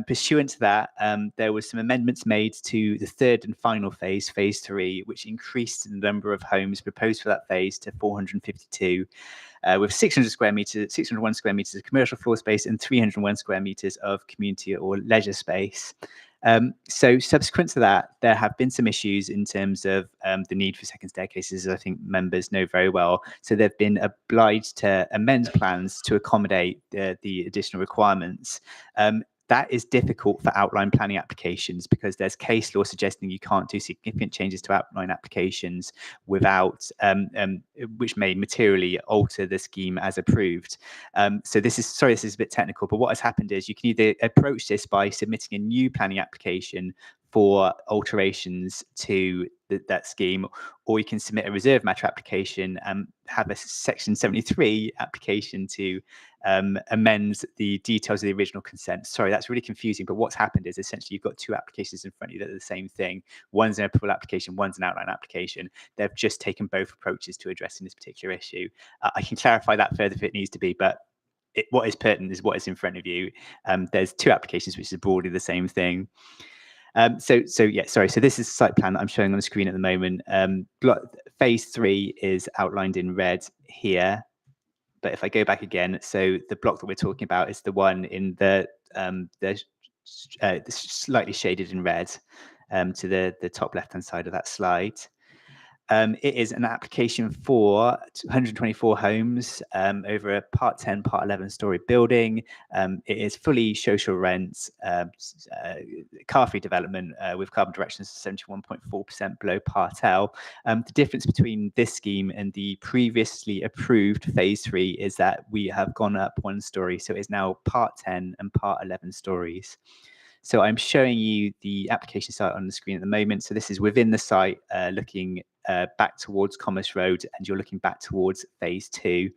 Pursuant to that, there were some amendments made to the third and final phase, phase 3, which increased the number of homes proposed for that phase to 452, with 601 square meters of commercial floor space and 301 square meters of community or leisure space. So subsequent to that, there have been some issues in terms of the need for second staircases, as I think members know very well. So they've been obliged to amend plans to accommodate the additional requirements. That is difficult for outline planning applications because there's case law suggesting you can't do significant changes to outline applications without, which may materially alter the scheme as approved. So this is a bit technical, but what has happened is you can either approach this by submitting a new planning application for alterations to that scheme, or you can submit a reserve matter application and have a Section 73 application to amend the details of the original consent. Sorry, that's really confusing, but what's happened is essentially you've got two applications in front of you that are the same thing. One's an approval application, one's an outline application. They've just taken both approaches to addressing this particular issue. I can clarify that further if it needs to be, but what is pertinent is what is in front of you. There's two applications, which is broadly the same thing. So this is the site plan that I'm showing on the screen at the moment. Phase 3 is outlined in red here. But if I go back again, so the block that we're talking about is the one in the slightly shaded in red to the top left-hand side of that slide. It is an application for 124 homes over a Part 10, Part 11 story building. It is fully social rent, car-free development with carbon directions 71.4% below Part L. The difference between this scheme and the previously approved Phase 3 is that we have gone up 1 story, so it's now Part 10 and Part 11 stories. So I'm showing you the application site on the screen at the moment. So this is within the site, looking back towards Commerce Road, and you're looking back towards Phase 2.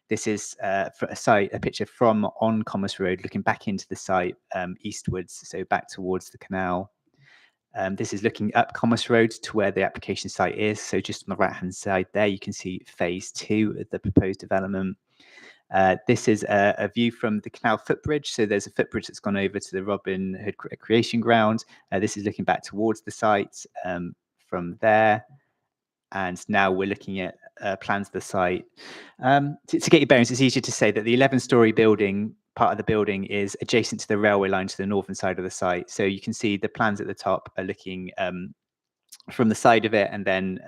This is for a picture from on Commerce Road, looking back into the site eastwards, so back towards the canal. This is looking up Commerce Road to where the application site is. So just on the right-hand side there, you can see Phase 2 of the proposed development. This is a view from the canal footbridge. So there's a footbridge that's gone over to the Robin Hood Recreation Ground. This is looking back towards the site from there. And now we're looking at plans of the site. To get your bearings, it's easier to say that the 11-story building, part of the building, is adjacent to the railway line to the northern side of the site. So you can see the plans at the top are looking from the side of it, and then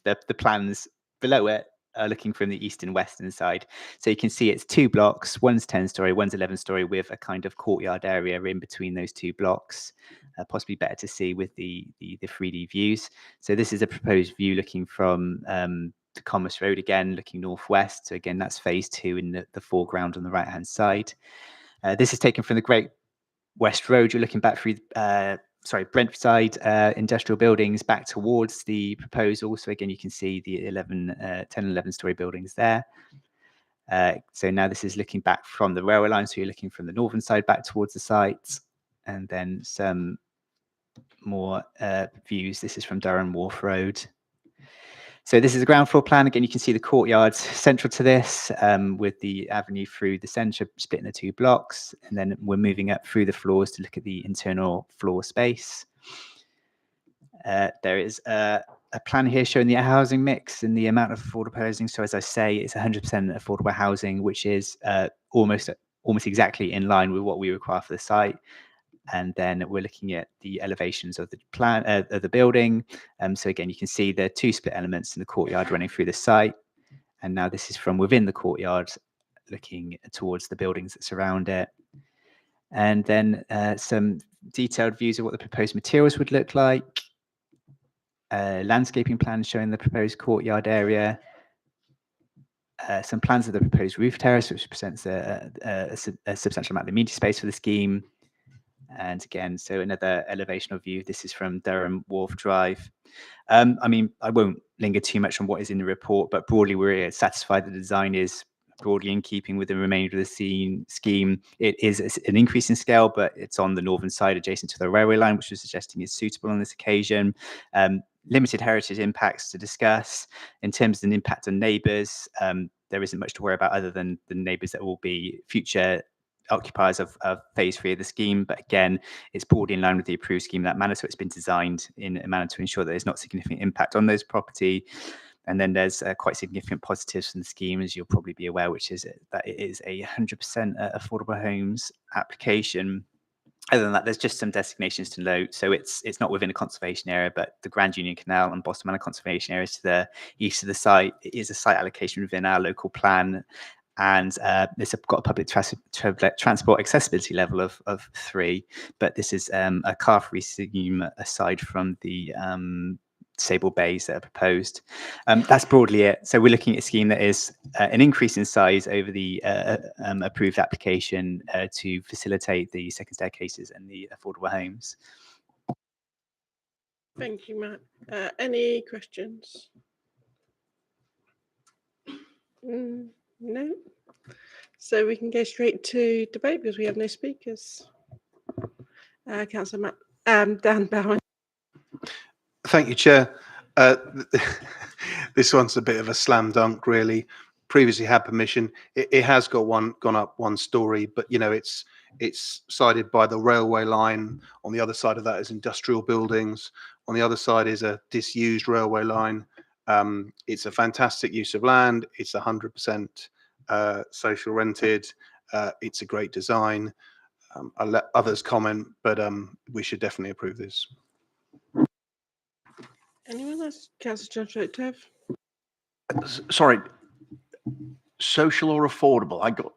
the plans below it are looking from the east and western side. So you can see it's 2 blocks. One's 10-story, one's 11-story, with a kind of courtyard area in between those 2 blocks. Possibly better to see with the 3D views. So this is a proposed view looking from the Commerce Road again, looking northwest. So again, that's Phase 2 in the foreground on the right-hand side. This is taken from the Great West Road. You're looking back through, Brentford side industrial buildings back towards the proposal. So again, you can see the 10 and 11 story buildings there. So now this is looking back from the railway line. So you're looking from the northern side back towards the site, and then some more views. This is from Durham Wharf Road. So this is a ground floor plan. Again, you can see the courtyards central to this, with the avenue through the centre split into 2 blocks. And then we're moving up through the floors to look at the internal floor space. There is a plan here showing the housing mix and the amount of affordable housing. So as I say, it's 100% affordable housing, which is almost exactly in line with what we require for the site. And then we're looking at the elevations of the plan of the building. So again, you can see the 2 split elements in the courtyard running through the site. And now this is from within the courtyard, looking towards the buildings that surround it. And then some detailed views of what the proposed materials would look like. Landscaping plans showing the proposed courtyard area. Some plans of the proposed roof terrace, which presents a substantial amount of amenity space for the scheme. And again, so another elevational view. This is from Durham Wharf Drive. I mean, I won't linger too much on what is in the report, but broadly, we're satisfied the design is broadly in keeping with the remainder of the scheme. It is an increase in scale, but it's on the northern side adjacent to the railway line, which we're suggesting is suitable on this occasion. Limited heritage impacts to discuss. In terms of an impact on neighbours, there isn't much to worry about other than the neighbours that will be future occupiers of phase 3 of the scheme. But again, it's broadly in line with the approved scheme in that manner. So it's been designed in a manner to ensure that there's not significant impact on those property. And then there's quite significant positives from the scheme, as you'll probably be aware, which is that it is a 100% affordable homes application. Other than that, there's just some designations to note. So it's not within a conservation area, but the Grand Union Canal and Boston Manor conservation areas to the east of the site. It is a site allocation within our local plan. And it's got a public transport accessibility level of 3, but this is a car-free scheme aside from the disabled bays that are proposed. That's broadly it. So we're looking at a scheme that is an increase in size over the approved application to facilitate the second staircases and the affordable homes. Thank you, Matt. Any questions? No. So we can go straight to debate because we have no speakers. Councillor Dan Bowen. Thank you, Chair. This one's a bit of a slam dunk, really. Previously had permission. It has gone up 1 story, but you know it's sided by the railway line. On the other side of that is industrial buildings. On the other side is a disused railway line. It's a fantastic use of land. It's 100% social rented. It's a great design. I'll let others comment, but we should definitely approve this. Anyone else? Councillor John Tev. Sorry, social or affordable? I got.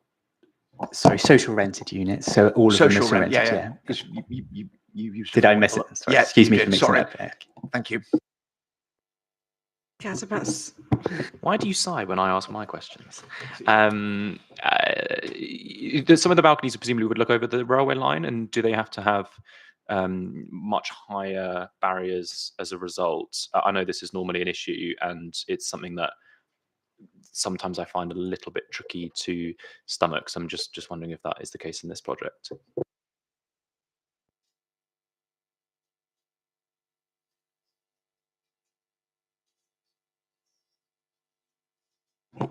Sorry, social rented units. So all of social them are rent. rented. Yeah. Because you used. Did I miss it? Sorry, Yeah, excuse me you for did. mixing Sorry. up. Thank you. Councillor Batts. Why do you sigh when I ask my questions? Some of the balconies presumably would look over the railway line, and do they have to have much higher barriers as a result? I know this is normally an issue, and it's something that sometimes I find a little bit tricky to stomach. So I'm just wondering if that is the case in this project.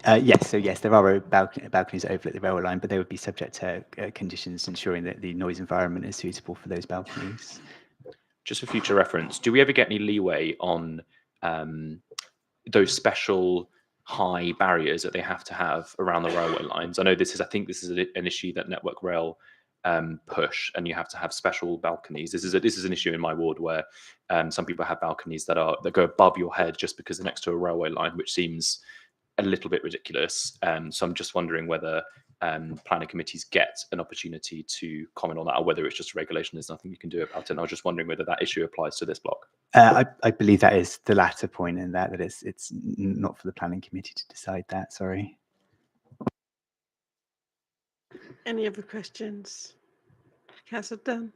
Yes, there are balconies that overlook the railway line, but they would be subject to conditions ensuring that the noise environment is suitable for those balconies. Just for future reference, do we ever get any leeway on those special high barriers that they have to have around the railway lines? I know I think this is an issue that Network Rail push, and you have to have special balconies. This is an issue in my ward where some people have balconies that go above your head just because they're next to a railway line, which seems a little bit ridiculous. So I'm just wondering whether planning committees get an opportunity to comment on that, or whether it's just a regulation, there's nothing you can do about it. And I was just wondering whether that issue applies to this block. I believe that is the latter point, in that it's not for the planning committee to decide that. Sorry. Any other questions? Councillor Dunn,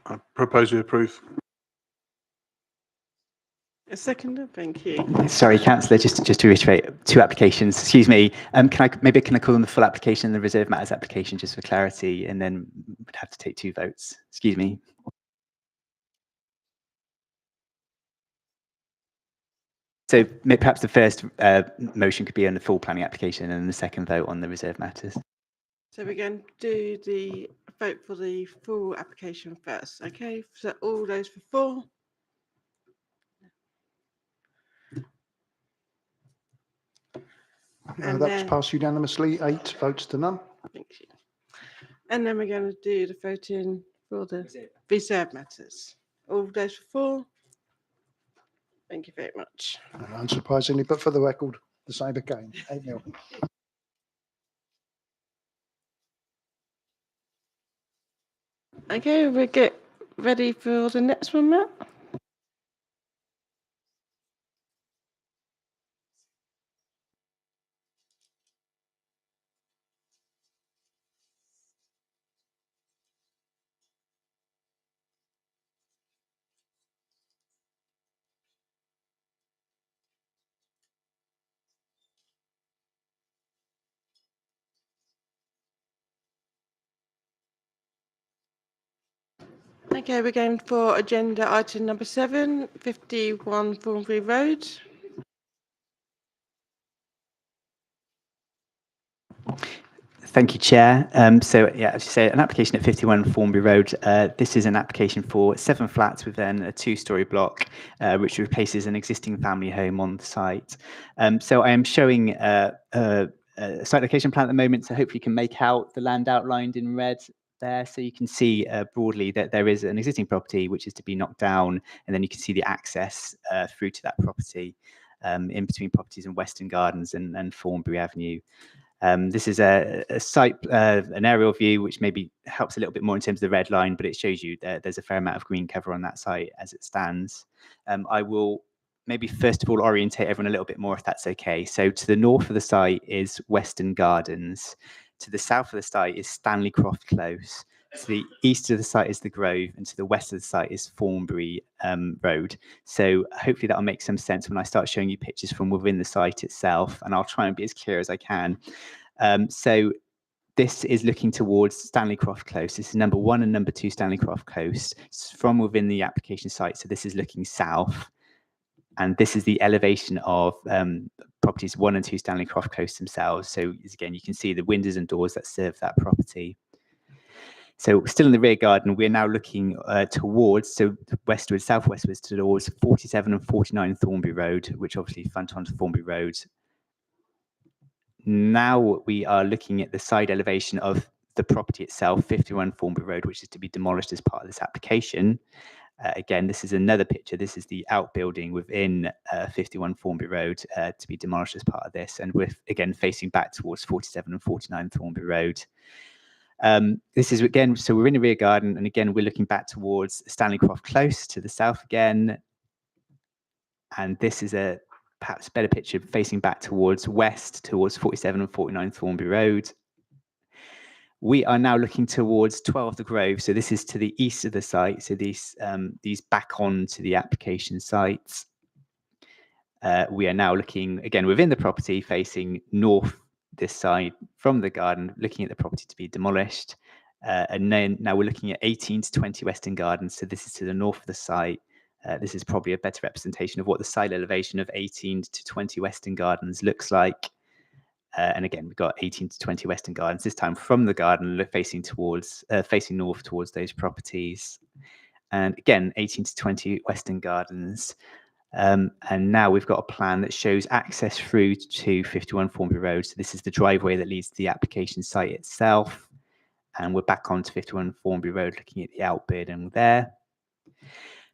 I propose we approve. a seconder, thank you. Sorry, councillor, just to reiterate, two applications. Excuse me. Can I call them the full application and the reserve matters application just for clarity, and then would have to take two votes. Excuse me. So perhaps the first motion could be on the full planning application, and the second vote on the reserve matters. So we're going to do the vote for the full application first, okay? So all those for full. And That was then, passed unanimously, 8 votes to none. thank you. And then we're going to do the voting for the reserve matters. All those for full. Thank you very much. And unsurprisingly, but for the record, the same again, 8-0. Okay, we'll get ready for the next one, Matt. Okay, we're going for agenda item number 7, 51 Thornbury Road. Thank you, Chair. So, yeah, as you say, an application at 51 Thornbury Road. This is an application for 7 flats within a 2-storey block, which replaces an existing family home on the site. So I am showing a site location plan at the moment, so hopefully you can make out the land outlined in red there. So you can see broadly that there is an existing property which is to be knocked down, and then you can see the access through to that property in between properties in Western Gardens and Thornbury Avenue. This is a site, an aerial view, which maybe helps a little bit more in terms of the red line, but it shows you that there's a fair amount of green cover on that site as it stands. I will maybe first of all orientate everyone a little bit more, if that's okay. So to the north of the site is Western Gardens. To the south of the site is Stanley Croft Close. To the east of the site is the Grove, and to the west of the site is Thornbury Road. So hopefully that'll make some sense when I start showing you pictures from within the site itself, and I'll try and be as clear as I can. So this is looking towards Stanley Croft Close. This is number 1 and number 2 Stanley Croft Close. It's from within the application site, so this is looking south. And this is the elevation of properties 1 and 2 Stanley Croft Close themselves. So again, you can see the windows and doors that serve that property. So still in the rear garden, we're now looking towards, so westwards, southwestwards towards 47 and 49 Thornbury Road, which obviously front onto Thornbury Road. Now we are looking at the side elevation of the property itself, 51 Thornbury Road, which is to be demolished as part of this application. Again, this is another picture. This is the outbuilding within 51 Thornbury Road to be demolished as part of this. And we're, again, facing back towards 47 and 49 Thornbury Road. This is, again, so we're in the rear garden. And again, we're looking back towards Stanley Croft Close to the south again. And this is a perhaps better picture facing back towards west, towards 47 and 49 Thornbury Road. We are now looking towards 12 The Grove. So this is to the east of the site. So these back on to the application sites. We are now looking, again, within the property, facing north this side from the garden, looking at the property to be demolished. And then now we're looking at 18 to 20 Western Gardens. So this is to the north of the site. This is probably a better representation of what the site elevation of 18 to 20 Western Gardens looks like. And again, we've got 18 to 20 Western Gardens, this time from the garden, facing north towards those properties. And again, 18 to 20 Western Gardens. And now we've got a plan that shows access through to 51 Thornbury Road. So this is the driveway that leads to the application site itself. And we're back onto 51 Thornbury Road, looking at the outbuilding there.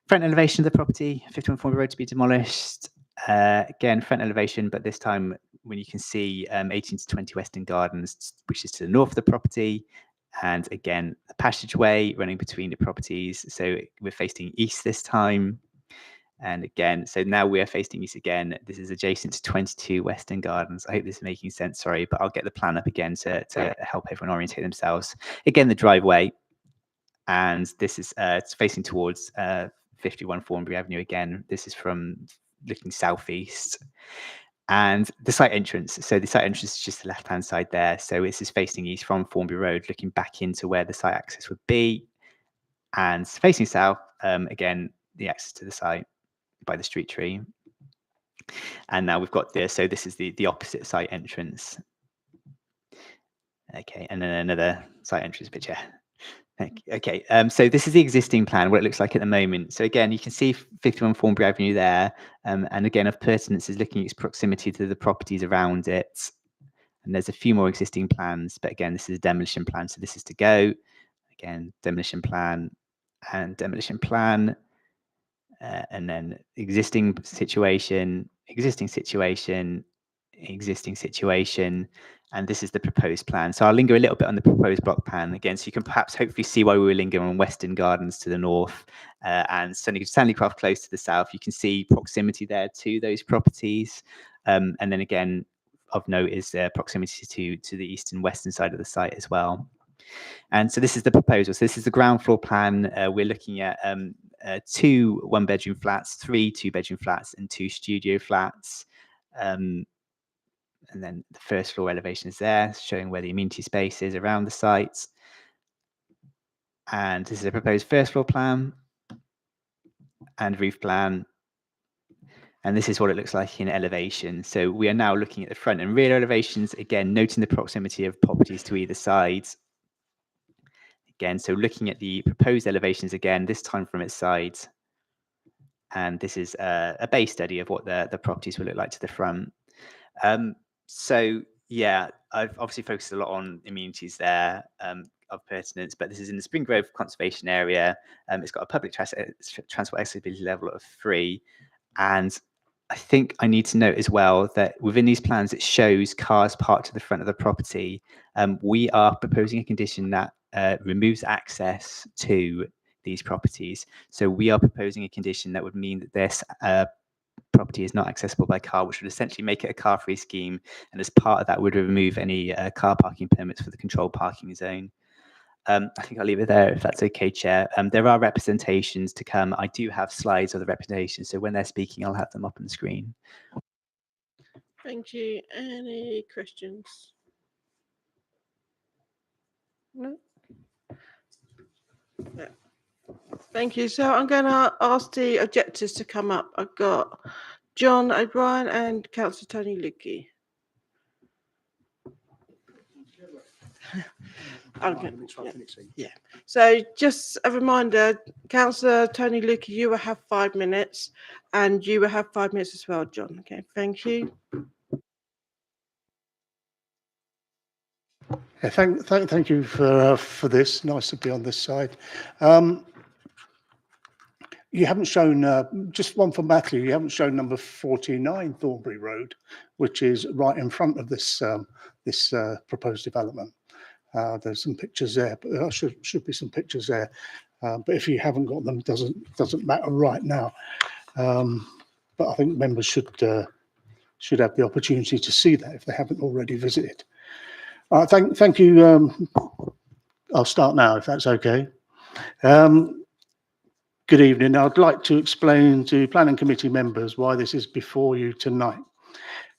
Front elevation of the property, 51 Thornbury Road to be demolished. Again, front elevation, but this time when you can see 18 to 20 Western Gardens, which is to the north of the property. And again, a passageway running between the properties. So we're facing east this time. And again, so now we are facing east again. This is adjacent to 22 Western Gardens. I hope this is making sense, sorry, but I'll get the plan up again to help everyone orientate themselves. Again, the driveway, and this is it's facing towards 51 Thornbury Avenue again. This is from looking southeast. And the site entrance, so the site entrance is just the left-hand side there. So this is facing east from Thornbury Road, looking back into where the site access would be. And facing south, again, the access to the site by the street tree. And now we've got this, so this is the opposite site entrance. Okay, and then another site entrance picture. Okay, so this is the existing plan, what it looks like at the moment. So again, you can see 51 Thornbury Avenue there. And again, of pertinence is looking at its proximity to the properties around it. And there's a few more existing plans, but again, this is a demolition plan, so this is to go. Again, demolition plan and demolition plan. And then existing situation, existing situation, existing situation, and this is the proposed plan. So I'll linger a little bit on the proposed block plan again, so you can perhaps hopefully see why we were lingering on Western Gardens to the north and Stanleycroft Close to the south. You can see proximity there to those properties, and then again of note is proximity to the east and western side of the site as well. And so this is the proposal. So this is the ground floor plan. We're looking at 2 one-bedroom flats, 3 two-bedroom flats, and 2 studio flats. And then the first floor elevation is there, showing where the amenity space is around the site. And this is a proposed first floor plan and roof plan. And this is what it looks like in elevation. So we are now looking at the front and rear elevations, again, noting the proximity of properties to either side. Again, so looking at the proposed elevations again, this time from its sides. And this is a base study of what the properties will look like to the front. So yeah, I've obviously focused a lot on amenities there of pertinence, but this is in the Spring Grove Conservation Area. It's got a public transport accessibility level of 3. And I think I need to note as well that within these plans, it shows cars parked to the front of the property. We are proposing a condition that removes access to these properties. So we are proposing a condition that would mean that this property is not accessible by car, which would essentially make it a car-free scheme. And as part of that, would remove any car parking permits for the controlled parking zone. I think I'll leave it there if that's okay, Chair. There are representations to come. I do have slides of the representations, so when they're speaking, I'll have them up on the screen. Thank you. Any questions? No? Yeah. Thank you. So I'm going to ask the objectors to come up. I've got John O'Brien and Councillor Tony Luckie. Okay. Yeah. So just a reminder, Councillor Tony Luckie, you will have 5 minutes, and you will have 5 minutes as well, John. Okay. Thank you. Yeah, thank you for this. Nice to be on this side. You haven't shown, just one for Matthew, you haven't shown number 49 Thornbury Road, which is right in front of this proposed development. There's some pictures there, but should be some pictures there. But if you haven't got them, doesn't matter right now. But I think members should have the opportunity to see that if they haven't already visited. Thank you. I'll start now, if that's okay. Good evening. I'd like to explain to planning committee members why this is before you tonight.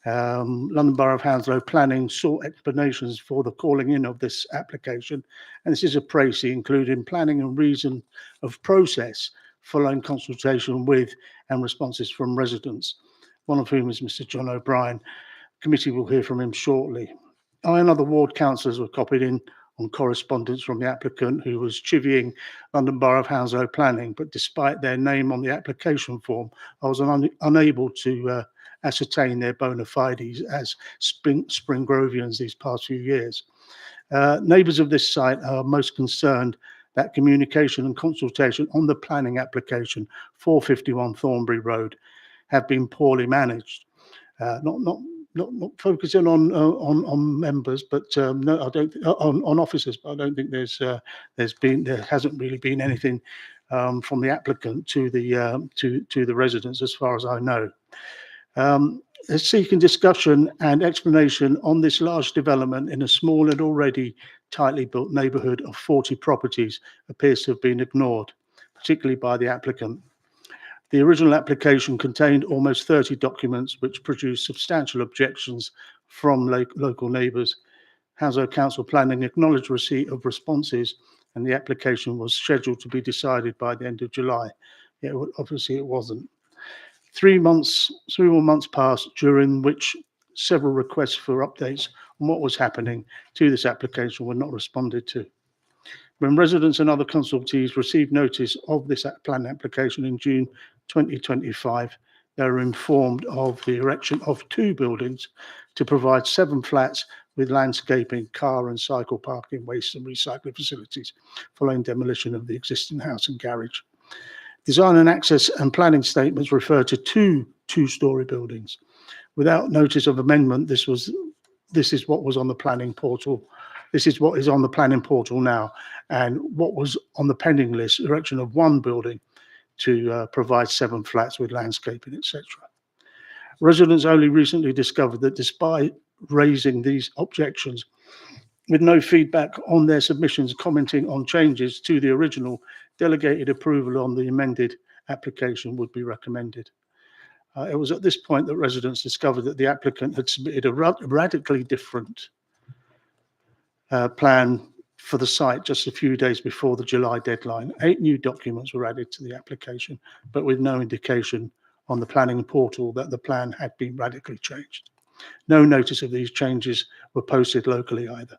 London Borough of Hounslow Planning sought explanations for the calling in of this application, and this is a précis including planning and reason of process following consultation with and responses from residents, one of whom is Mr. John O'Brien. Committee will hear from him shortly. I and other ward councillors were copied in on correspondence from the applicant, who was chivying London Borough of Hounslow Planning, but despite their name on the application form, I was unable to ascertain their bona fides as Spring Grovians these past few years. Neighbours of this site are most concerned that communication and consultation on the planning application for 51 Thornbury Road have been poorly managed. Not focusing on members, but no, I don't on officers. But I don't think there hasn't really been anything from the applicant to the residents, as far as I know. Seeking discussion and explanation on this large development in a small and already tightly built neighbourhood of 40 properties appears to have been ignored, particularly by the applicant. The original application contained almost 30 documents which produced substantial objections from local neighbours. Hounslow Council Planning acknowledged receipt of responses, and the application was scheduled to be decided by the end of July. Yet obviously it wasn't. 3 more months passed, during which several requests for updates on what was happening to this application were not responded to. When residents and other consultees received notice of this plan application in June 2025, they were informed of the erection of 2 buildings to provide 7 flats with landscaping, car and cycle parking, waste and recycling facilities, following demolition of the existing house and garage. Design and access and planning statements refer to 2 two-storey buildings. Without notice of amendment, this is what was on the planning portal. This is what is on the planning portal now, and what was on the pending list, erection of 1 building to provide 7 flats with landscaping, etc. Residents only recently discovered that despite raising these objections, with no feedback on their submissions commenting on changes to the original, delegated approval on the amended application would be recommended. It was at this point that residents discovered that the applicant had submitted a radically different plan for the site just a few days before the July deadline. 8 new documents were added to the application, but with no indication on the planning portal that the plan had been radically changed. No notice of these changes were posted locally either.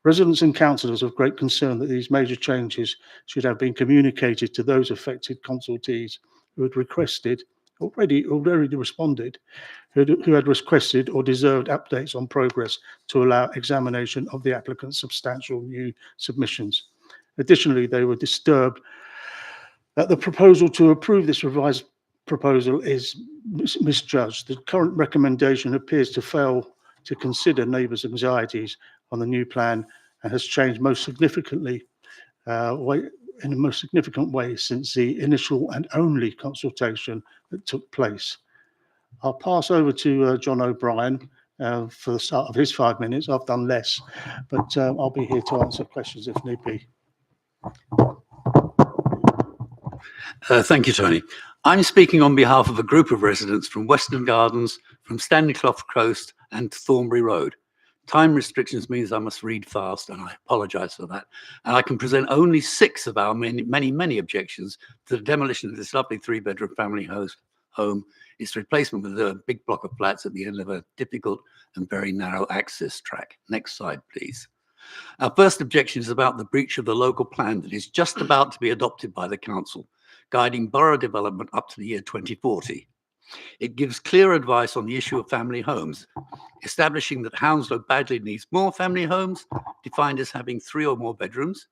Residents and councillors have great concern that these major changes should have been communicated to those affected consultees who had already responded, who had requested or deserved updates on progress to allow examination of the applicant's substantial new submissions. Additionally, they were disturbed that the proposal to approve this revised proposal is misjudged. The current recommendation appears to fail to consider neighbours' anxieties on the new plan and has changed most significantly in a most significant way since the initial and only consultation that took place. I'll pass over to John O'Brien for the start of his 5 minutes. I've done less, but I'll be here to answer questions if need be. Thank you, Tony. I'm speaking on behalf of a group of residents from Western Gardens, from Standicroft Coast and Thornbury Road. Time restrictions means I must read fast, and I apologise for that. And I can present only 6 of our many objections to the demolition of this lovely 3-bedroom family home, its replacement with a big block of flats at the end of a difficult and very narrow access track. Next slide, please. Our first objection is about the breach of the local plan that is just about to be adopted by the council, guiding borough development up to the year 2040. It gives clear advice on the issue of family homes, establishing that Hounslow badly needs more family homes, defined as having 3 or more bedrooms.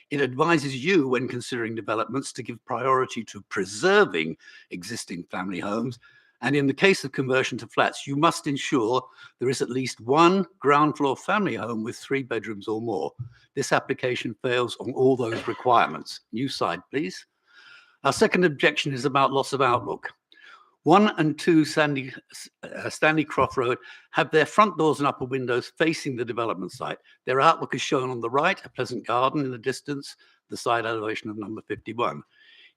It advises you, when considering developments, to give priority to preserving existing family homes. And in the case of conversion to flats, you must ensure there is at least 1 ground floor family home with 3 bedrooms or more. This application fails on all those requirements. New slide, please. Our second objection is about loss of outlook. 1 and 2 Standicroft Road have their front doors and upper windows facing the development site. Their outlook is shown on the right, a pleasant garden in the distance, the side elevation of number 51.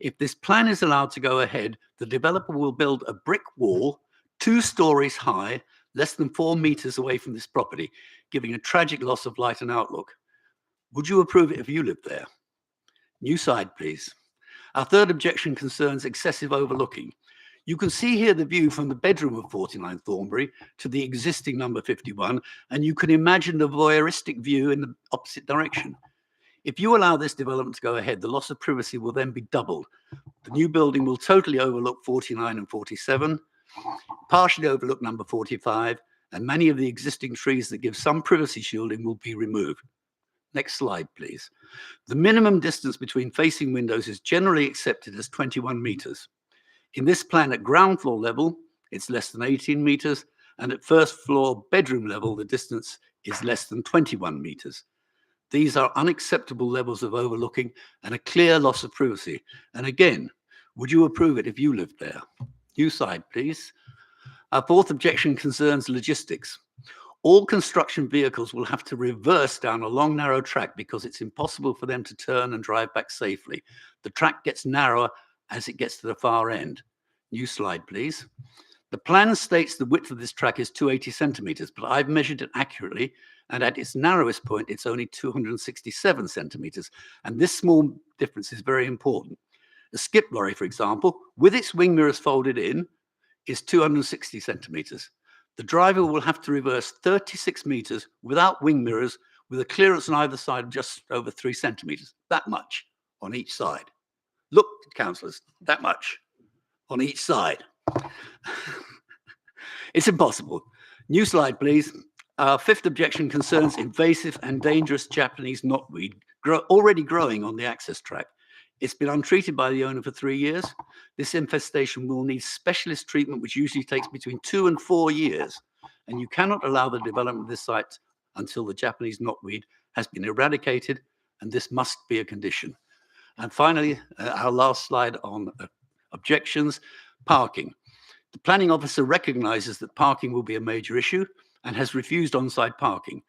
If this plan is allowed to go ahead, the developer will build a brick wall 2 stories high, less than 4 meters away from this property, giving a tragic loss of light and outlook. Would you approve it if you lived there? New slide, please. Our third objection concerns excessive overlooking. You can see here the view from the bedroom of 49 Thornbury to the existing number 51, and you can imagine the voyeuristic view in the opposite direction. If you allow this development to go ahead, the loss of privacy will then be doubled. The new building will totally overlook 49 and 47, partially overlook number 45, and many of the existing trees that give some privacy shielding will be removed. Next slide, please. The minimum distance between facing windows is generally accepted as 21 meters. In this plan at ground floor level, it's less than 18 meters, and at first floor bedroom level, the distance is less than 21 meters. These are unacceptable levels of overlooking and a clear loss of privacy. And again, would you approve it if you lived there? New slide, please. Our fourth objection concerns logistics. All construction vehicles will have to reverse down a long, narrow track because it's impossible for them to turn and drive back safely. The track gets narrower as it gets to the far end. New slide, please. The plan states the width of this track is 280 centimeters, but I've measured it accurately, and at its narrowest point, it's only 267 centimeters. And this small difference is very important. A skip lorry, for example, with its wing mirrors folded in, is 260 centimeters. The driver will have to reverse 36 meters without wing mirrors with a clearance on either side of just over 3 centimeters. That much on each side. Look, councillors, that much on each side. It's impossible. New slide, please. Our fifth objection concerns invasive and dangerous Japanese knotweed already growing on the access track. It's been untreated by the owner for 3 years. This infestation will need specialist treatment, which usually takes between 2 and 4 years. And you cannot allow the development of this site until the Japanese knotweed has been eradicated, and this must be a condition. And finally, our last slide on objections, parking. The planning officer recognizes that parking will be a major issue and has refused on-site parking.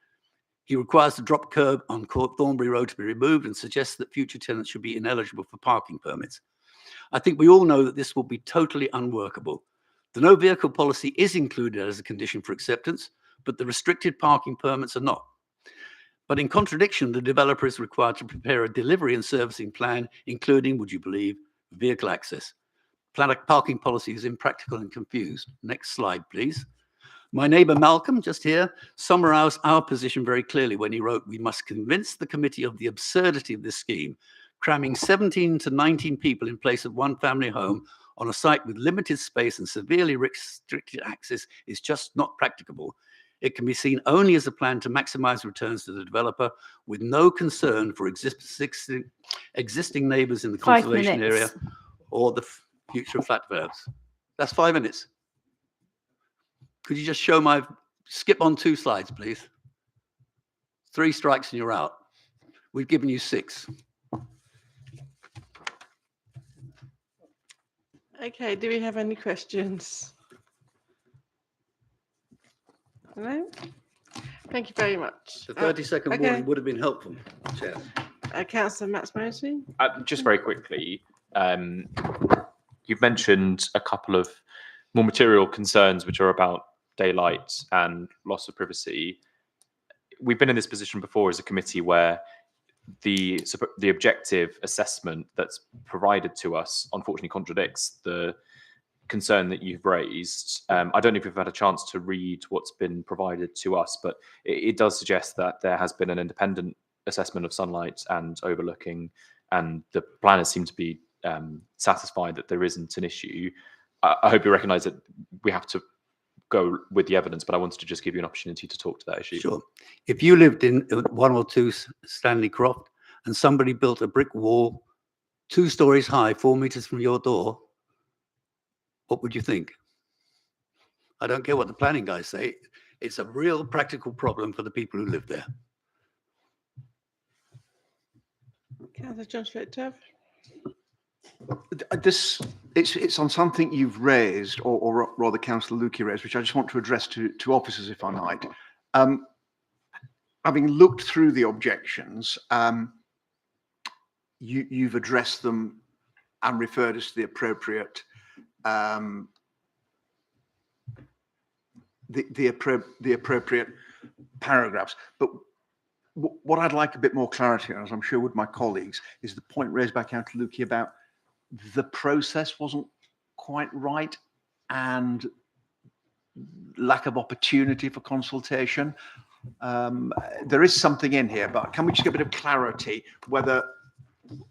He requires the drop curb on Thornbury Road to be removed and suggests that future tenants should be ineligible for parking permits. I think we all know that this will be totally unworkable. The no vehicle policy is included as a condition for acceptance, but the restricted parking permits are not. But in contradiction, the developer is required to prepare a delivery and servicing plan, including, would you believe, vehicle access. Parking policy is impractical and confused. Next slide, please. My neighbour Malcolm, just here, summarised our position very clearly when he wrote, "We must convince the committee of the absurdity of this scheme. Cramming 17 to 19 people in place of one family home on a site with limited space and severely restricted access is just not practicable. It can be seen only as a plan to maximise returns to the developer with no concern for existing neighbours in the 5 conservation area minutes. or the future flat developers." That's 5 minutes. Could you just show skip on 2 slides, please? 3 strikes and you're out. We've given you 6. Okay, do we have any questions? No? Thank you very much. The 30-second okay. warning would have been helpful, Chair. Councillor Max Mosley. Just very quickly, you've mentioned a couple of more material concerns which are about daylight and loss of privacy. We've been in this position before as a committee where the objective assessment that's provided to us unfortunately contradicts the concern that you've raised. I don't know if you've had a chance to read what's been provided to us, but it does suggest that there has been an independent assessment of sunlight and overlooking, and the planners seem to be satisfied that there isn't an issue. I hope you recognise that we have to go with the evidence, but I wanted to just give you an opportunity to talk to that issue. Sure. If you lived in 1 or 2 Stanley Croft and somebody built a brick wall 2 stories high, 4 meters from your door, what would you think? I don't care what the planning guys say. It's a real practical problem for the people who live there. Councillor John Schlichter. It's on something you've raised, or rather Councillor Lukey raised, which I just want to address to officers, if I might. Having looked through the objections, you've addressed them and referred us to the appropriate the appropriate paragraphs. But what I'd like a bit more clarity on, as I'm sure would my colleagues, is the point raised by Councillor Lukey about the process wasn't quite right and lack of opportunity for consultation. There is something in here, but can we just get a bit of clarity whether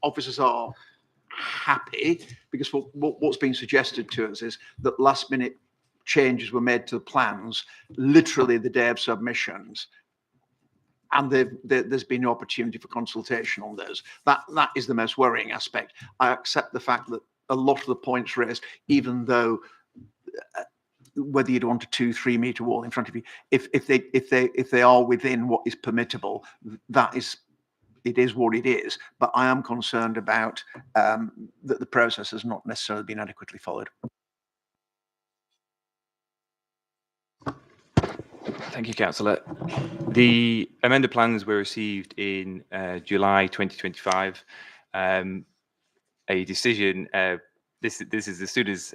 officers are happy? Because what's being suggested to us is that last minute changes were made to the plans literally the day of submissions, and there's been no opportunity for consultation on those. That is the most worrying aspect. I accept the fact that a lot of the points raised, even though whether you'd want a 2-3 meter wall in front of you, if they are within what is permittable, that is it is what it is. But I am concerned about that the process has not necessarily been adequately followed. Thank you, Councillor. The amended plans were received in July 2025. A decision, this is as soon as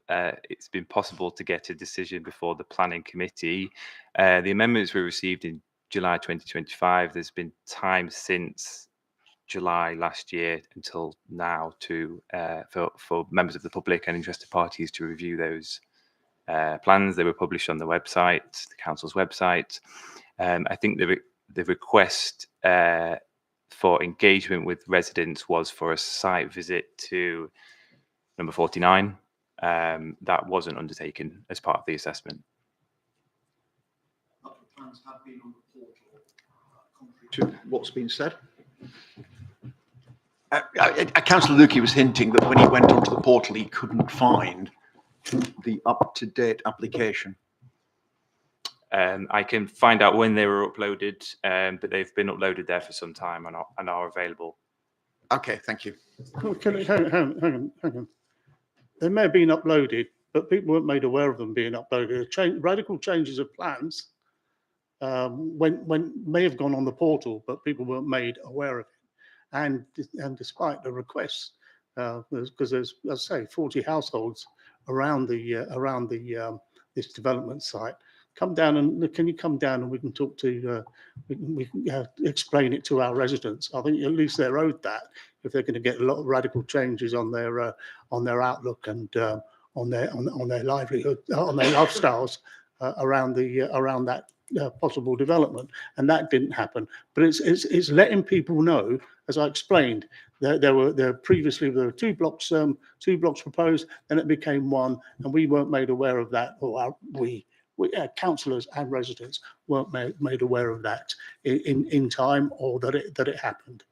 it's been possible to get a decision before the planning committee. The amendments were received in July 2025. There's been time since July last year until now to for members of the public and interested parties to review those plans. They were published on the website, the council's website. I think the request for engagement with residents was for a site visit to number 49. That wasn't undertaken as part of the assessment. Plans have been on the portal, contrary to what's been said. Councillor Lukey was hinting that when he went onto the portal, he couldn't find the up-to-date application. I can find out when they were uploaded, but they've been uploaded there for some time and are available. Okay, thank you. Hang on. They may have been uploaded, but people weren't made aware of them being uploaded. Radical changes of plans when may have gone on the portal, but people weren't made aware of it. And despite the requests, because there's, as I say, 40 households around this development site. Come down and can you come down and we can talk to we can explain it to our residents. I think at least they're owed that if they're going to get a lot of radical changes on their outlook and on their livelihood, on their lifestyles around that possible development. And that didn't happen. But it's letting people know, as I explained, there were previously two blocks proposed, and it became one, and we weren't made aware of that, or we councillors and residents weren't made aware of that in time, or that it happened.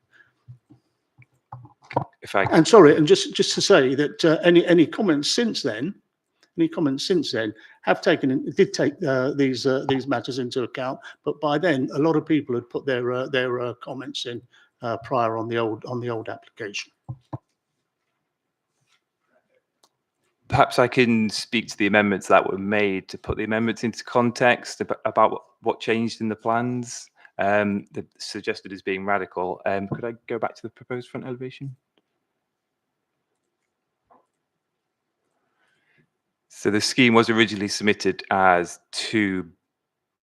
And sorry, and just to say that any comments since then did take these matters into account, but by then a lot of people had put their comments in prior on the old application. Perhaps I can speak to the amendments that were made to put the amendments into context about what changed in the plans. The suggested as being radical. Could I go back to the proposed front elevation? So the scheme was originally submitted as 2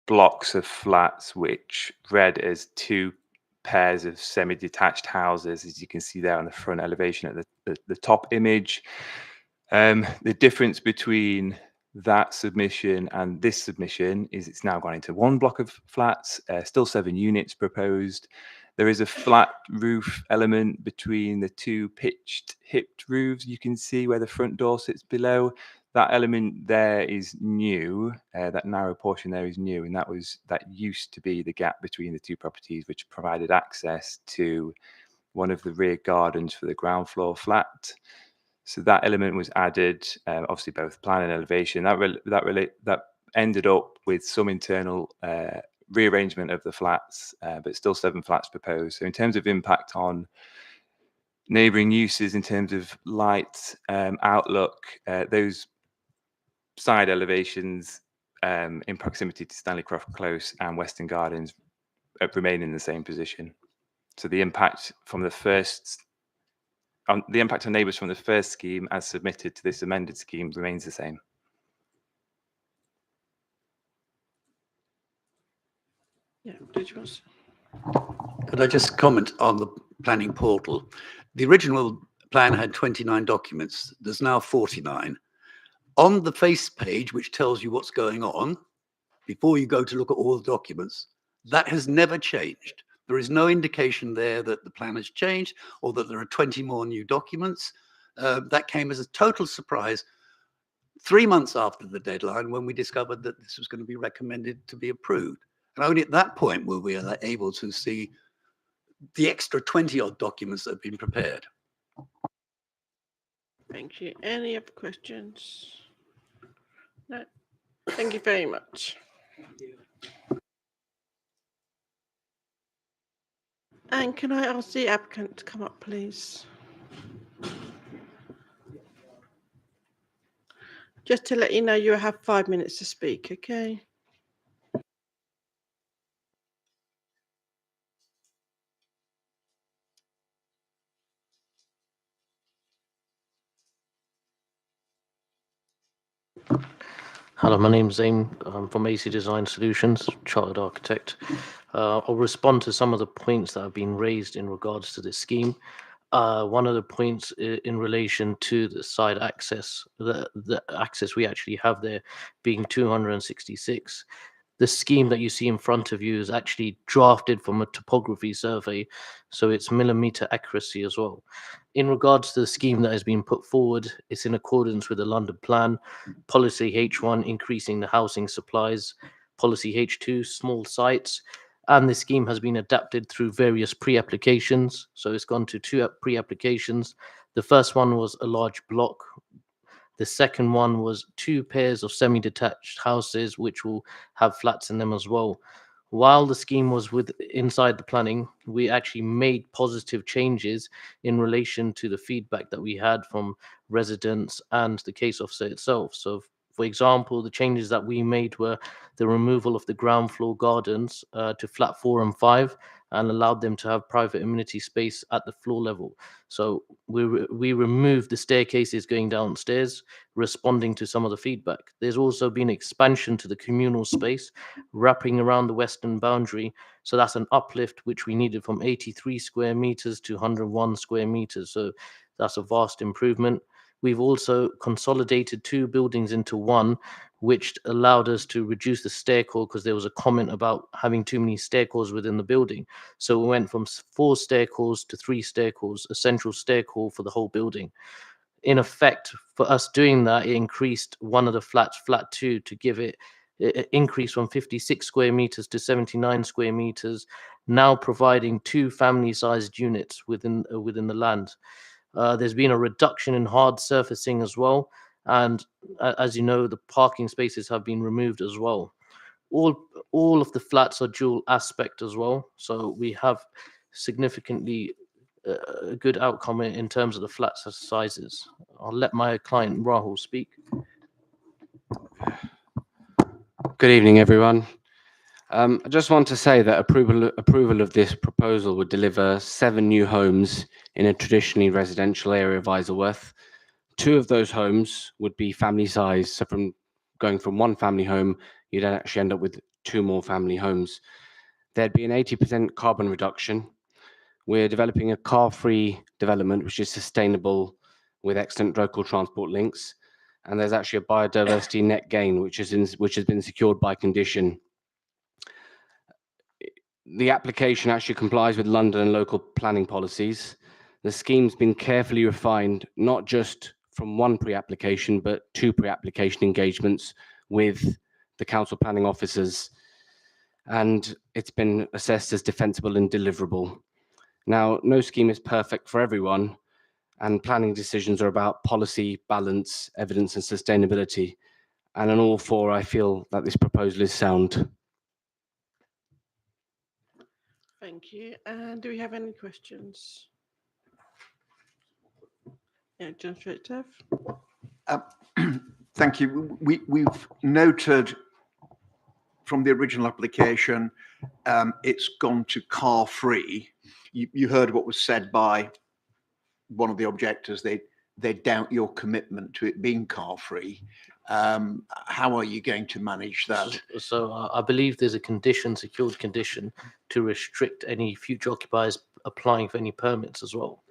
blocks of flats, which read as 2 pairs of semi-detached houses, as you can see there on the front elevation at the top image. The difference between that submission and this submission is it's now gone into 1 block of flats, still 7 units proposed. There is a flat roof element between the 2 pitched hipped roofs. You can see where the front door sits below. That element there is new. That narrow portion there is new, and that used to be the gap between the 2 properties, which provided access to one of the rear gardens for the ground floor flat. So that element was added, obviously both plan and elevation. That ended up with some internal rearrangement of the flats, but still 7 flats proposed. So in terms of impact on neighbouring uses, in terms of light outlook, those side elevations in proximity to Stanley Croft Close and Western Gardens remain in the same position. So the impact from the impact on neighbours from the first scheme as submitted to this amended scheme remains the same. Yeah, did you want Could I just comment on the planning portal? The original plan had 29 documents. There's now 49. On the face page, which tells you what's going on, before you go to look at all the documents, that has never changed. There is no indication there that the plan has changed or that there are 20 more new documents. That came as a total surprise 3 months after the deadline when we discovered that this was going to be recommended to be approved. And only at that point were we able to see the extra 20-odd documents that have been prepared. Thank you. Any other questions? No. Thank you very much. And can I ask the applicant to come up, please? Just to let you know, you have 5 minutes to speak, okay? Hello, my name's Zain. I'm from AC Design Solutions, Chartered Architect. I'll respond to some of the points that have been raised in regards to this scheme. One of the points in relation to the side access, the access we actually have there being 266. The scheme that you see in front of you is actually drafted from a topography survey, so it's millimeter accuracy as well. In regards to the scheme that has been put forward, it's in accordance with the London Plan, Policy H1 increasing the housing supplies, Policy H2 small sites, and the scheme has been adapted through various pre-applications. So it's gone to 2 pre-applications. The first one was a large block. The second one was 2 pairs of semi-detached houses, which will have flats in them as well. While the scheme was inside the planning, we actually made positive changes in relation to the feedback that we had from residents and the case officer itself. So, for example, the changes that we made were the removal of the ground floor gardens to flat 4 and 5, and allowed them to have private amenity space at the floor level. So we removed the staircases going downstairs, responding to some of the feedback. There's also been expansion to the communal space, wrapping around the western boundary. So that's an uplift which we needed from 83 square meters to 101 square meters. So that's a vast improvement. We've also consolidated 2 buildings into one, which allowed us to reduce the stair core because there was a comment about having too many stair cores within the building. So we went from 4 stair cores to 3 stair cores, a central stair core for the whole building. In effect, for us doing that, it increased one of the flats, flat 2, to give it increase from 56 square meters to 79 square meters, now providing 2 family-sized units within the land. There's been a reduction in hard surfacing as well. And as you know, the parking spaces have been removed as well. All of the flats are dual aspect as well. So we have significantly a good outcome in terms of the flat sizes. I'll let my client Rahul speak. Good evening, everyone. I just want to say that approval of this proposal would deliver 7 new homes in a traditionally residential area of Isleworth. 2 of those homes would be family size. So from going from 1 family home, you'd actually end up with 2 more family homes. There'd be an 80% carbon reduction. We're developing a car-free development, which is sustainable with excellent local transport links. And there's actually a biodiversity net gain, which has been secured by condition. The application actually complies with London and local planning policies. The scheme's been carefully refined, not just from 1 pre-application, but 2 pre-application engagements with the council planning officers. And it's been assessed as defensible and deliverable. Now, no scheme is perfect for everyone, and planning decisions are about policy, balance, evidence, and sustainability. And on all 4, I feel that this proposal is sound. Thank you. And do we have any questions? Yeah, John Straight. Thank you. We've noted from the original application, it's gone to car-free. You heard what was said by one of the objectors. They doubt your commitment to it being car-free. How are you going to manage that? So I believe there's a condition, secured condition, to restrict any future occupiers applying for any permits as well.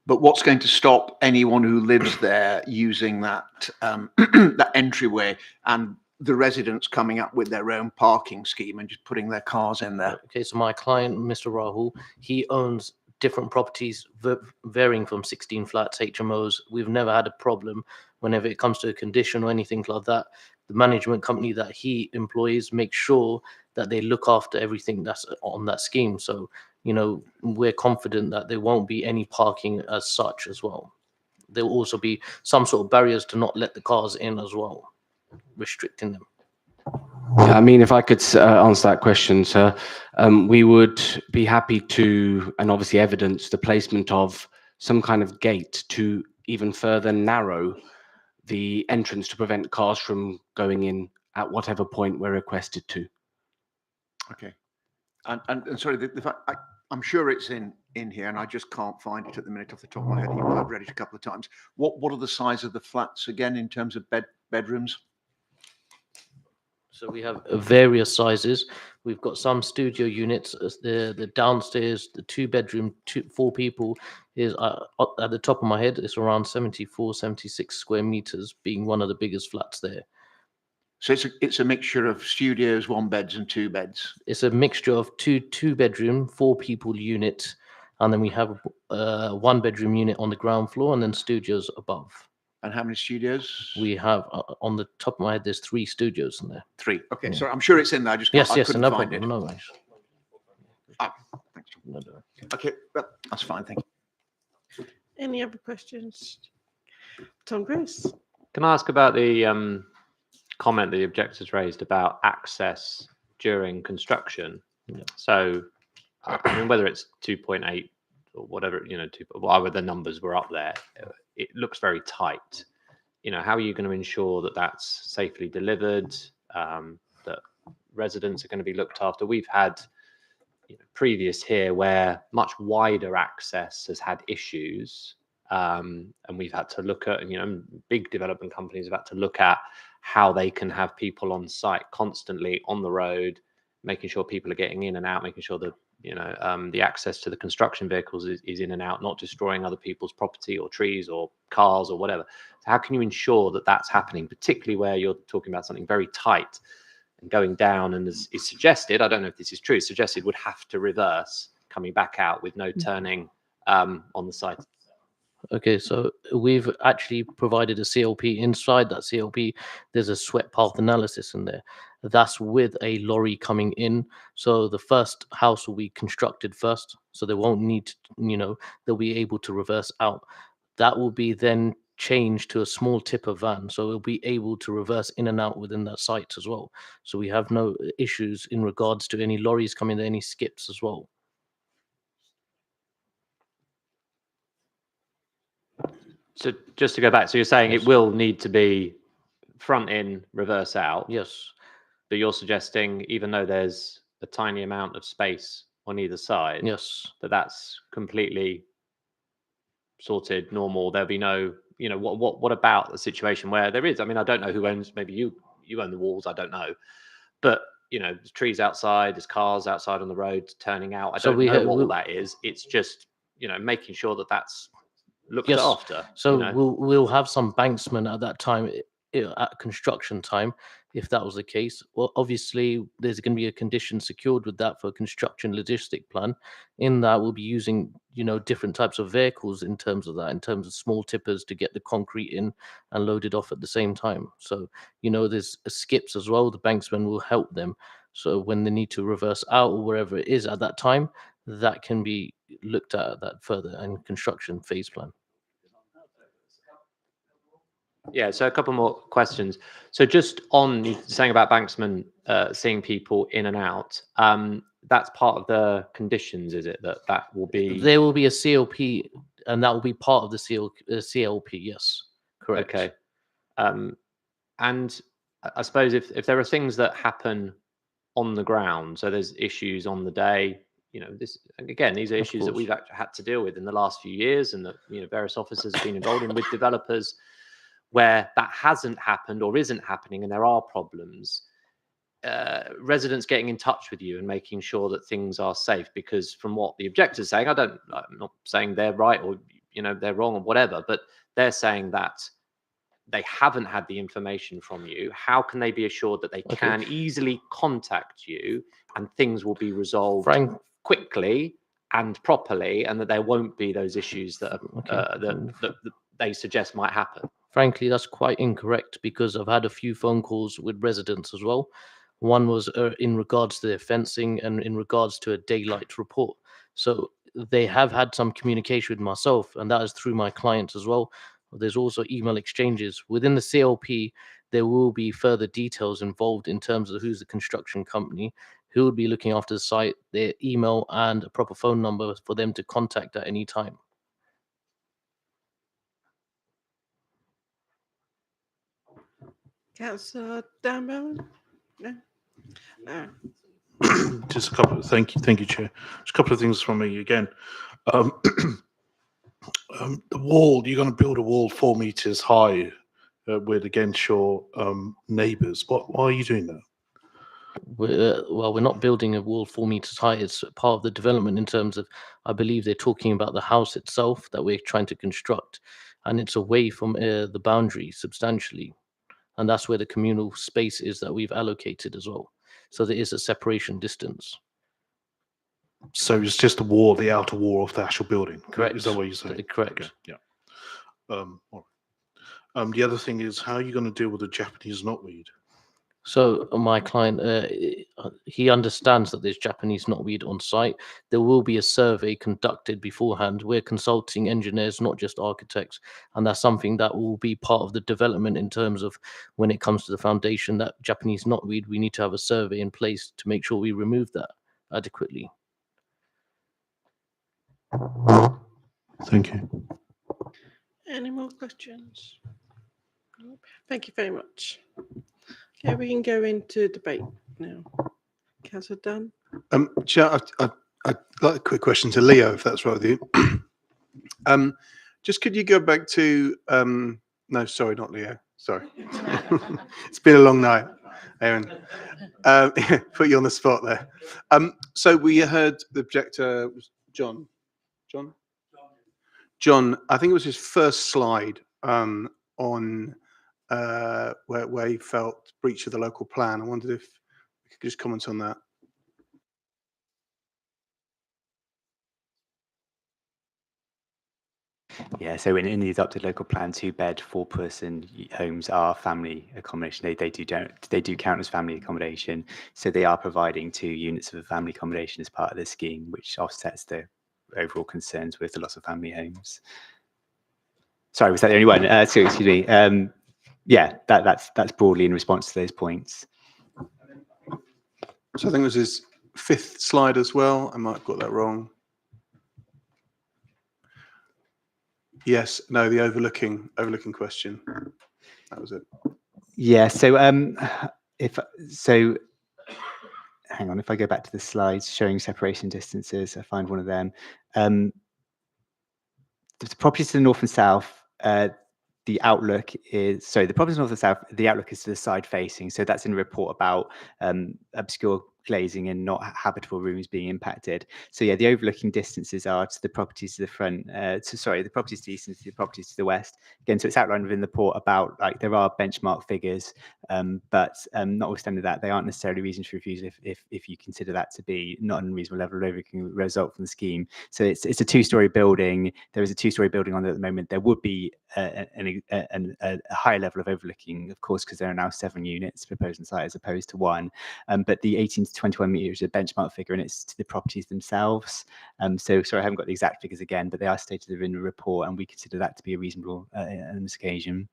But what's going to stop anyone who lives there using that that entryway and the residents coming up with their own parking scheme and just putting their cars in there? Okay, so my client, Mr. Rahul, he owns different properties varying from 16 flats, HMOs. We've never had a problem whenever it comes to a condition or anything like that. The management company that he employs makes sure that they look after everything that's on that scheme. So, you know, we're confident that there won't be any parking as such as well. There will also be some sort of barriers to not let the cars in as well, restricting them. Yeah, I mean, if I could answer that question, sir, we would be happy to, and obviously evidence the placement of some kind of gate to even further narrow the entrance to prevent cars from going in at whatever point we're requested to. Okay. And sorry, the fact, I'm sure it's in here, and I just can't find it at the minute off the top of my head. I've read it a couple of times. What are the size of the flats again in terms of bedrooms? So we have various sizes. We've got some studio units. The downstairs, the 2-bedroom, 4 people is at the top of my head. It's around 74, 76 square meters, being one of the biggest flats there. So it's a mixture of studios, 1 beds, and 2 beds. It's a mixture of 2-bedroom, 4 people unit, and then we have a 1-bedroom unit on the ground floor, and then studios above. And how many studios? We have on the top of my head. There's 3 studios in there. 3. Okay, so I'm sure it's in there. I just Yes, I yes, couldn't no find problem. it. No worries. Thanks. Okay, that's fine. Thank you. Any other questions? Tom Bruce. Can I ask about the comment that the objectors raised about access during construction? Yeah. So, I mean, whether it's 2.8 or whatever, whatever the numbers were up there, it looks very tight. How are you going to ensure that that's safely delivered, that residents are going to be looked after? We've had previous here where much wider access has had issues, and we've had to look at, big development companies have had to look at how they can have people on site constantly on the road, making sure people are getting in and out, making sure that the access to the construction vehicles is in and out, not destroying other people's property or trees or cars or whatever. So how can you ensure that that's happening, particularly where you're talking about something very tight and going down, and as is suggested, I don't know if this is true, suggested would have to reverse coming back out with no turning on the site? Okay, so we've actually provided a CLP. Inside that CLP, there's a swept path analysis in there. That's with a lorry coming in. So the first house will be constructed first, so they won't need, they'll be able to reverse out. That will be then changed to a small tipper van, so it'll be able to reverse in and out within that site as well. So we have no issues in regards to any lorries coming, any skips as well. So just to go back, so you're saying it will need to be front in, reverse out. Yes. But you're suggesting, even though there's a tiny amount of space on either side, yes, that's completely sorted, normal. There'll be no, what about the situation where there is? I mean, I don't know who owns. Maybe you own the walls. I don't know, but there's trees outside, there's cars outside on the road turning out. I don't know what all that is. It's just making sure that that's looked after. So we'll have some banksmen at that time, at construction time, if that was the case. Well, obviously there's going to be a condition secured with that for a construction logistic plan. In that, we'll be using different types of vehicles in terms of small tippers to get the concrete in and load it off at the same time. So there's skips as well. The banksmen will help them. So when they need to reverse out or wherever it is at that time, that can be looked at that further and construction phase plan. Yeah, so a couple more questions. So just on you saying about banksmen seeing people in and out, that's part of the conditions, is it? That will be... There will be a CLP, and that will be part of the CLP, yes. Correct. Okay. And I suppose if there are things that happen on the ground, so there's issues on the day, these are issues that we've had to deal with in the last few years, and that various officers have been involved in with developers, where that hasn't happened or isn't happening and there are problems, residents getting in touch with you and making sure that things are safe. Because from what the objectors are saying, I'm not saying they're right or they're wrong or whatever, but they're saying that they haven't had the information from you. How can they be assured that they can easily contact you and things will be resolved quickly and properly, and that there won't be those issues that that they suggest might happen? Frankly, that's quite incorrect, because I've had a few phone calls with residents as well. One was in regards to their fencing and in regards to a daylight report. So they have had some communication with myself, and that is through my clients as well. There's also email exchanges within the CLP. there will be further details involved in terms of who's the construction company, who would be looking after the site, their email and a proper phone number for them to contact at any time. Councillor Dan Bowen? No? No. Just a couple. Thank you, Chair. Just a couple of things from me again. The wall, you're going to build a wall 4 meters high with against your neighbours. Why are you doing that? Well, we're not building a wall 4 meters high. It's part of the development in terms of, I believe they're talking about the house itself that we're trying to construct, and it's away from the boundary substantially. And that's where the communal space is that we've allocated as well. So there is a separation distance. So it's just the wall, the outer wall of the actual building. Correct. Is that what you're saying? Correct. Okay, yeah. All right. The other thing is, how are you going to deal with the Japanese knotweed? So my client, he understands that there's Japanese knotweed on site. There will be a survey conducted beforehand. We're consulting engineers, not just architects, and that's something that will be part of the development in terms of when it comes to the foundation, that Japanese knotweed, we need to have a survey in place to make sure we remove that adequately. Thank you. Any more questions? Nope. Thank you very much. Okay, we can go into debate now. Councillor Dunn? Chair, I'd like a quick question to Leo, if that's right with you. Just could you go back to, no, sorry, not Leo, sorry. It's been a long night, Aaron. Put you on the spot there. So we heard the objector, was John, I think it was his first slide on where he felt breach of the local plan. I wondered if you could just comment on that. Yeah, so in the adopted local plan, 2-bed, 4-person homes are family accommodation. They do count as family accommodation. So they are providing 2 units of family accommodation as part of the scheme, which offsets the overall concerns with the loss of family homes. Sorry, was that the only one? So excuse me. Yeah, that's broadly in response to those points. So I think it was his 5th slide as well. I might have got that wrong. Yes, no, the overlooking question. That was it. Yeah, so hang on, if I go back to the slides showing separation distances, I find one of them. The properties to the north and south, the outlook is, the properties north and south, the outlook is to the side facing. So that's in a report about obscure glazing and not habitable rooms being impacted. So yeah, the overlooking distances are to the properties to the front, the properties to the east and to the properties to the west. Again, so it's outlined within the report about, like, there are benchmark figures, but notwithstanding that, they aren't necessarily reasons for refusal if you consider that to be not an unreasonable level of overlooking result from the scheme. So it's a 2-story building. There is a 2-story building on it at the moment. There would be a higher level of overlooking, of course, because there are now 7 units proposed on site as opposed to 1. But the 18 to 21 meters is a benchmark figure, and it's to the properties themselves. So sorry, I haven't got the exact figures again, but they are stated in the report, and we consider that to be a reasonable on this occasion.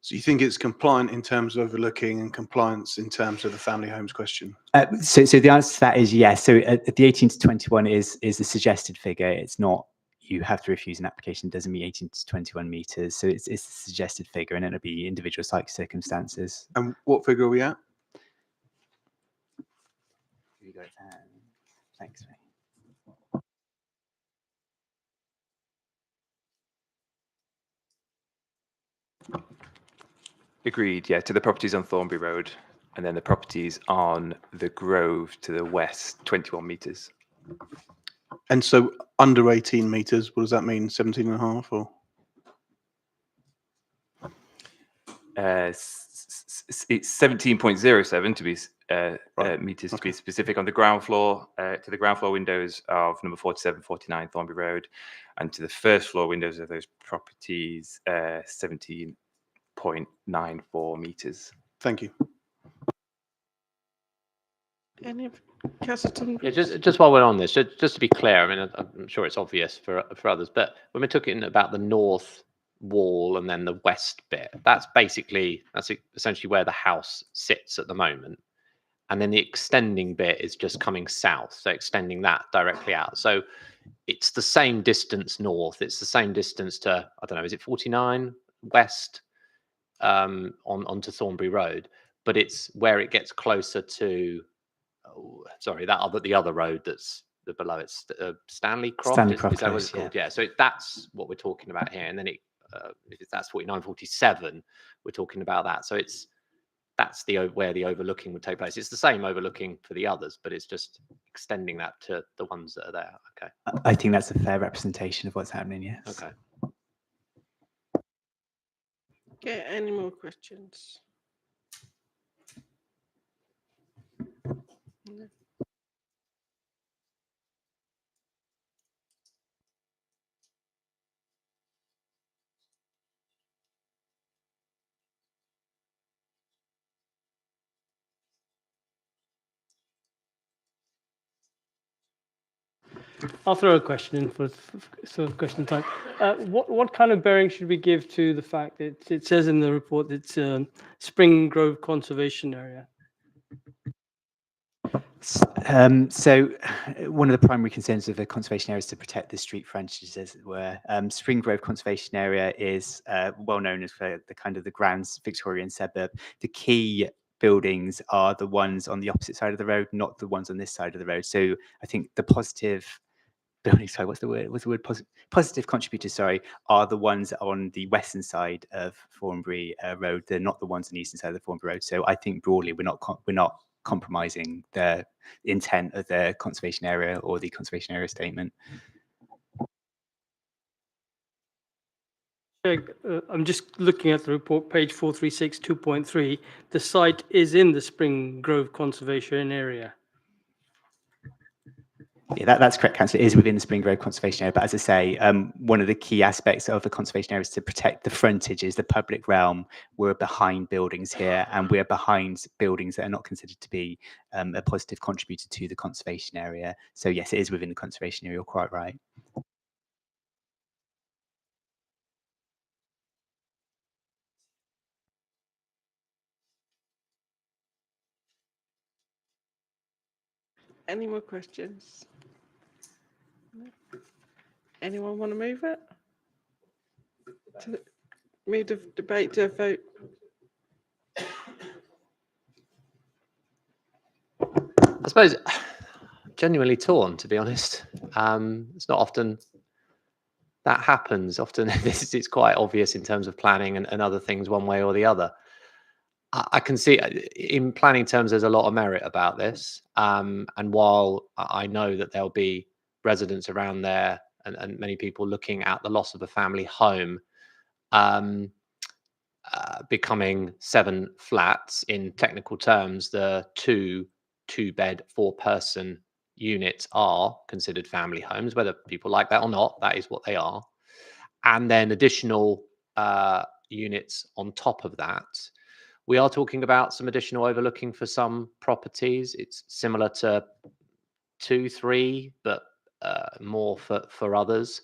So you think it's compliant in terms of overlooking and compliance in terms of the family homes question? So the answer to that is yes. So the 18 to 21 is a suggested figure. It's not, you have to refuse an application, doesn't mean 18 to 21 meters. So it's a suggested figure, and it'll be individual site circumstances. And what figure are we at? Thanks, mate. Agreed, yeah, to the properties on Thornbury Road, and then the properties on the Grove to the west, 21 metres. And so under 18 metres, what does that mean? 17 and a half or? It's 17.07 to be meters to be specific on the ground floor, to the ground floor windows of number 47, 49 Thornbury Road, and to the first floor windows of those properties, 17.94 meters. Thank you. Any Councillor? Yeah, just while we're on this, just to be clear, I mean, I'm sure it's obvious for others, but when we're talking about the north wall and then the west bit. That's essentially where the house sits at the moment. And then the extending bit is just coming south, so extending that directly out. So it's the same distance north. It's the same distance to, I don't know, is it 49 west onto Thornbury Road? But it's where it gets closer to, the other road that's below it, Stanley Croft. Stanley Is Croft that what it's Close, called? Yeah. So that's what we're talking about here. And then if that's 49, 47, we're talking about that. So that's where the overlooking would take place. It's the same overlooking for the others, but it's just extending that to the ones that are there. Okay. I think that's a fair representation of what's happening, yes. Okay. Okay, any more questions? No. I'll throw a question in for sort of question time. What kind of bearing should we give to the fact that it says in the report that it's Spring Grove Conservation Area? So one of the primary concerns of the conservation area is to protect the street frontages, as it were. Spring Grove Conservation Area is well known as for the kind of the grounds Victorian suburb. The key buildings are the ones on the opposite side of the road, not the ones on this side of the road. So I think the positive buildings, sorry, what's the word? Positive contributors, sorry, are the ones on the western side of Thornbury Road. They're not the ones on the eastern side of the Thornbury Road. So I think broadly we're not compromising the intent of the conservation area or the conservation area statement. I'm just looking at the report, page 436, 2.3. The site is in the Spring Grove Conservation Area. Yeah, that's correct, Councillor. It is within the Spring Grove Conservation Area. But as I say, one of the key aspects of the conservation area is to protect the frontages, the public realm. We're behind buildings here, and we're behind buildings that are not considered to be a positive contributor to the conservation area. So yes, it is within the conservation area. You're quite right. Any more questions? No? Anyone want to move it? Move the debate to a vote. I suppose genuinely torn, to be honest. It's not often that happens. Often it's quite obvious in terms of planning and other things one way or the other. I can see in planning terms there's a lot of merit about this. And while I know that there'll be residents around there and many people looking at the loss of a family home becoming 7 flats, in technical terms, the two-bed, 4-person units are considered family homes, whether people like that or not, that is what they are. And then additional units on top of that. We are talking about some additional overlooking for some properties. It's similar to 2, 3, but more for others.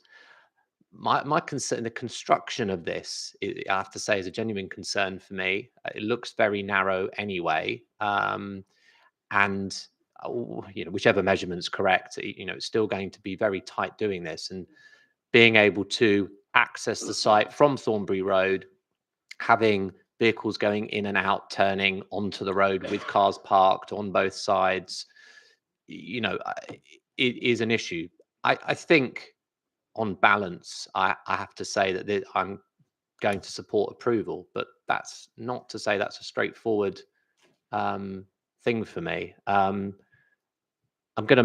My concern, the construction of this, I have to say, is a genuine concern for me. It looks very narrow anyway, and whichever measurement's correct, it's still going to be very tight doing this. And being able to access the site from Thornbury Road, having vehicles going in and out, turning onto the road with cars parked on both sides, it is an issue. I think on balance, I have to say that I'm going to support approval, but that's not to say that's a straightforward thing for me. I'm going to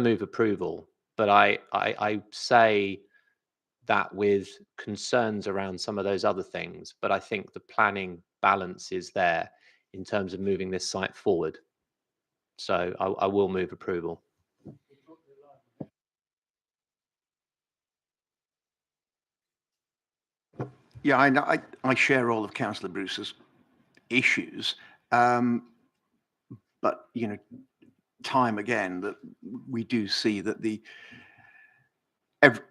move approval, but I say that with concerns around some of those other things, but I think the planning balance is there in terms of moving this site forward. So I will move approval. Yeah, I share all of Councillor Bruce's issues, but time again that we do see that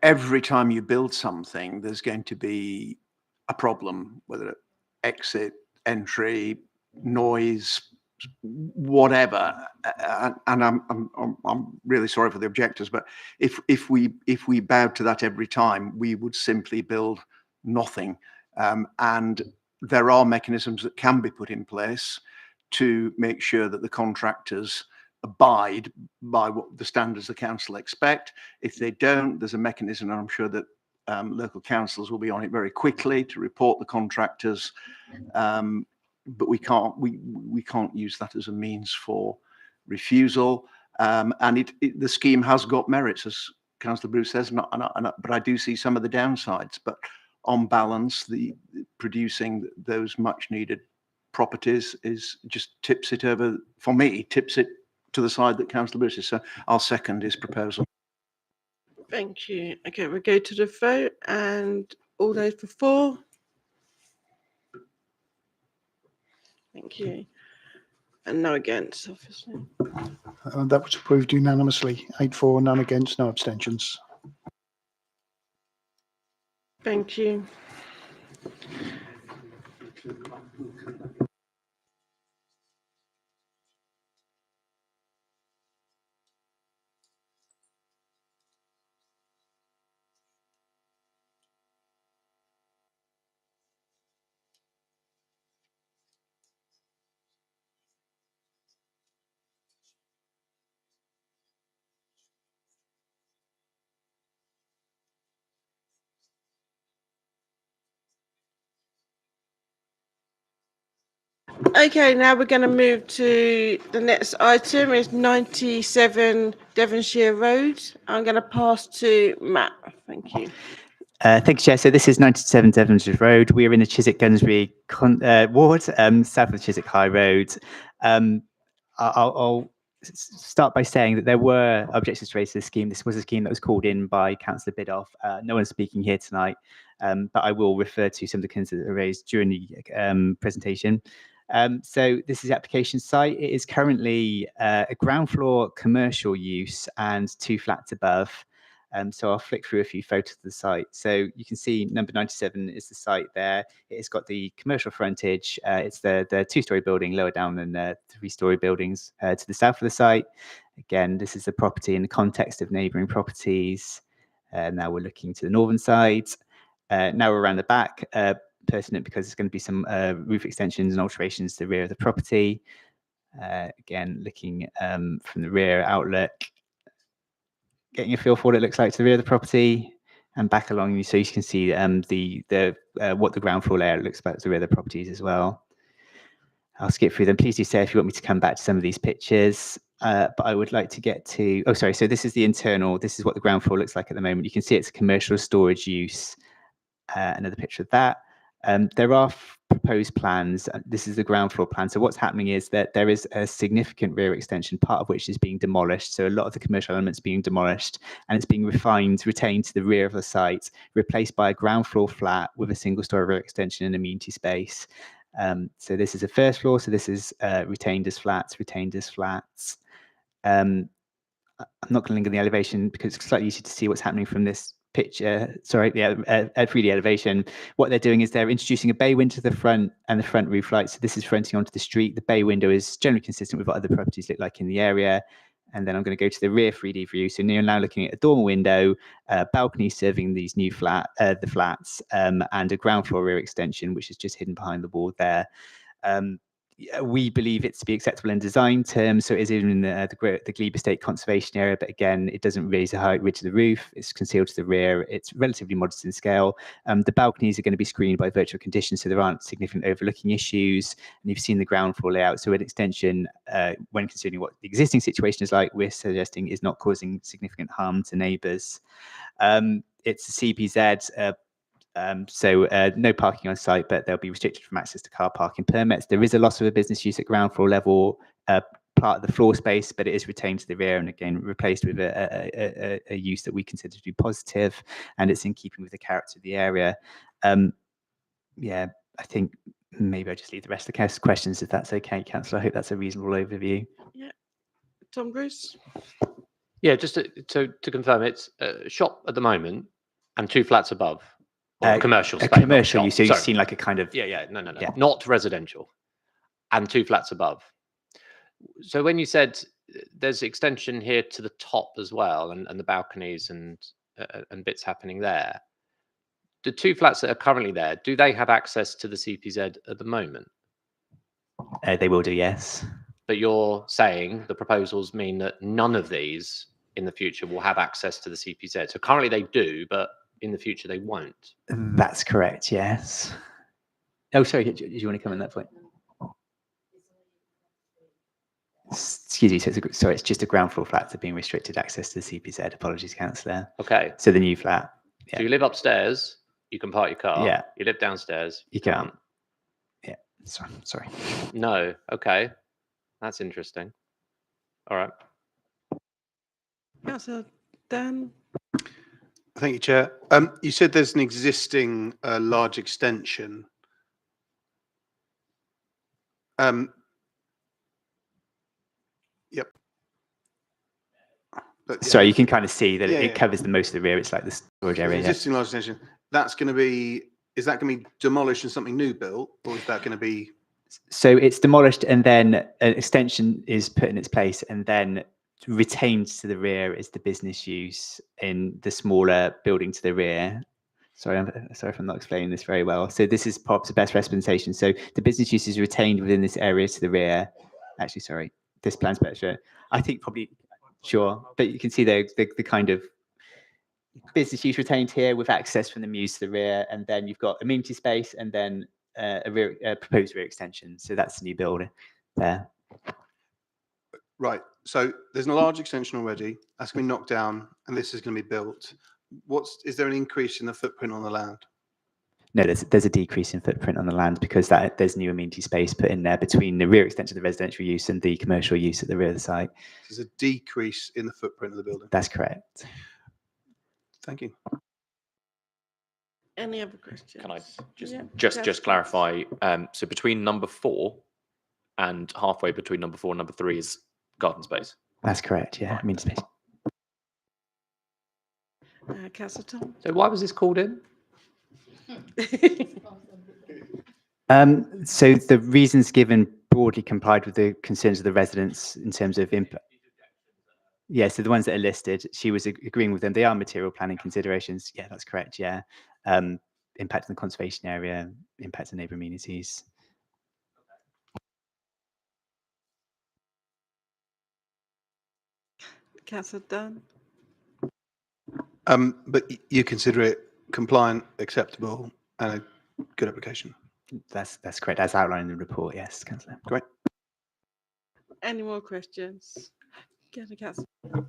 every time you build something, there's going to be a problem, whether exit, entry, noise, whatever. And I'm really sorry for the objectors, but if we bowed to that every time, we would simply build nothing. And there are mechanisms that can be put in place to make sure that the contractors abide by what the standards the council expect. If they don't, there's a mechanism, and I'm sure that local councils will be on it very quickly to report the contractors. But we can't use that as a means for refusal. And the scheme has got merits, as Councillor Bruce says, but I do see some of the downsides. But on balance, the producing those much needed properties is just tips it over, for me, tips it to the side that Councillor Bruce is. So I'll second his proposal. Thank you. Okay, we'll go to the vote, and all those for 4. Thank you. And no against, obviously. That was approved unanimously. 8-4, none against, no abstentions. Thank you. Okay, now we're going to move to the next item. It's 97 Devonshire Road. I'm going to pass to Matt. Thank you. Thank you, Chair. So this is 97 Devonshire Road. We are in the Chiswick-Gunsbury ward, south of Chiswick High Road. I'll start by saying that there were objections raised to the scheme. This was a scheme that was called in by Councillor Bidoff. No one's speaking here tonight, but I will refer to some of the concerns that were raised during the presentation. So this is the application site. It is currently a ground floor commercial use and 2 flats above. So I'll flick through a few photos of the site. So you can see number 97 is the site there. It's got the commercial frontage. It's the 2-storey building lower down than the 3-storey buildings to the south of the site. Again, this is the property in the context of neighbouring properties. Now we're looking to the northern side. Now we're around the back, pertinent because there's going to be some roof extensions and alterations to the rear of the property. Again, looking from the rear outlook, getting a feel for what it looks like to the rear of the property, and back along so you can see what the ground floor layout looks like to the rear of the properties as well. I'll skip through them. Please do say if you want me to come back to some of these pictures. But I would like to get to, so this is the internal, this is what the ground floor looks like at the moment. You can see it's a commercial storage use. Another picture of that. There are proposed plans. This is the ground floor plan. So what's happening is that there is a significant rear extension, part of which is being demolished. So a lot of the commercial elements being demolished, and it's being retained to the rear of the site, replaced by a ground floor flat with a single-storey rear extension and amenity space. So this is a first floor. So this is retained as flats. I'm not going to link on the elevation because it's slightly easier to see what's happening from this picture. Sorry, yeah, 3D elevation. What they're doing is they're introducing a bay window to the front and the front roof light. So this is fronting onto the street. The bay window is generally consistent with what other properties look like in the area. And then I'm going to go to the rear 3D view. So you're now looking at a dormer window, balcony serving these new flats, and a ground floor rear extension, which is just hidden behind the wall there. We believe it to be acceptable in design terms, so it is in the Glebe Estate conservation area, but again, it doesn't raise a height ridge to the roof, it's concealed to the rear, it's relatively modest in scale. The balconies are going to be screened by virtual conditions, so there aren't significant overlooking issues, and you've seen the ground floor layout, so an extension, when considering what the existing situation is like, we're suggesting is not causing significant harm to neighbours. It's a CPZ, so no parking on site, but they'll be restricted from access to car parking permits. There is a loss of a business use at ground floor level, part of the floor space, but it is retained to the rear and again replaced with a use that we consider to be positive, and it's in keeping with the character of the area. Yeah, I think maybe I'll just leave the rest of the questions if that's okay, Councillor. I hope that's a reasonable overview. Yeah, Tom Bruce. Yeah, just to confirm, it's a shop at the moment and 2 flats above. Or a commercial a space, not commercial shop. use. So you've Sorry. seen like a kind of Yeah, no. Yeah. Not residential. And 2 flats above. So when you said there's extension here to the top as well, and the balconies and bits happening there, the 2 flats that are currently there, do they have access to the CPZ at the moment? They will do, yes. But you're saying the proposals mean that none of these in the future will have access to the CPZ. So currently they do, but in the future they won't. That's correct, yes. Oh, sorry, do you want to come on that point? Excuse me, so it's just a ground floor flats are being restricted access to the CPZ. Apologies, councillor. Okay. So the new flat. So you live upstairs, you can park your car. Yeah. You live downstairs. You can't. Yeah, sorry. No. Okay. That's interesting. All right. Councillor Dan. Thank you, Chair. You said there's an existing large extension. Yep. But, Sorry, you can kind of see that Yeah, it yeah. covers the most of the rear. It's like the storage The area. Yeah. existing large extension. That's going to be. Is that going to be demolished and something new built, or is that going to be? So it's demolished and then an extension is put in its place, and then retained to the rear is the business use in the smaller building to the rear. Sorry if I'm not explaining this very well. So this is perhaps the best representation. So the business use is retained within this area to the rear. Actually, sorry, this plan's better. I think probably, sure, but you can see the kind of business use retained here with access from the mews to the rear, and then you've got amenity space, and then a proposed rear extension. So that's the new building there. Right. So there's a large extension already. That's going to be knocked down, and this is going to be built. Is there an increase in the footprint on the land? No, there's a decrease in footprint on the land because there's new amenity space put in there between the rear extension of the residential use and the commercial use at the rear of the site. There's a decrease in the footprint of the building. That's correct. Thank you. Any other questions? Can I just Yeah, just yes, clarify? So between number 4 and halfway between number 4 and number 3 is garden space. That's correct. Yeah, amenity space. Councillor Tom. So why was this called in? So the reasons given broadly complied with the concerns of the residents in terms of impact. Yeah, so the ones that are listed, she was agreeing with them. They are material planning considerations. Yeah, that's correct. Yeah, impact on the conservation area, impact on neighbour amenities. Councillor Dunn. But you consider it compliant, acceptable, and a good application. That's correct. As outlined in the report. Yes, councillor. Great. Any more questions? Councillor.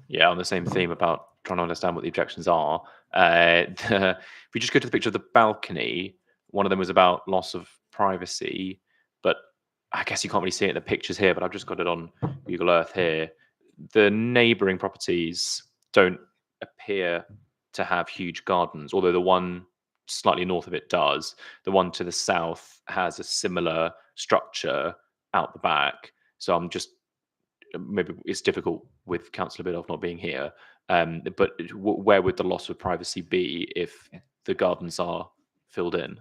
Yeah, on the same theme about trying to understand what the objections are. If we just go to the picture of the balcony, one of them was about loss of privacy, but I guess you can't really see it in the pictures here, but I've just got it on Google Earth here. The neighbouring properties don't appear to have huge gardens, although the one slightly north of it does. The one to the south has a similar structure out the back. So I'm just, maybe it's difficult with Councillor Biddulph not being here, but where would the loss of privacy be if the gardens are filled in?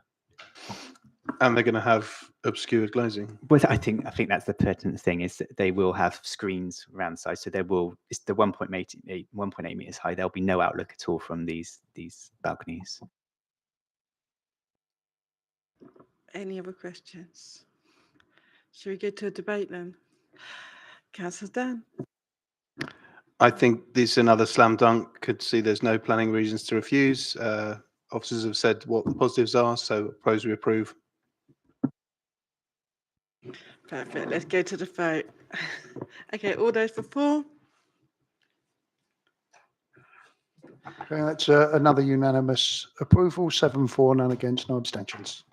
And they're going to have obscured glazing. Well, I think that's the pertinent thing is that they will have screens around the side, so there will. It's the 1.8 meters high. There'll be no outlook at all from these balconies. Any other questions? Shall we go to a debate then? Councillor Dan. I think this is another slam dunk. Could see there's no planning reasons to refuse. Officers have said what the positives are, so propose we approve. Perfect. Let's go to the vote. Okay, all those for 4. Okay, that's another unanimous approval, 7-4, none against, no abstentions.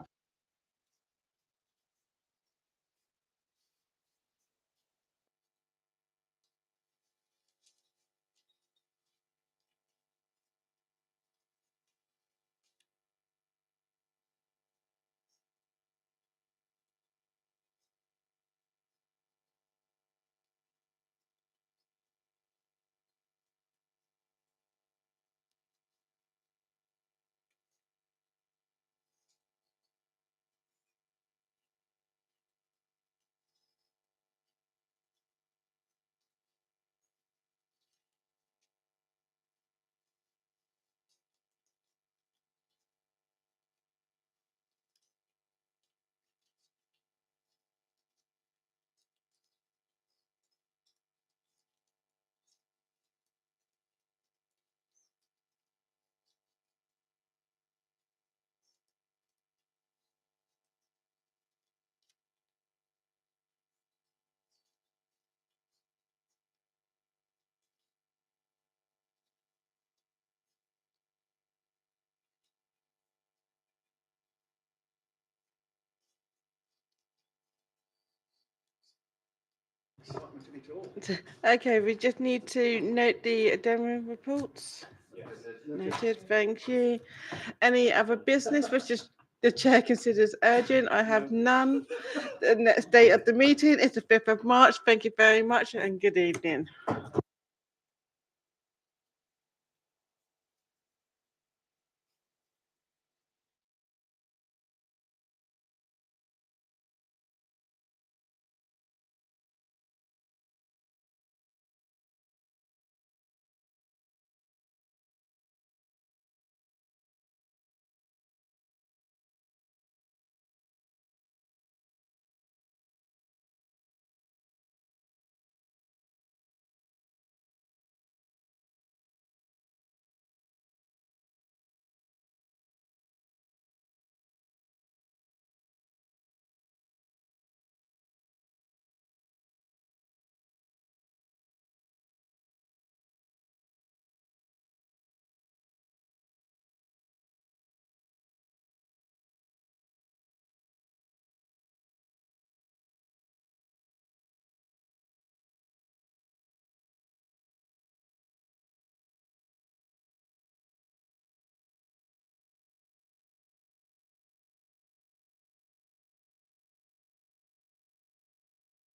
Okay, we just need to note the addendum reports. Noted, thank you. Any other business which is the chair considers urgent? I have none. The next date of the meeting is the 5th of March. Thank you very much and good evening.